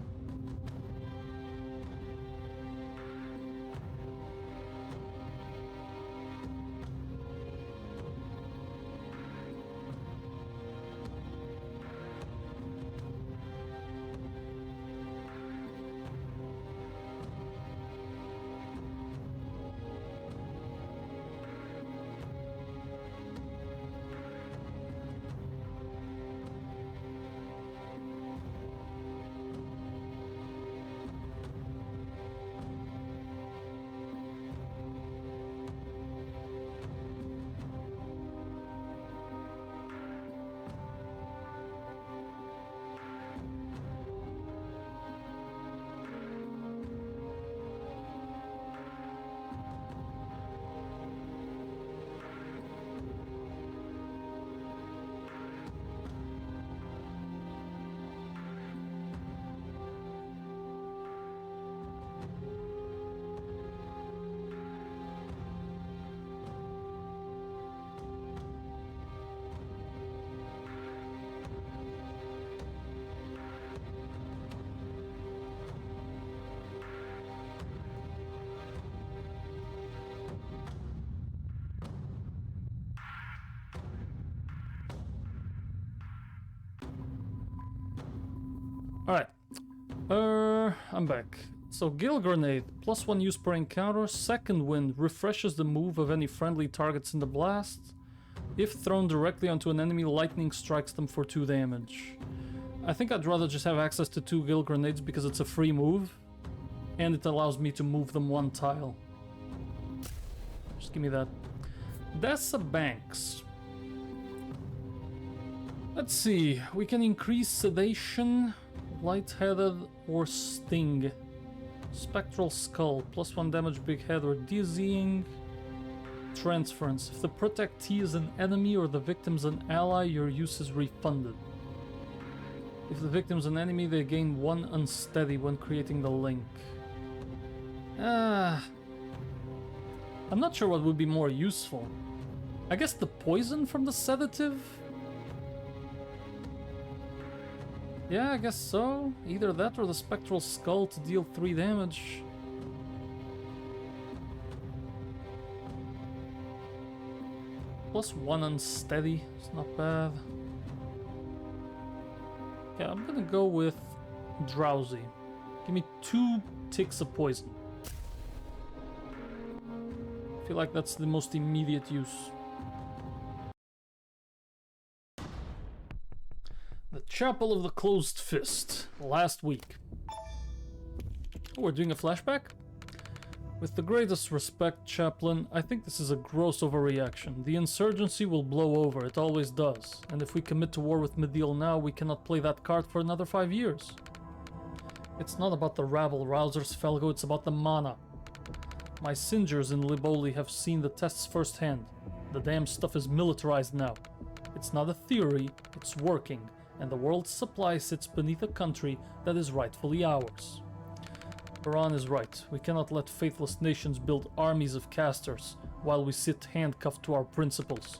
Alright. I'm back. So, Gale Grenade, +1 use per encounter. Second wind refreshes the move of any friendly targets in the blast. If thrown directly onto an enemy, lightning strikes them for 2 damage. I think I'd rather just have access to 2 Gale Grenades because it's a free move. And it allows me to move them 1 tile. Just give me that. Dessa Banks. Let's see. We can increase sedation, lightheaded, or sting. Spectral Skull, +1 damage, big head, or dizzying. Transference. If the protectee is an enemy or the victim's an ally, your use is refunded. If the victim's an enemy, they gain 1 unsteady when creating the link. I'm not sure what would be more useful. I guess the poison from the sedative? Yeah, I guess so. Either that or the Spectral Skull to deal 3 damage. +1 unsteady. It's not bad. Okay, I'm gonna go with Drowsy. Give me 2 ticks of poison. I feel like that's the most immediate use. The Chapel of the Closed Fist. Last week. Oh, we're doing a flashback? With the greatest respect, Chaplain, I think this is a gross overreaction. The insurgency will blow over, it always does. And if we commit to war with Midil now, we cannot play that card for another 5 years. It's not about the rabble-rousers, Felgo, it's about the mana. My Singers in Liboli have seen the tests firsthand. The damn stuff is militarized now. It's not a theory, it's working, and the world's supply sits beneath a country that is rightfully ours. Baran is right. We cannot let faithless nations build armies of casters while we sit handcuffed to our principles.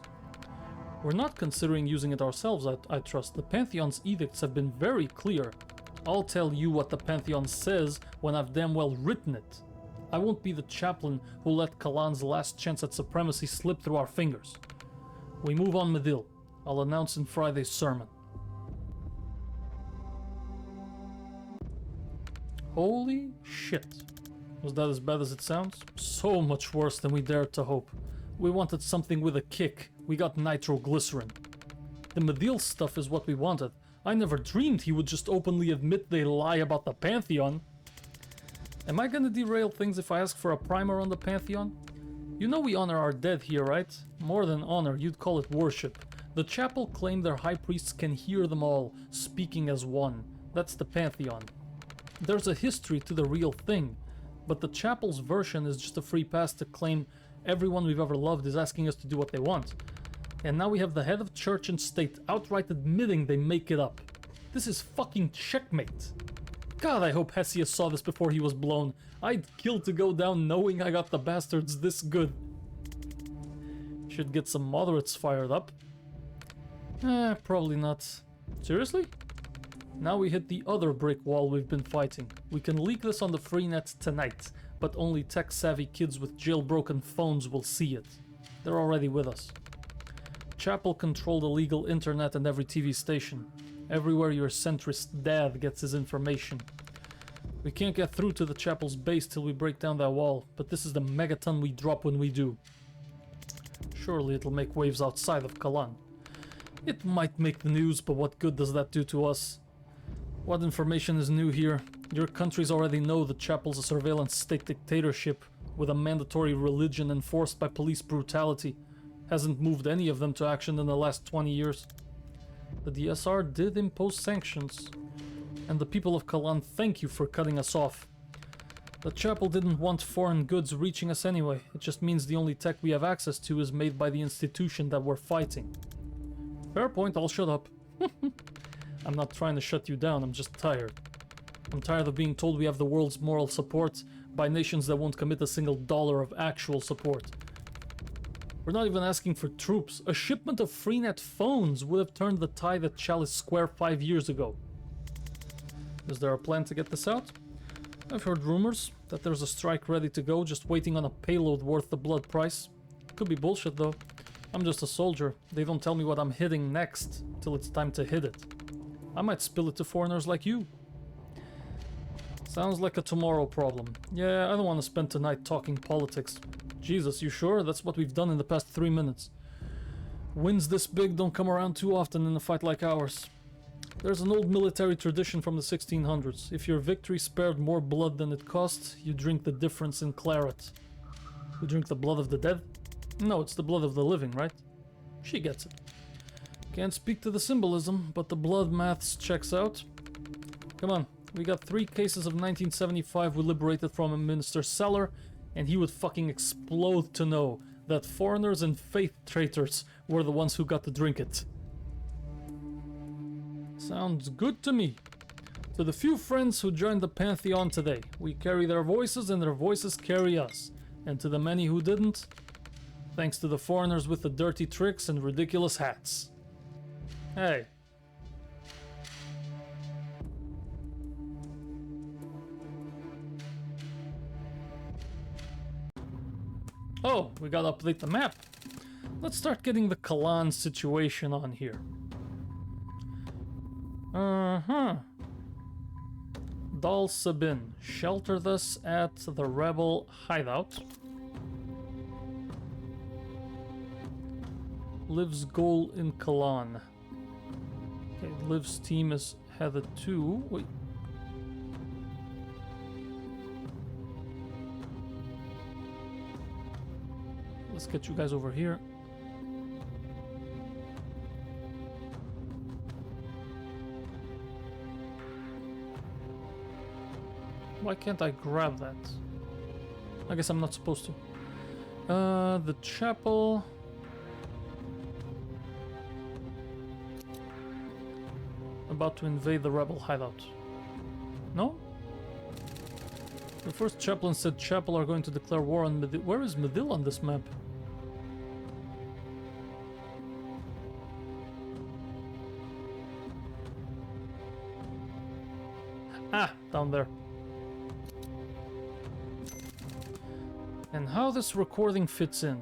We're not considering using it ourselves, I trust. The Pantheon's edicts have been very clear. I'll tell you what the Pantheon says when I've damn well written it. I won't be the chaplain who let Kalan's last chance at supremacy slip through our fingers. We move on Midil. I'll announce in Friday's sermon. Holy shit. Was that as bad as it sounds? So much worse than we dared to hope. We wanted something with a kick. We got nitroglycerin. The Midil stuff is what we wanted. I never dreamed he would just openly admit they lie about the Pantheon. Am I gonna derail things if I ask for a primer on the Pantheon? You know we honor our dead here, right? More than honor, you'd call it worship. The chapel claim their high priests can hear them all, speaking as one. That's the Pantheon. There's a history to the real thing, but the chapel's version is just a free pass to claim everyone we've ever loved is asking us to do what they want. And now we have the head of church and state outright admitting they make it up. This is fucking checkmate. God, I hope Hesius saw this before he was blown. I'd kill to go down knowing I got the bastards this good. Should get some moderates fired up. Probably not. Seriously? Now we hit the other brick wall we've been fighting. We can leak this on the freenet tonight, but only tech-savvy kids with jailbroken phones will see it. They're already with us. Chapel control the legal internet and every TV station. Everywhere your centrist dad gets his information. We can't get through to the chapel's base till we break down that wall, but this is the megaton we drop when we do. Surely it'll make waves outside of Kalan. It might make the news, but what good does that do to us? What information is new here? Your countries already know the chapel's a surveillance state dictatorship with a mandatory religion enforced by police brutality. Hasn't moved any of them to action in the last 20 years. The DSR did impose sanctions, and the people of Kalan thank you for cutting us off. The chapel didn't want foreign goods reaching us anyway. It just means the only tech we have access to is made by the institution that we're fighting. Fair point, I'll shut up. I'm not trying to shut you down, I'm just tired. I'm tired of being told we have the world's moral support by nations that won't commit a single dollar of actual support. We're not even asking for troops. A shipment of freenet phones would have turned the tide at Chalice Square 5 years ago. Is there a plan to get this out? I've heard rumors that there's a strike ready to go, just waiting on a payload worth the blood price. Could be bullshit though. I'm just a soldier. They don't tell me what I'm hitting next till it's time to hit it. I might spill it to foreigners like you. Sounds like a tomorrow problem. Yeah, I don't want to spend tonight talking politics. Jesus, you sure? That's what we've done in the past 3 minutes. Wins this big don't come around too often in a fight like ours. There's an old military tradition from the 1600s. If your victory spared more blood than it cost, you drink the difference in claret. We drink the blood of the dead? No, it's the blood of the living, right? She gets it. Can't speak to the symbolism, but the blood maths checks out. Come on, we got 3 cases of 1975 we liberated from a Minister Cellar, and he would fucking explode to know that foreigners and faith traitors were the ones who got to drink it. Sounds good to me. To the few friends who joined the Pantheon today, we carry their voices and their voices carry us. And to the many who didn't, thanks to the foreigners with the dirty tricks and ridiculous hats. Hey. Oh, we gotta update the map. Let's start getting the Kalan situation on here. Dal Sabin, sheltered us at the rebel hideout. Liv's goal in Kalan. Okay, Liv's team is headed to... Wait. Let's get you guys over here. Why can't I grab that? I guess I'm not supposed to. The chapel... About to invade the rebel hideout. No? The first chaplain said chapel are going to declare war on Midil. Where is Midil on this map? Ah, down there. And how this recording fits in?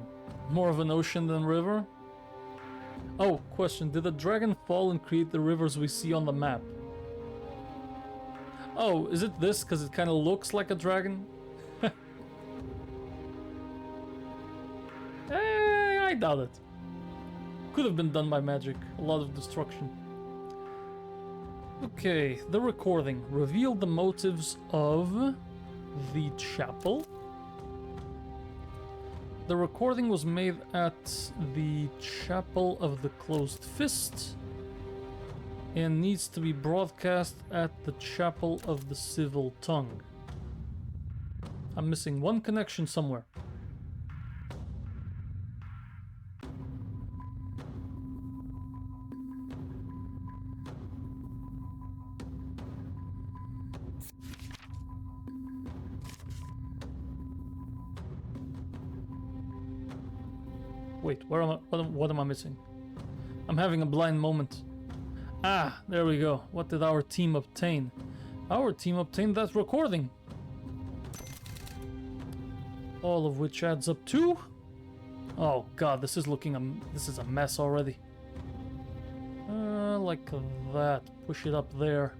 More of an ocean than river? Oh, question. Did the dragon fall and create the rivers we see on the map? Oh, is it this? Because it kind of looks like a dragon? I doubt it. Could have been done by magic. A lot of destruction. Okay, the recording revealed the motives of the chapel. The recording was made at the Chapel of the Closed Fist and needs to be broadcast at the Chapel of the Civil Tongue. I'm missing one connection somewhere. Wait, where am I? What am I missing? I'm having a blind moment. Ah, there we go. What did our team obtain? Our team obtained that recording. All of which adds up to... Oh god, this is a mess already. Like that. Push it up there.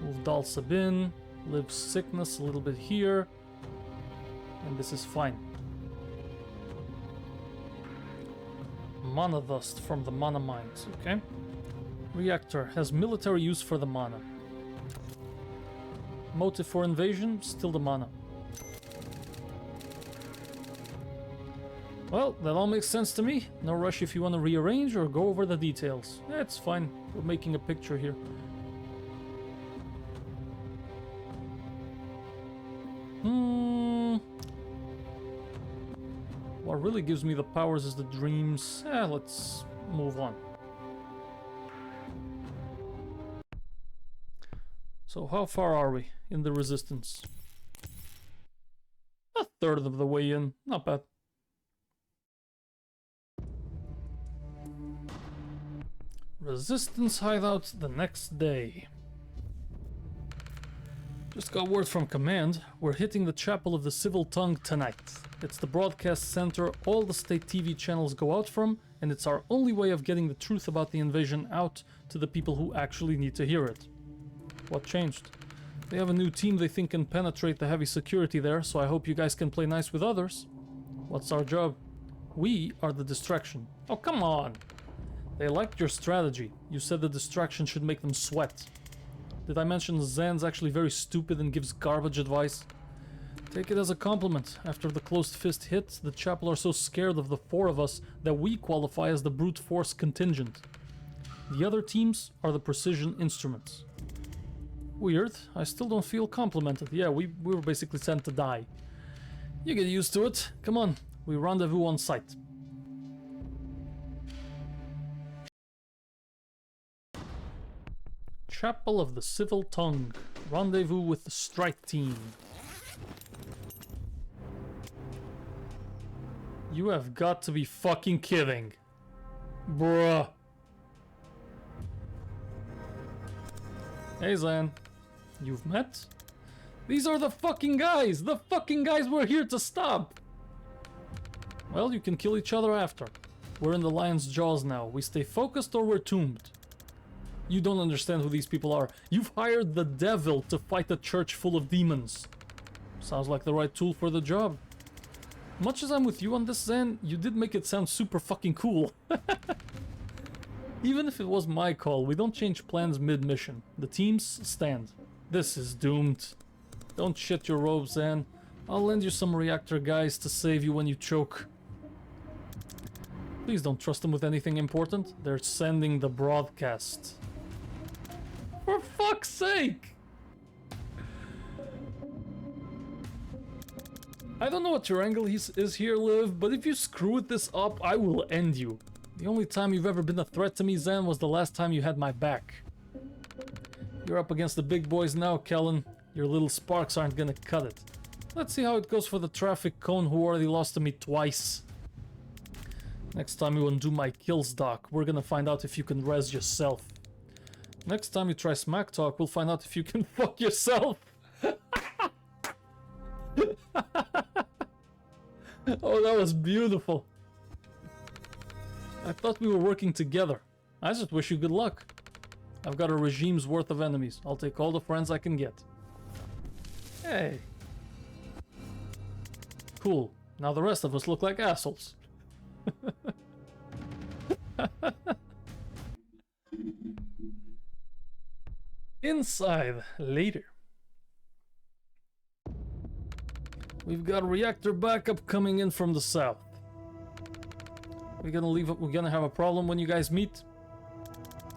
Move Dal Sabin. Live sickness a little bit here. And this is fine. Mana dust from the mana mines, okay? Reactor has military use for the mana. Motive for invasion, still the mana. Well, that all makes sense to me. No rush if you want to rearrange or go over the details. It's fine, we're making a picture here. What really gives me the powers is the dreams. Let's move on. So how far are we in the resistance? A third of the way in, not bad. Resistance hideout the next day. Just got word from command. We're hitting the Chapel of the Civil Tongue tonight. It's the broadcast center all the state TV channels go out from, and it's our only way of getting the truth about the invasion out to the people who actually need to hear it. What changed? They have a new team they think can penetrate the heavy security there, so I hope you guys can play nice with others. What's our job? We are the distraction. Oh, come on! They liked your strategy. You said the distraction should make them sweat. Did I mention Zan's actually very stupid and gives garbage advice? Take it as a compliment. After the closed fist hit, the chapel are so scared of the four of us that we qualify as the brute force contingent. The other teams are the precision instruments. Weird. I still don't feel complimented. Yeah, we were basically sent to die. You get used to it. Come on, we rendezvous on site. Chapel of the Civil Tongue. Rendezvous with the strike team. You have got to be fucking kidding. Bruh. Hey Zan. You've met? These are the fucking guys! The fucking guys we're here to stop! Well, you can kill each other after. We're in the lion's jaws now. We stay focused or we're tombed. You don't understand who these people are. You've hired the devil to fight a church full of demons. Sounds like the right tool for the job. Much as I'm with you on this, Zen, you did make it sound super fucking cool. Even if it was my call, we don't change plans mid-mission. The teams stand. This is doomed. Don't shit your robes, Zen. I'll lend you some reactor guys to save you when you choke. Please don't trust them with anything important. They're sending the broadcast. For fuck's sake! I don't know what your angle is here, Liv, but if you screw this up, I will end you. The only time you've ever been a threat to me, Zen, was the last time you had my back. You're up against the big boys now, Kellen. Your little sparks aren't gonna cut it. Let's see how it goes for the traffic cone who already lost to me twice. Next time you undo my kills, Doc, we're gonna find out if you can res yourself. Next time you try smack talk, we'll find out if you can fuck yourself. Oh, that was beautiful. I thought we were working together. I just wish you good luck. I've got a regime's worth of enemies. I'll take all the friends I can get. Hey. Cool. Now the rest of us look like assholes. Inside, later. We've got reactor backup coming in from the south. We're gonna have a problem when you guys meet.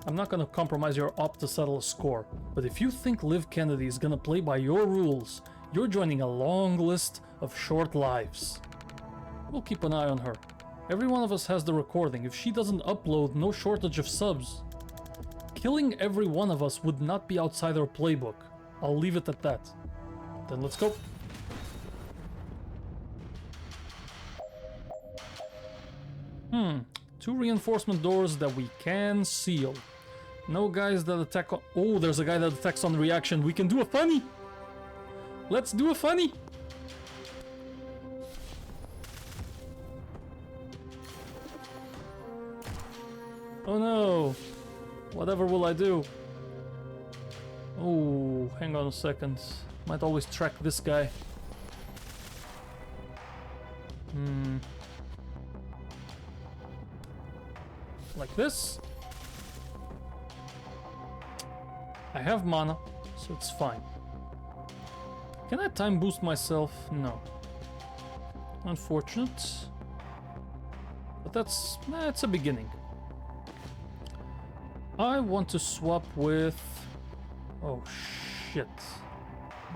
I'm not gonna compromise your op to settle a score, but if you think Liv Kennedy is gonna play by your rules, you're joining a long list of short lives. We'll keep an eye on her. Every one of us has the recording. If she doesn't upload, no shortage of subs. Killing every one of us would not be outside our playbook. I'll leave it at that. Then let's go. Two reinforcement doors that we can seal. No guys that attack on... Oh, there's a guy that attacks on reaction. We can do a funny. Let's do a funny. Oh no. Whatever will I do? Oh, hang on a second. Might always track this guy. Like this. I have mana, so it's fine. Can I time boost myself? No. Unfortunate. But that's... it's a beginning. I want to swap with... Oh, shit.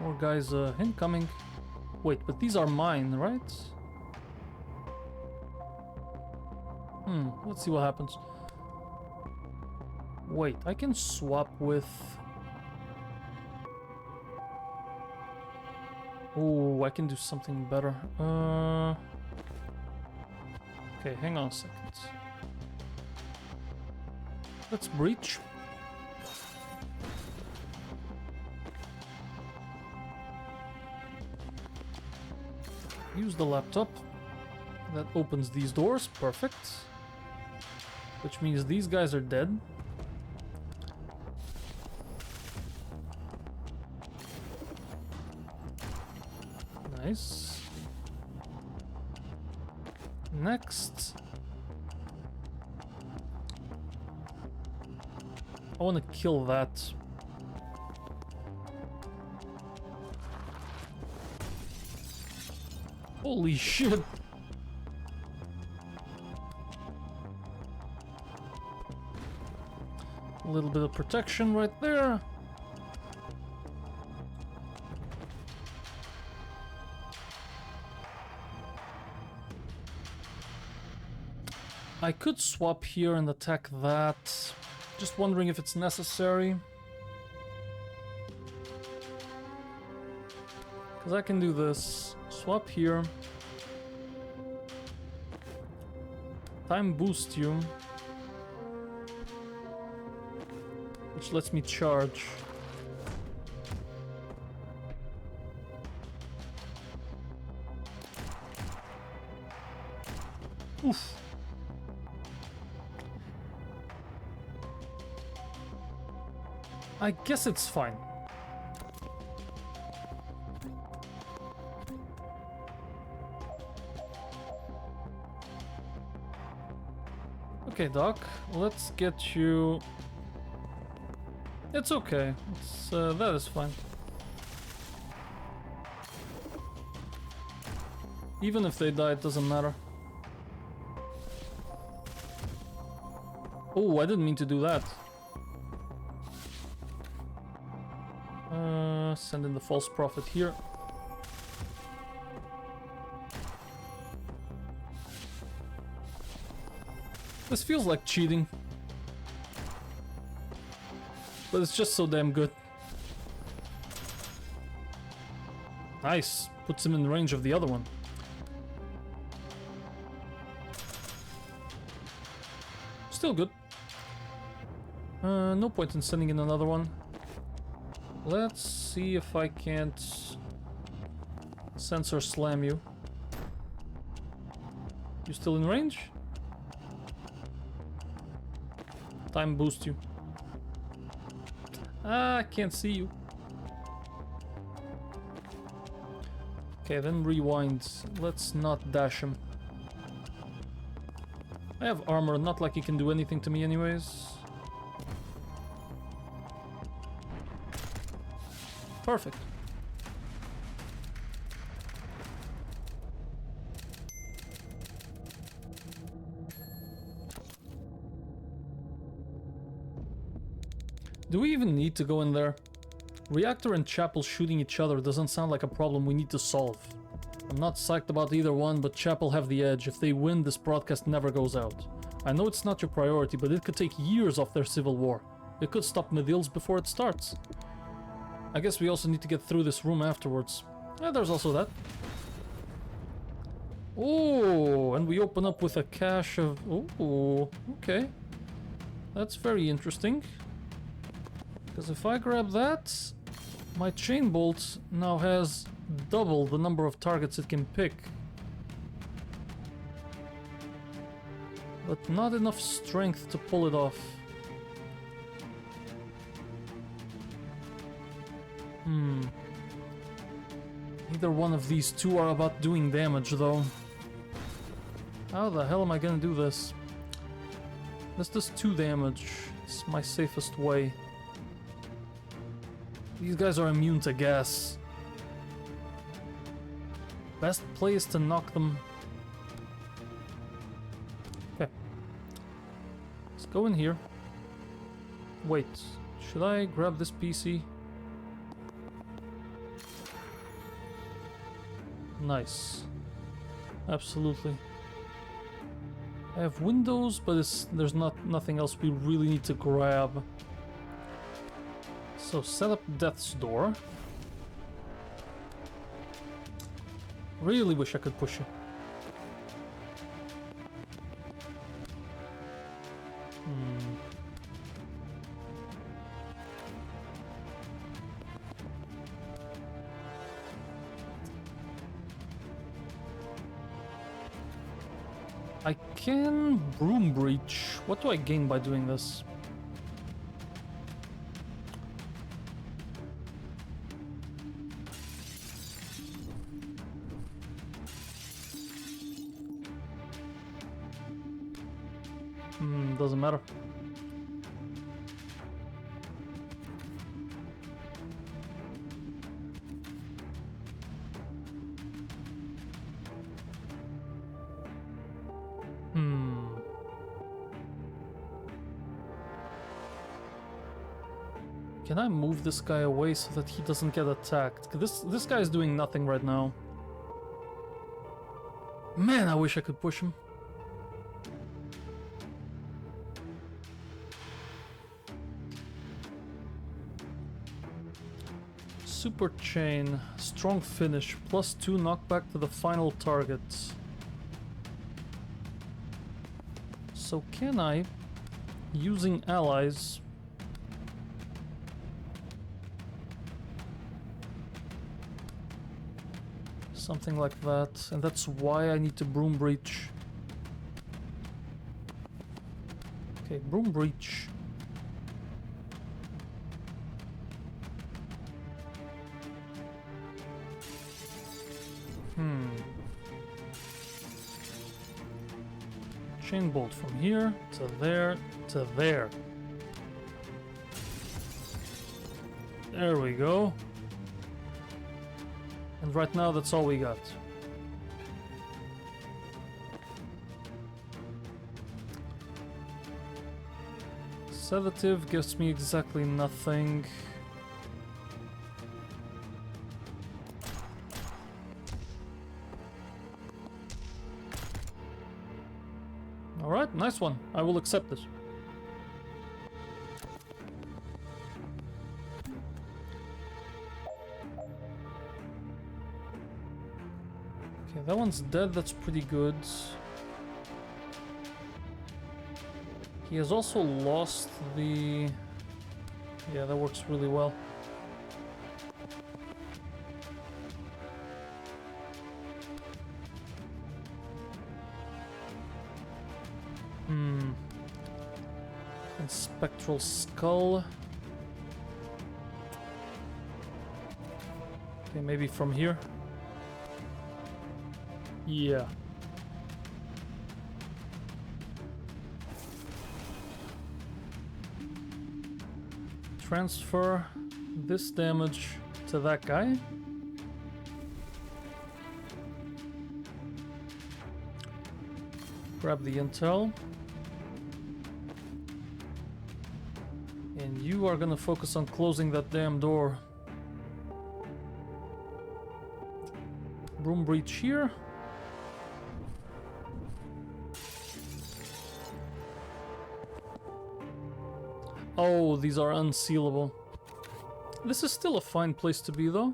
More guys incoming. Wait, but these are mine, right? Let's see what happens. Wait, I can swap with... Oh, I can do something better. Okay, hang on a second. Let's breach. Use the laptop. That opens these doors. Perfect. Which means these guys are dead. Nice. Next. I want to kill that. Holy shit. A little bit of protection right there. I could swap here and attack that. Just wondering if it's necessary. Because I can do this. Swap here. Time boost you. Which lets me charge. Oof. I guess it's fine. Okay, Doc, let's get you... It's okay. That is fine. Even if they die, it doesn't matter. Oh, I didn't mean to do that. Send in the false prophet here. This feels like cheating. But it's just so damn good. Nice. Puts him in range of the other one. Still good. No point in sending in another one. Let's see if I can't sensor slam you. You still in range? Time boost you. Ah, I can't see you. Okay, then rewind. Let's not dash him. I have armor, not like he can do anything to me anyways. Perfect. Do we even need to go in there? Reactor and Chapel shooting each other doesn't sound like a problem we need to solve. I'm not psyched about either one, but Chapel have the edge. If they win, this broadcast never goes out. I know it's not your priority, but it could take years off their civil war. It could stop Medil's before it starts. I guess we also need to get through this room afterwards. Yeah, there's also that. Oh, and we open up with a cache of... Oh, okay. That's very interesting. Because if I grab that, my chain bolt now has double the number of targets it can pick. But not enough strength to pull it off. Either one of these two are about doing damage, though. How the hell am I gonna do this? This does 2 damage. It's my safest way. These guys are immune to gas. Best play is to knock them. Okay. Let's go in here. Wait, should I grab this PC? Nice. Absolutely. I have windows, but there's nothing else we really need to grab. So set up Death's Door. Really wish I could push it. I can Broom Breach. What do I gain by doing this? Doesn't matter. Can I move this guy away so that he doesn't get attacked? This guy is doing nothing right now. Man, I wish I could push him. Super Chain, strong finish, +2 knockback to the final target. So can I, using allies, something like that, and that's why I need to Broom Breach. Okay, broom breach. Chain bolt from here to there to there. There we go. And right now that's all we got. Sedative gives me exactly nothing. Alright, nice one. I will accept this. Okay, that one's dead, that's pretty good. He has also lost the... Yeah, that works really well. And Spectral Skull. Okay, maybe from here. Yeah. Transfer this damage to that guy. Grab the intel. And you are gonna focus on closing that damn door. Broom breach here. Oh, these are unsealable. This is still a fine place to be, though.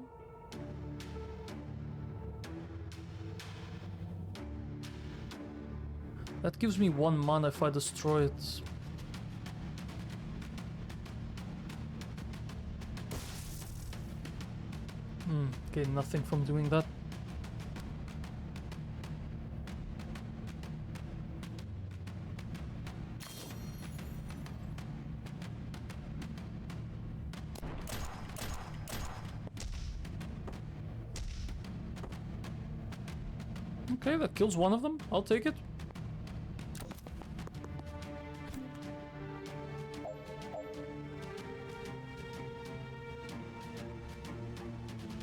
That gives me 1 mana if I destroy it. Okay, nothing from doing that. Okay, that kills one of them. I'll take it.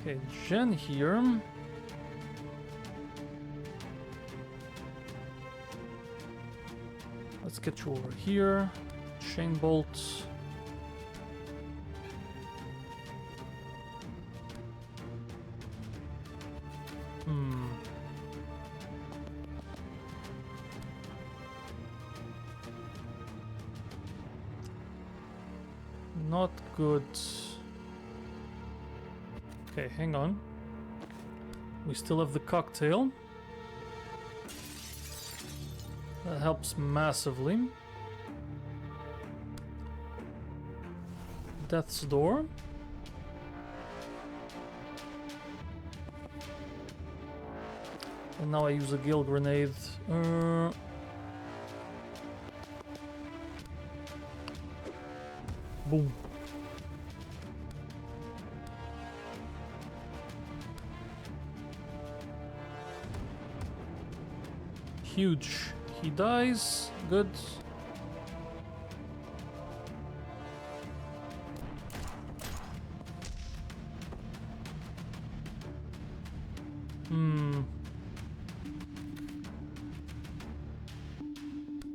Okay, Jen here. Let's get you over here. Chain bolt. Not good. Okay, hang on. We still have the cocktail. That helps massively. Death's Door. And now I use a Gale Grenade. Boom. Huge. He dies. Good.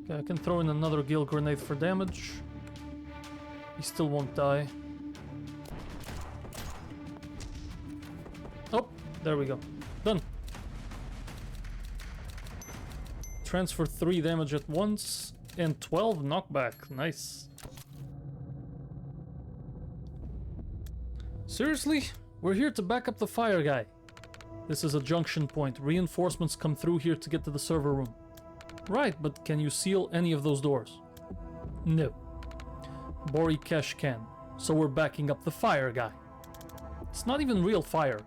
Okay, I can throw in another Gale Grenade for damage. He still won't die. Oh, there we go. Done. Transfer 3 damage at once and 12 knockback. Nice. Seriously? We're here to back up the fire guy. This is a junction point. Reinforcements come through here to get to the server room. Right, but can you seal any of those doors? No. Bori Kesh can. So we're backing up the fire guy. It's not even real fire.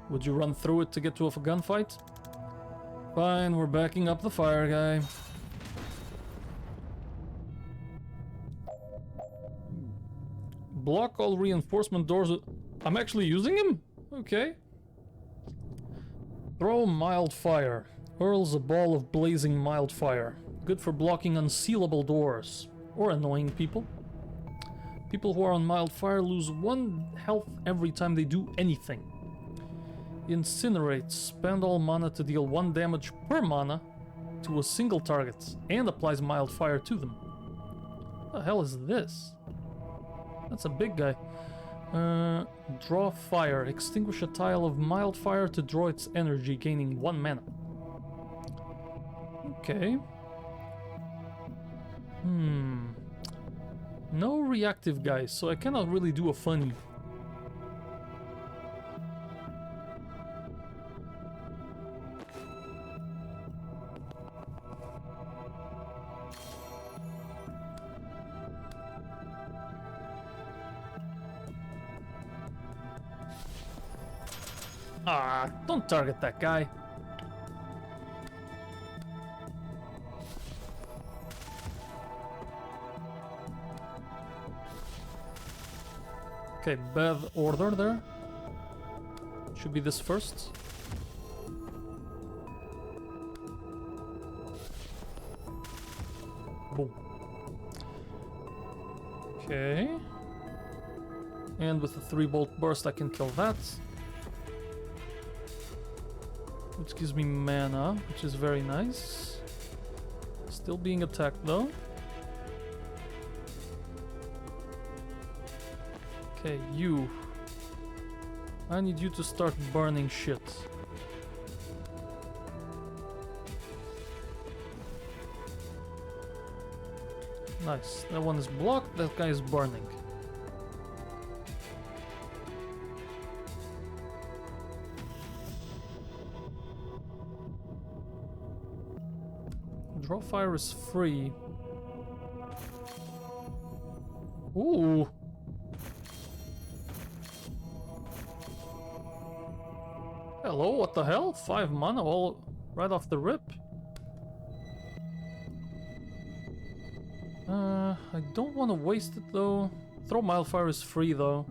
Would you run through it to get to a gunfight? Fine, we're backing up the fire guy. Block all reinforcement doors. I'm actually using him? Okay. Throw mild fire. Hurls a ball of blazing mild fire. Good for blocking unsealable doors. Or annoying people. People who are on mild fire lose 1 health every time they do anything. Incinerate. Spend all mana to deal 1 damage per mana to a single target. And applies mild fire to them. What the hell is this? That's a big guy. Draw fire. Extinguish a tile of mild fire to draw its energy, gaining 1 mana. Okay. No reactive guys, so I cannot really do a funny. Ah, don't target that guy. Okay, bad order there. Should be this first. Boom. Okay. And with the 3-bolt burst I can kill that. Which gives me mana, which is very nice. Still being attacked though. Okay, you. I need you to start burning shit. Nice. That one is blocked, that guy is burning. Draw fire is free. Ooh. Hello, what the hell? 5 mana all right off the rip. I don't want to waste it though. Throw Mildfire is free though.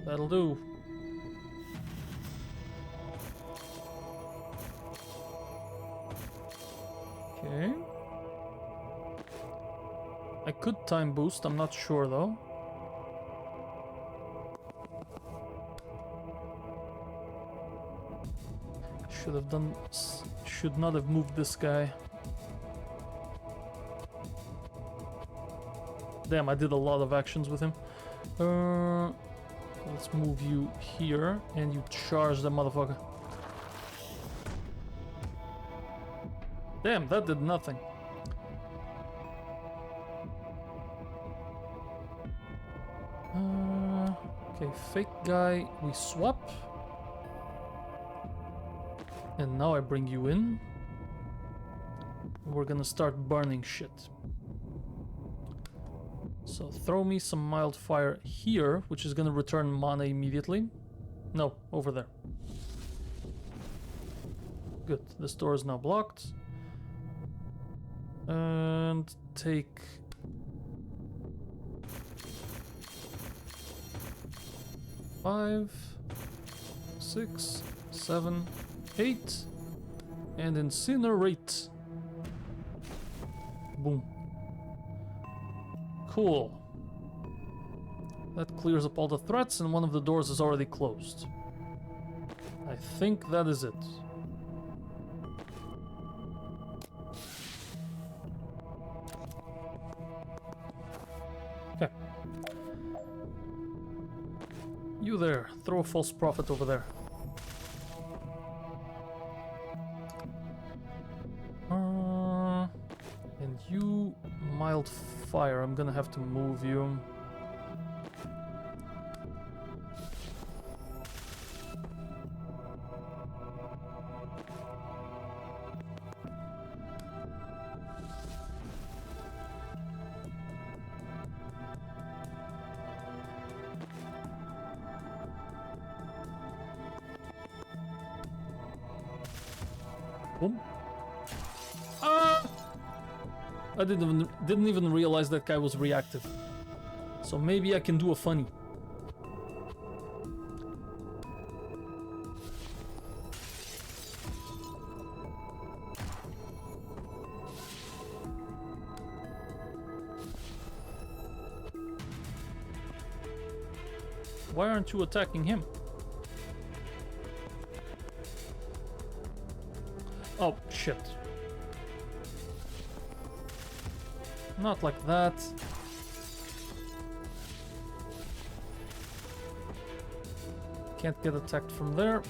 That'll do. Okay. I could time boost, I'm not sure though. Should not have moved this guy. Damn, I did a lot of actions with him. Let's move you here and you charge the motherfucker. Damn, that did nothing. Okay, fake guy, we swap. And now I bring you in. We're gonna start burning shit. So throw me some mild fire here, which is gonna return mana immediately. No, over there. Good, this door is now blocked. And take... Five, 6, 7, 8, and incinerate. Boom. Cool. That clears up all the threats and one of the doors is already closed. I think that is it. Okay. You there, throw a false prophet over there. And you, mild fire, I'm gonna have to move you. Boom. Ah! I didn't even realize that guy was reactive. So maybe I can do a funny. Why aren't you attacking him? Oh, shit. Not like that. Can't get attacked from there.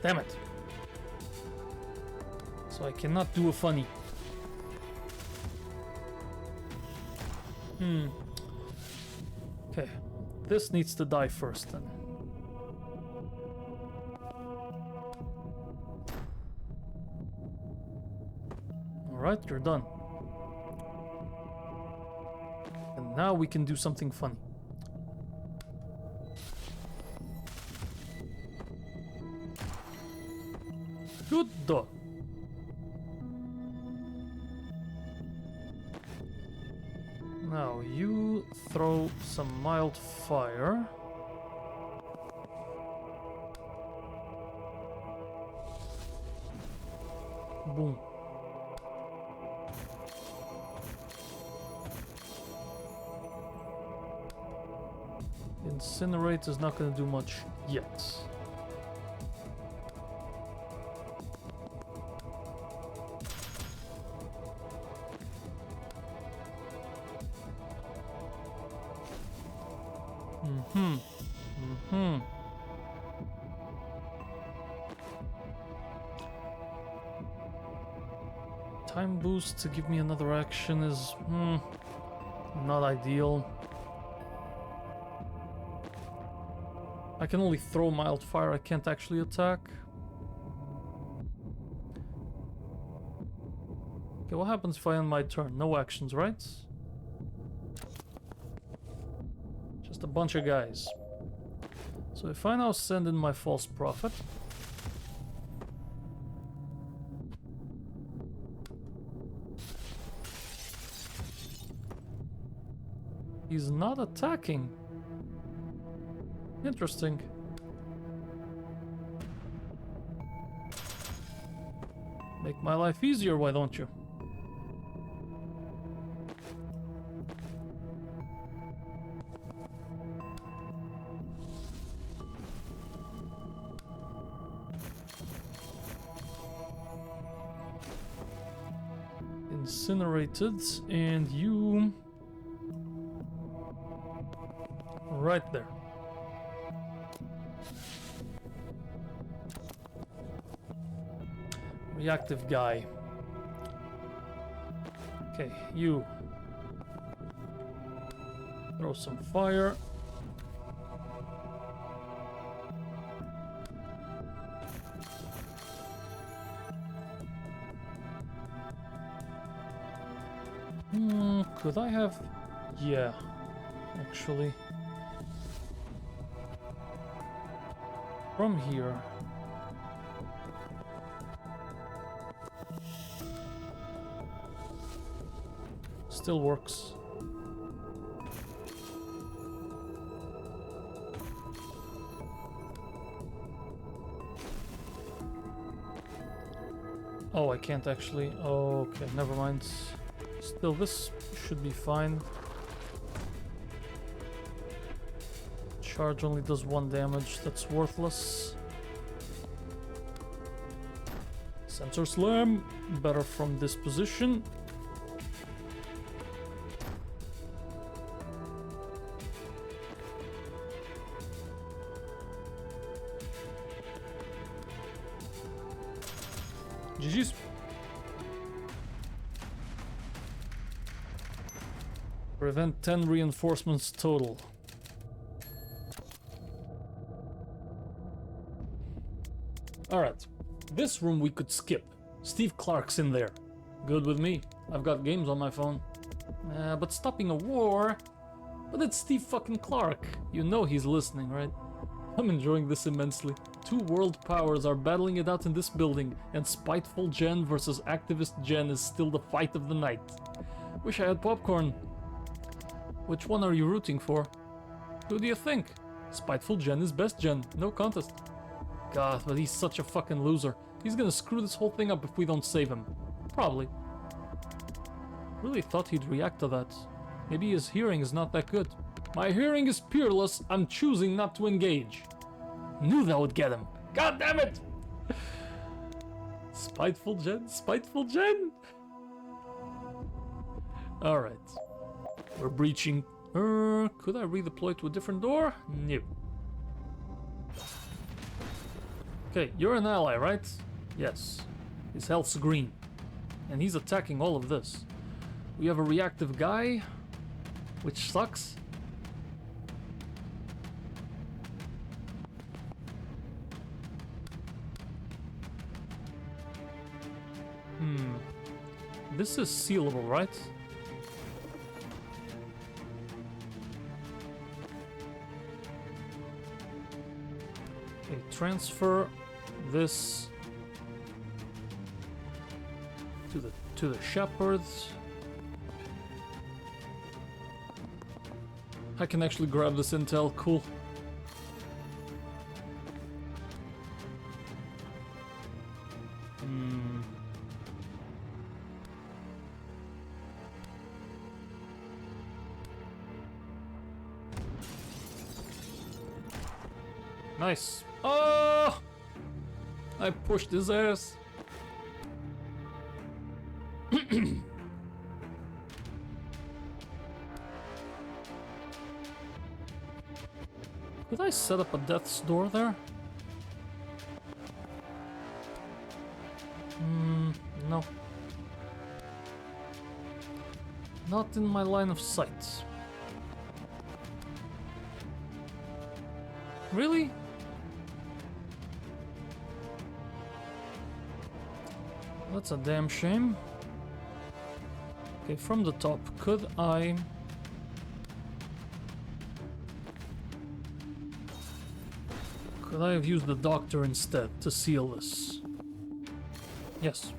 Damn it. So I cannot do a funny. Okay. This needs to die first then. Alright, you're done. And now we can do something funny. Good dog. Now you throw some mild fire. Boom. Incinerate is not going to do much yet. Time boost to give me another action is not ideal. I can only throw mild fire, I can't actually attack. Okay, what happens if I end my turn? No actions, right? Just a bunch of guys. So if I now send in my false prophet, he's not attacking. Interesting. Make my life easier, why don't you? Incinerated, and you... right there. Reactive guy. Okay, you throw some fire. Could I have... yeah, actually. From here. Still works. Oh, I can't actually. Oh, okay, never mind. Still, this should be fine. Charge only does 1 damage, that's worthless. Sensor Slam, better from this position. GG's. Prevent 10 reinforcements total. Alright, this room we could skip. Steve Clark's in there. Good with me. I've got games on my phone. But stopping a war? But it's Steve fucking Clark. You know he's listening, right? I'm enjoying this immensely. Two world powers are battling it out in this building, and spiteful Jen versus activist Jen is still the fight of the night. Wish I had popcorn. Which one are you rooting for? Who do you think? Spiteful Jen is best Jen, no contest. God, but he's such a fucking loser. He's gonna screw this whole thing up if we don't save him. Probably. Really thought he'd react to that. Maybe his hearing is not that good. My hearing is peerless, I'm choosing not to engage. Knew that would get him. God damn it! Spiteful Jen, spiteful Jen! Alright. We're breaching. Could I redeploy to a different door? No. Okay, you're an ally, right? Yes. His health's green. And he's attacking all of this. We have a reactive guy, which sucks. This is sealable, right? Okay, transfer this to the shepherds. I can actually grab this intel, cool. Nice. Oh! I pushed his ass. Could I set up a death's door there? No. Not in my line of sight. Really? That's a damn shame. Okay, from the top, could I... Could I have used the doctor instead to seal this? Yes.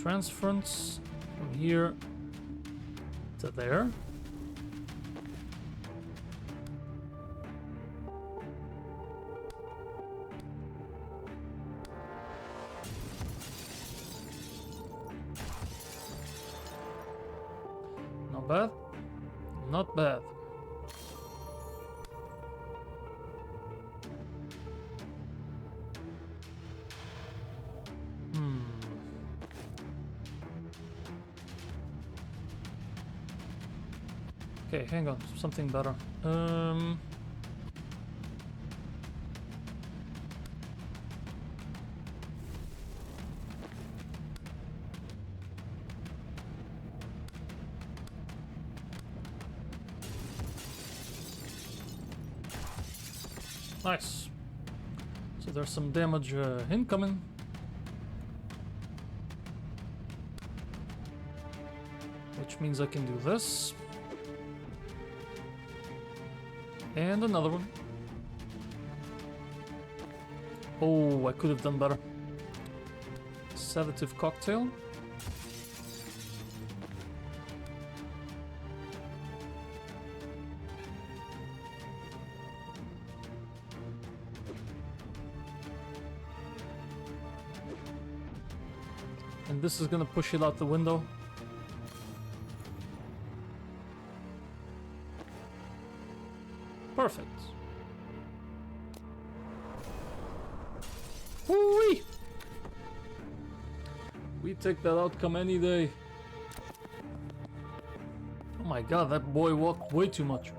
Transference from here to there. Not bad. Not bad. Okay, hang on. Something better. Nice. So there's some damage incoming. Which means I can do this. And another one. Oh, I could have done better. Sedative cocktail. And this is gonna push it out the window. Perfect. Woo-wee! We take that outcome any day. Oh my god, that boy walked way too much.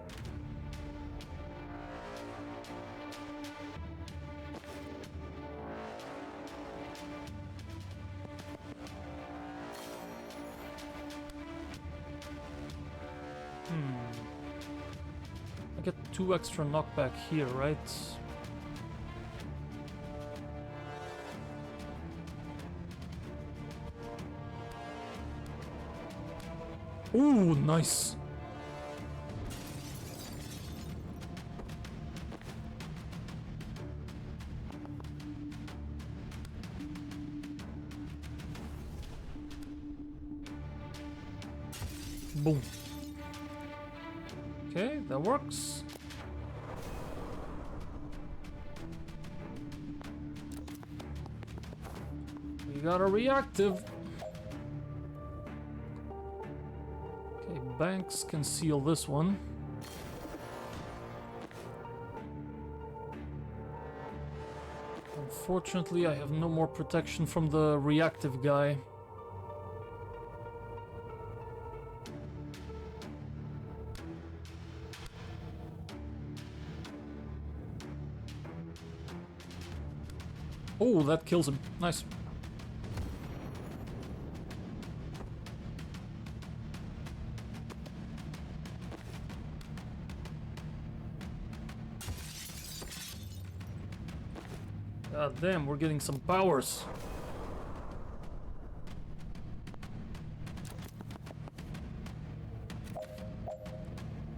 I get 2 extra knockback here, right? Ooh, nice. Boom. Okay, that works. We got a reactive. Okay, banks can seal this one. Unfortunately, I have no more protection from the reactive guy. Oh, that kills him. Nice. God damn, we're getting some powers.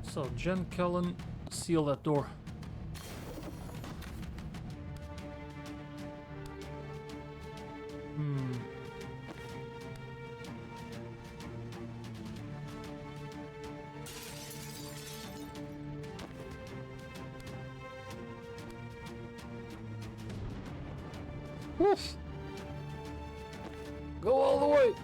So, Jen Kellen, seal that door. Woof. Go all the way.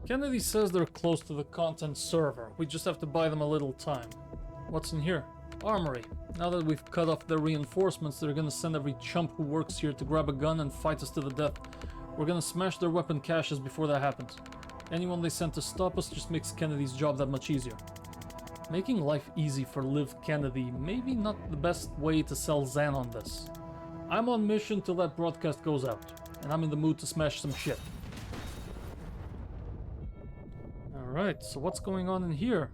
Kennedy says they're close to the content server. We just have to buy them a little time. What's in here? Armory. Now that we've cut off their reinforcements, they're gonna send every chump who works here to grab a gun and fight us to the death. We're gonna smash their weapon caches before that happens. Anyone they send to stop us just makes Kennedy's job that much easier. Making life easy for Liv Kennedy maybe not the best way to sell Zan on this. I'm on mission till that broadcast goes out, and I'm in the mood to smash some shit. Alright, so what's going on in here?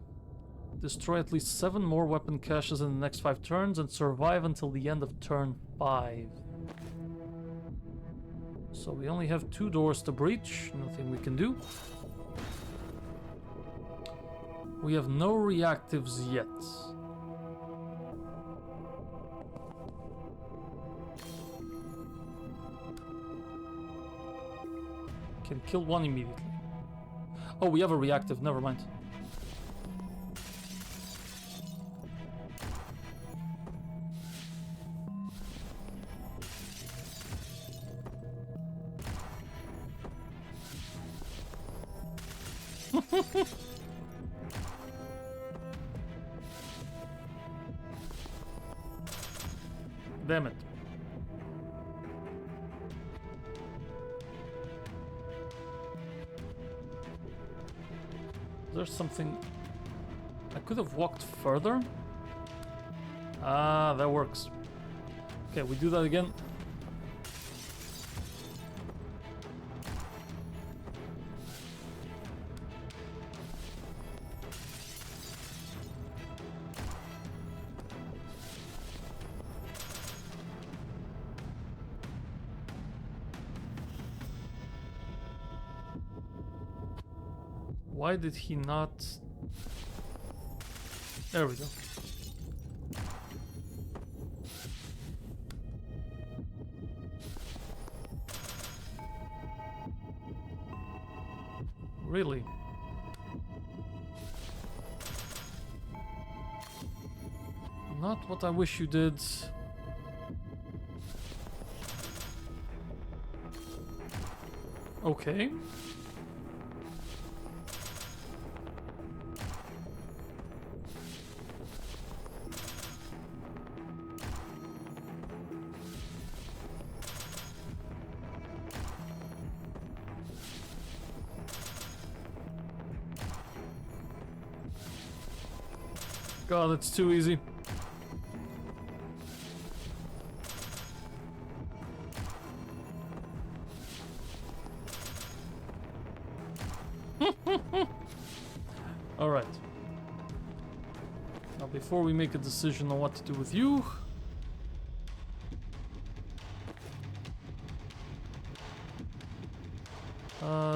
Destroy at least 7 more weapon caches in the next 5 turns and survive until the end of turn 5. So we only have 2 doors to breach, nothing we can do. We have no reactives yet. Can kill one immediately. Oh, we have a reactive, never mind. Damn it. There's something... I could have walked further. Ah, that works. Okay, we do that again. Why did he not... There we go. Really? Not what I wish you did. Okay. God, it's too easy. All right. Now, before we make a decision on what to do with you,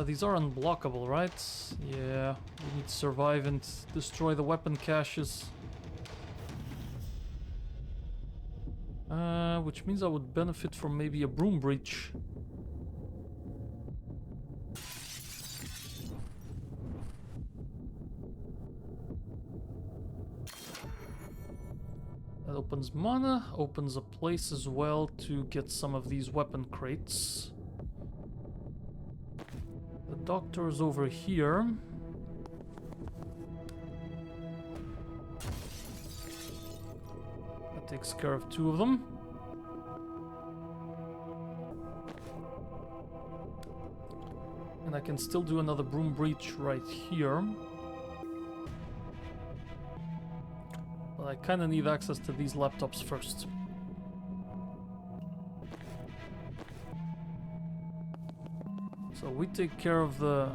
These are unblockable, right? Yeah, we need to survive and destroy the weapon caches. Which means I would benefit from maybe a broom breach. That opens mana, opens a place as well to get some of these weapon crates. The doctor's over here. That takes care of 2 of them. And I can still do another broom breach right here. But I kind of need access to these laptops first. So we take care of the...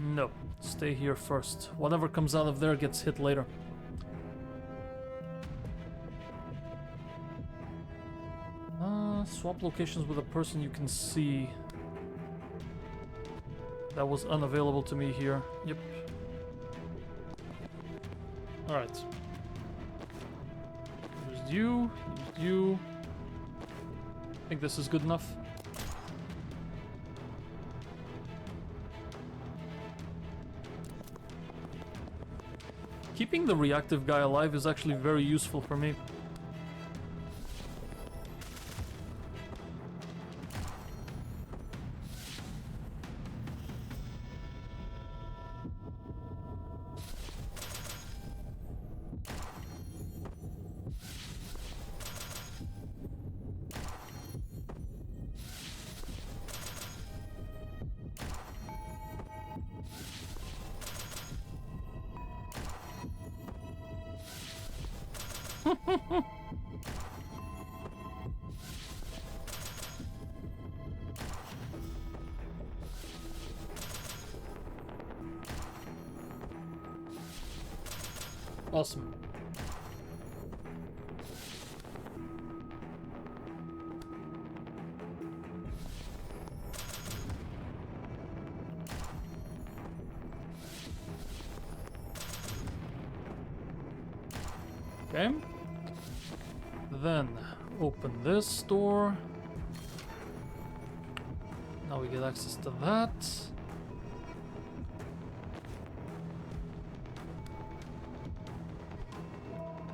No, stay here first. Whatever comes out of there gets hit later. Swap locations with a person you can see. That was unavailable to me here. Yep. Alright. Used you, used you. I think this is good enough. Keeping the reactive guy alive is actually very useful for me. Awesome. Okay. Then open this door. Now we get access to that.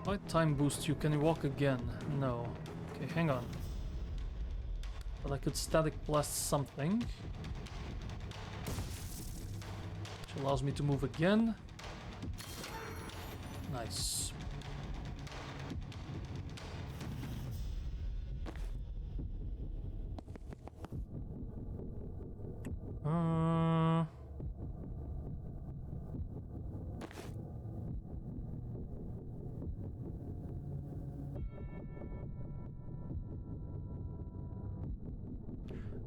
Might time boost you. Can you walk again? No. Okay, hang on. But I could static blast something. Which allows me to move again. Nice.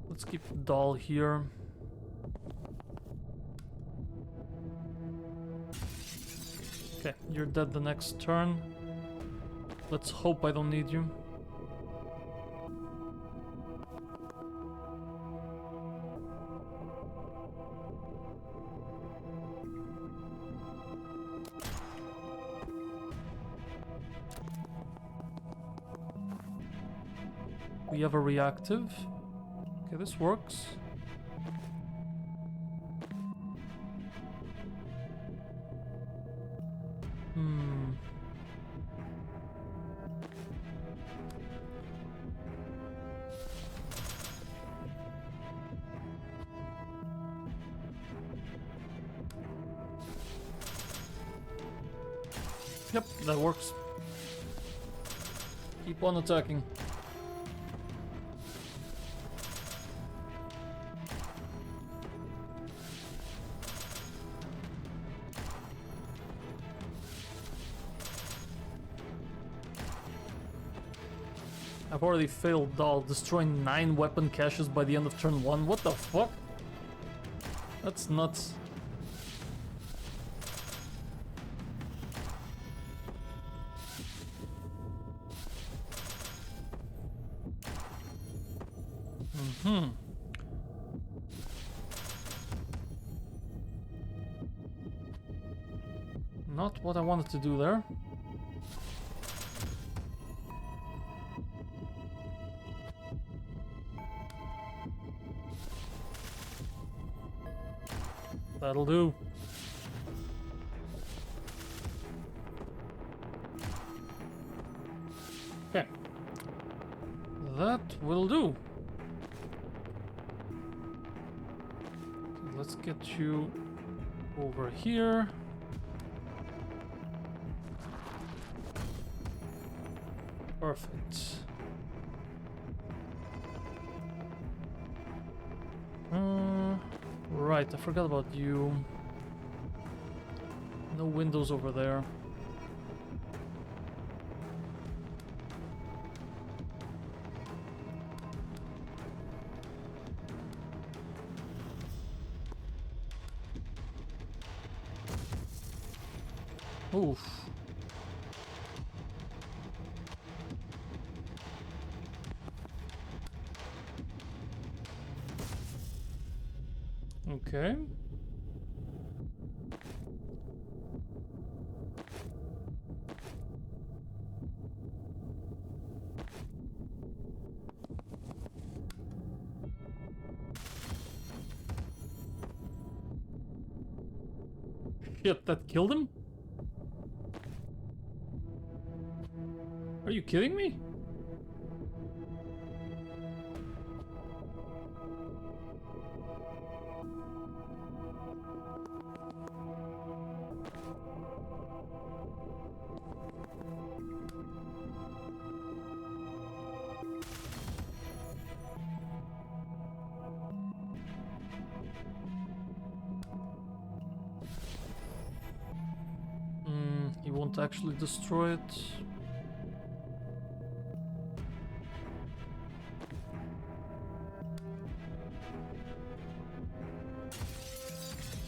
Let's keep the doll here. Okay, you're dead the next turn. Let's hope I don't need you. We have a reactive. Okay, this works. Yep, that works. Keep on attacking. I've already failed doll, destroying 9 weapon caches by the end of turn 1. What the fuck? That's nuts. Not what I wanted to do there. That'll do. Okay. That will do. Let's get you over here. Perfect. Right, I forgot about you. No windows over there. Oof. Okay. Shit, that killed him? Are you kidding me? He won't actually destroy it.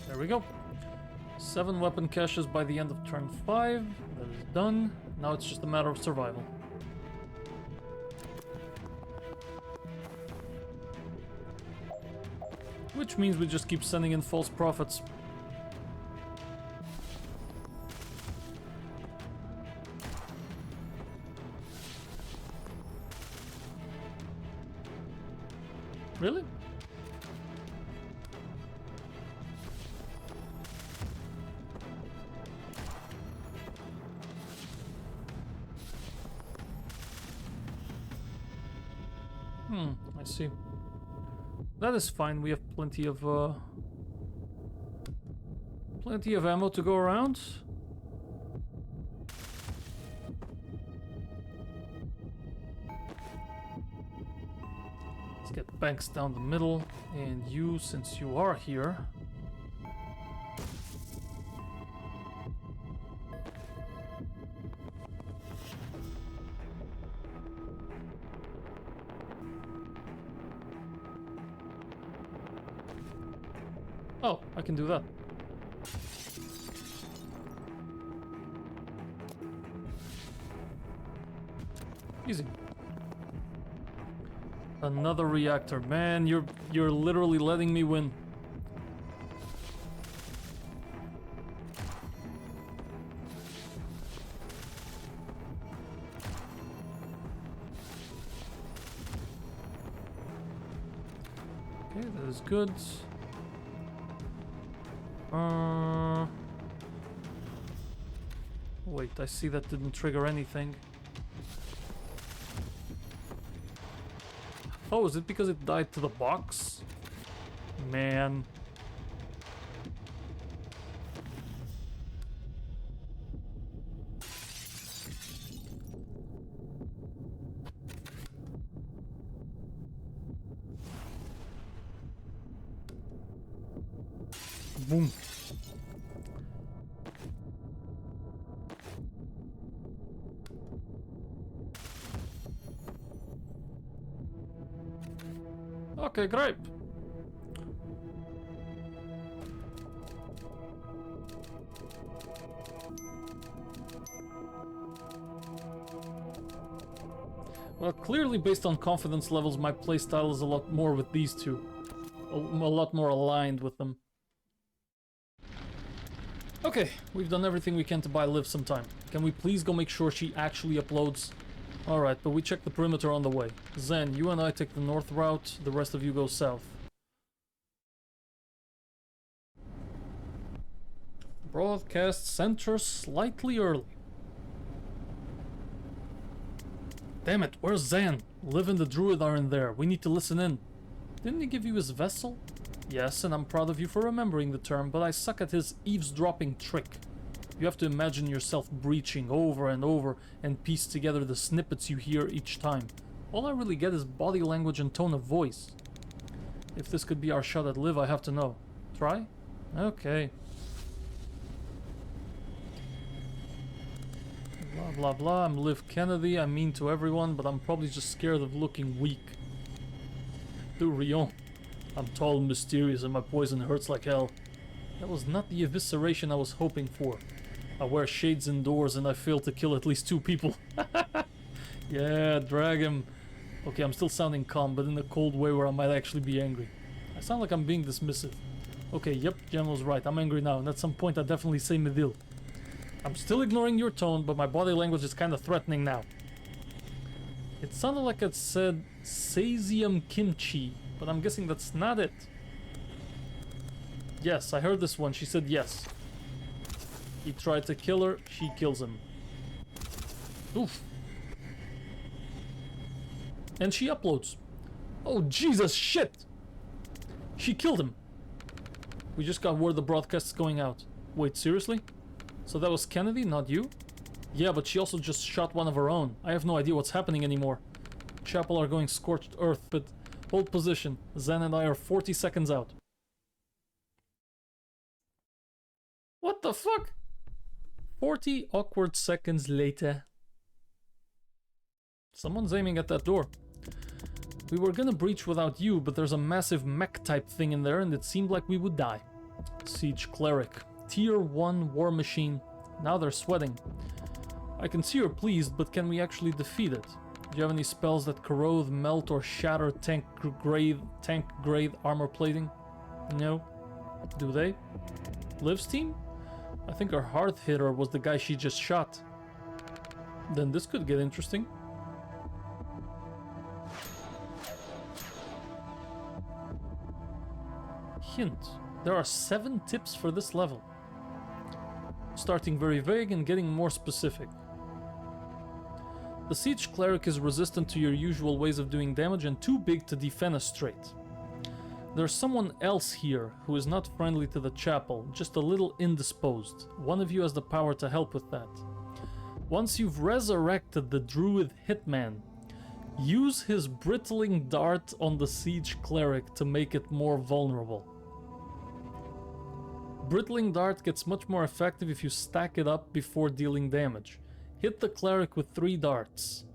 There we go. 7 weapon caches by the end of turn 5. That is done. Now it's just a matter of survival. Which means we just keep sending in false prophets. Really? I see. That is fine. We have plenty of ammo to go around. Let's get banks down the middle, and you, since you are here. Oh, I can do that. Easy. Another reactor. Man, you're literally letting me win. Okay, that is good. Wait, I see that didn't trigger anything. Oh, is it because it died to the box? Man. Boom. Okay, great. Well, clearly based on confidence levels, my playstyle is a lot more with these two. A lot more aligned with them. Okay, we've done everything we can to buy Liv some time. Can we please go make sure she actually uploads? Alright, but we check the perimeter on the way. Zen, you and I take the north route, the rest of you go south. Broadcast center slightly early. Damn it, where's Zan? Liv and the druid are in there. We need to listen in. Didn't he give you his vessel? Yes, and I'm proud of you for remembering the term, but I suck at his eavesdropping trick. You have to imagine yourself breaching over and over and piece together the snippets you hear each time. All I really get is body language and tone of voice. If this could be our shot at Liv, I have to know. Try? Okay. Blah blah blah, I'm Liv Kennedy, I'm mean to everyone, but I'm probably just scared of looking weak. To Rion. I'm tall and mysterious and my poison hurts like hell. That was not the evisceration I was hoping for. I wear shades indoors and I failed to kill at least 2 people. Yeah, drag him. Okay, I'm still sounding calm, but in a cold way where I might actually be angry. I sound like I'm being dismissive. Okay, yep, Jen was right. I'm angry now, and at some point I definitely say Medil. I'm still ignoring your tone, but my body language is kind of threatening now. It sounded like it said Saesium Kimchi, but I'm guessing that's not it. Yes, I heard this one. She said yes. He tried to kill her. She kills him. Oof. And she uploads. Oh, Jesus, shit! She killed him. We just got word the broadcast is going out. Wait, seriously? So that was Kennedy, not you? Yeah, but she also just shot one of her own. I have no idea what's happening anymore. Chapel are going scorched earth, but hold position. Zen and I are 40 seconds out. What the fuck? 40 awkward seconds later. Someone's aiming at that door. We were gonna breach without you, but there's a massive mech type thing in there and it seemed like we would die. Siege Cleric. Tier 1 war machine. Now they're sweating. I can see you're pleased, but can we actually defeat it? Do you have any spells that corrode, melt, or shatter tank grade armor plating? No. Do they? Liv's team? I think our hard hitter was the guy she just shot. Then this could get interesting. Hint. There are 7 tips for this level. Starting very vague and getting more specific. The Siege Cleric is resistant to your usual ways of doing damage and too big to defenestrate. There's someone else here who is not friendly to the chapel, just a little indisposed. One of you has the power to help with that. Once you've resurrected the Druid Hitman, use his brittling dart on the Siege Cleric to make it more vulnerable. Brittling dart gets much more effective if you stack it up before dealing damage. Hit the cleric with 3 darts.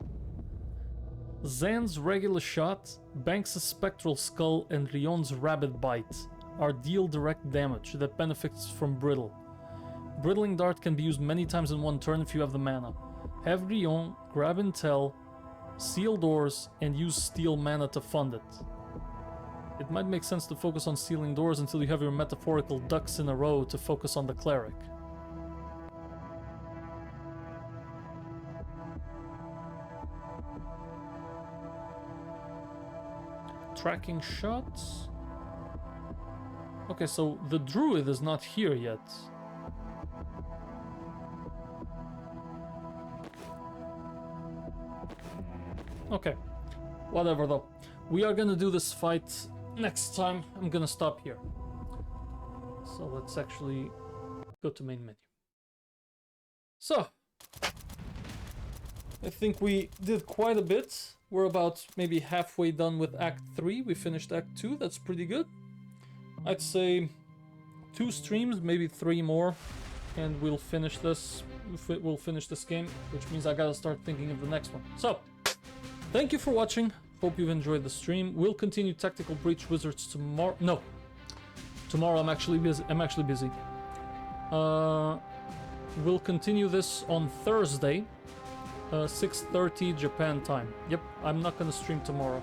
Zan's regular shot, Banks' spectral skull, and Rion's rabbit bite are deal direct damage that benefits from brittle. Brittling dart can be used many times in one turn if you have the mana. Have Rion grab intel, seal doors, and use steel mana to fund it. It might make sense to focus on sealing doors until you have your metaphorical ducks in a row to focus on the cleric. Tracking shots? Okay, so the druid is not here yet. Okay, whatever though. We are gonna do this fight next time. I'm gonna stop here. So let's actually go to main menu. So, I think we did quite a bit. We're about maybe halfway done with Act 3. We finished Act 2. That's pretty good. I'd say 2 streams, maybe 3 more, and we'll finish this. We'll finish this game, which means I gotta start thinking of the next one. So, thank you for watching. Hope you've enjoyed the stream. We'll continue Tactical Breach Wizards tomorrow. No, tomorrow I'm actually busy. We'll continue this on Thursday. 6:30 Japan time. Yep, I'm not gonna stream tomorrow.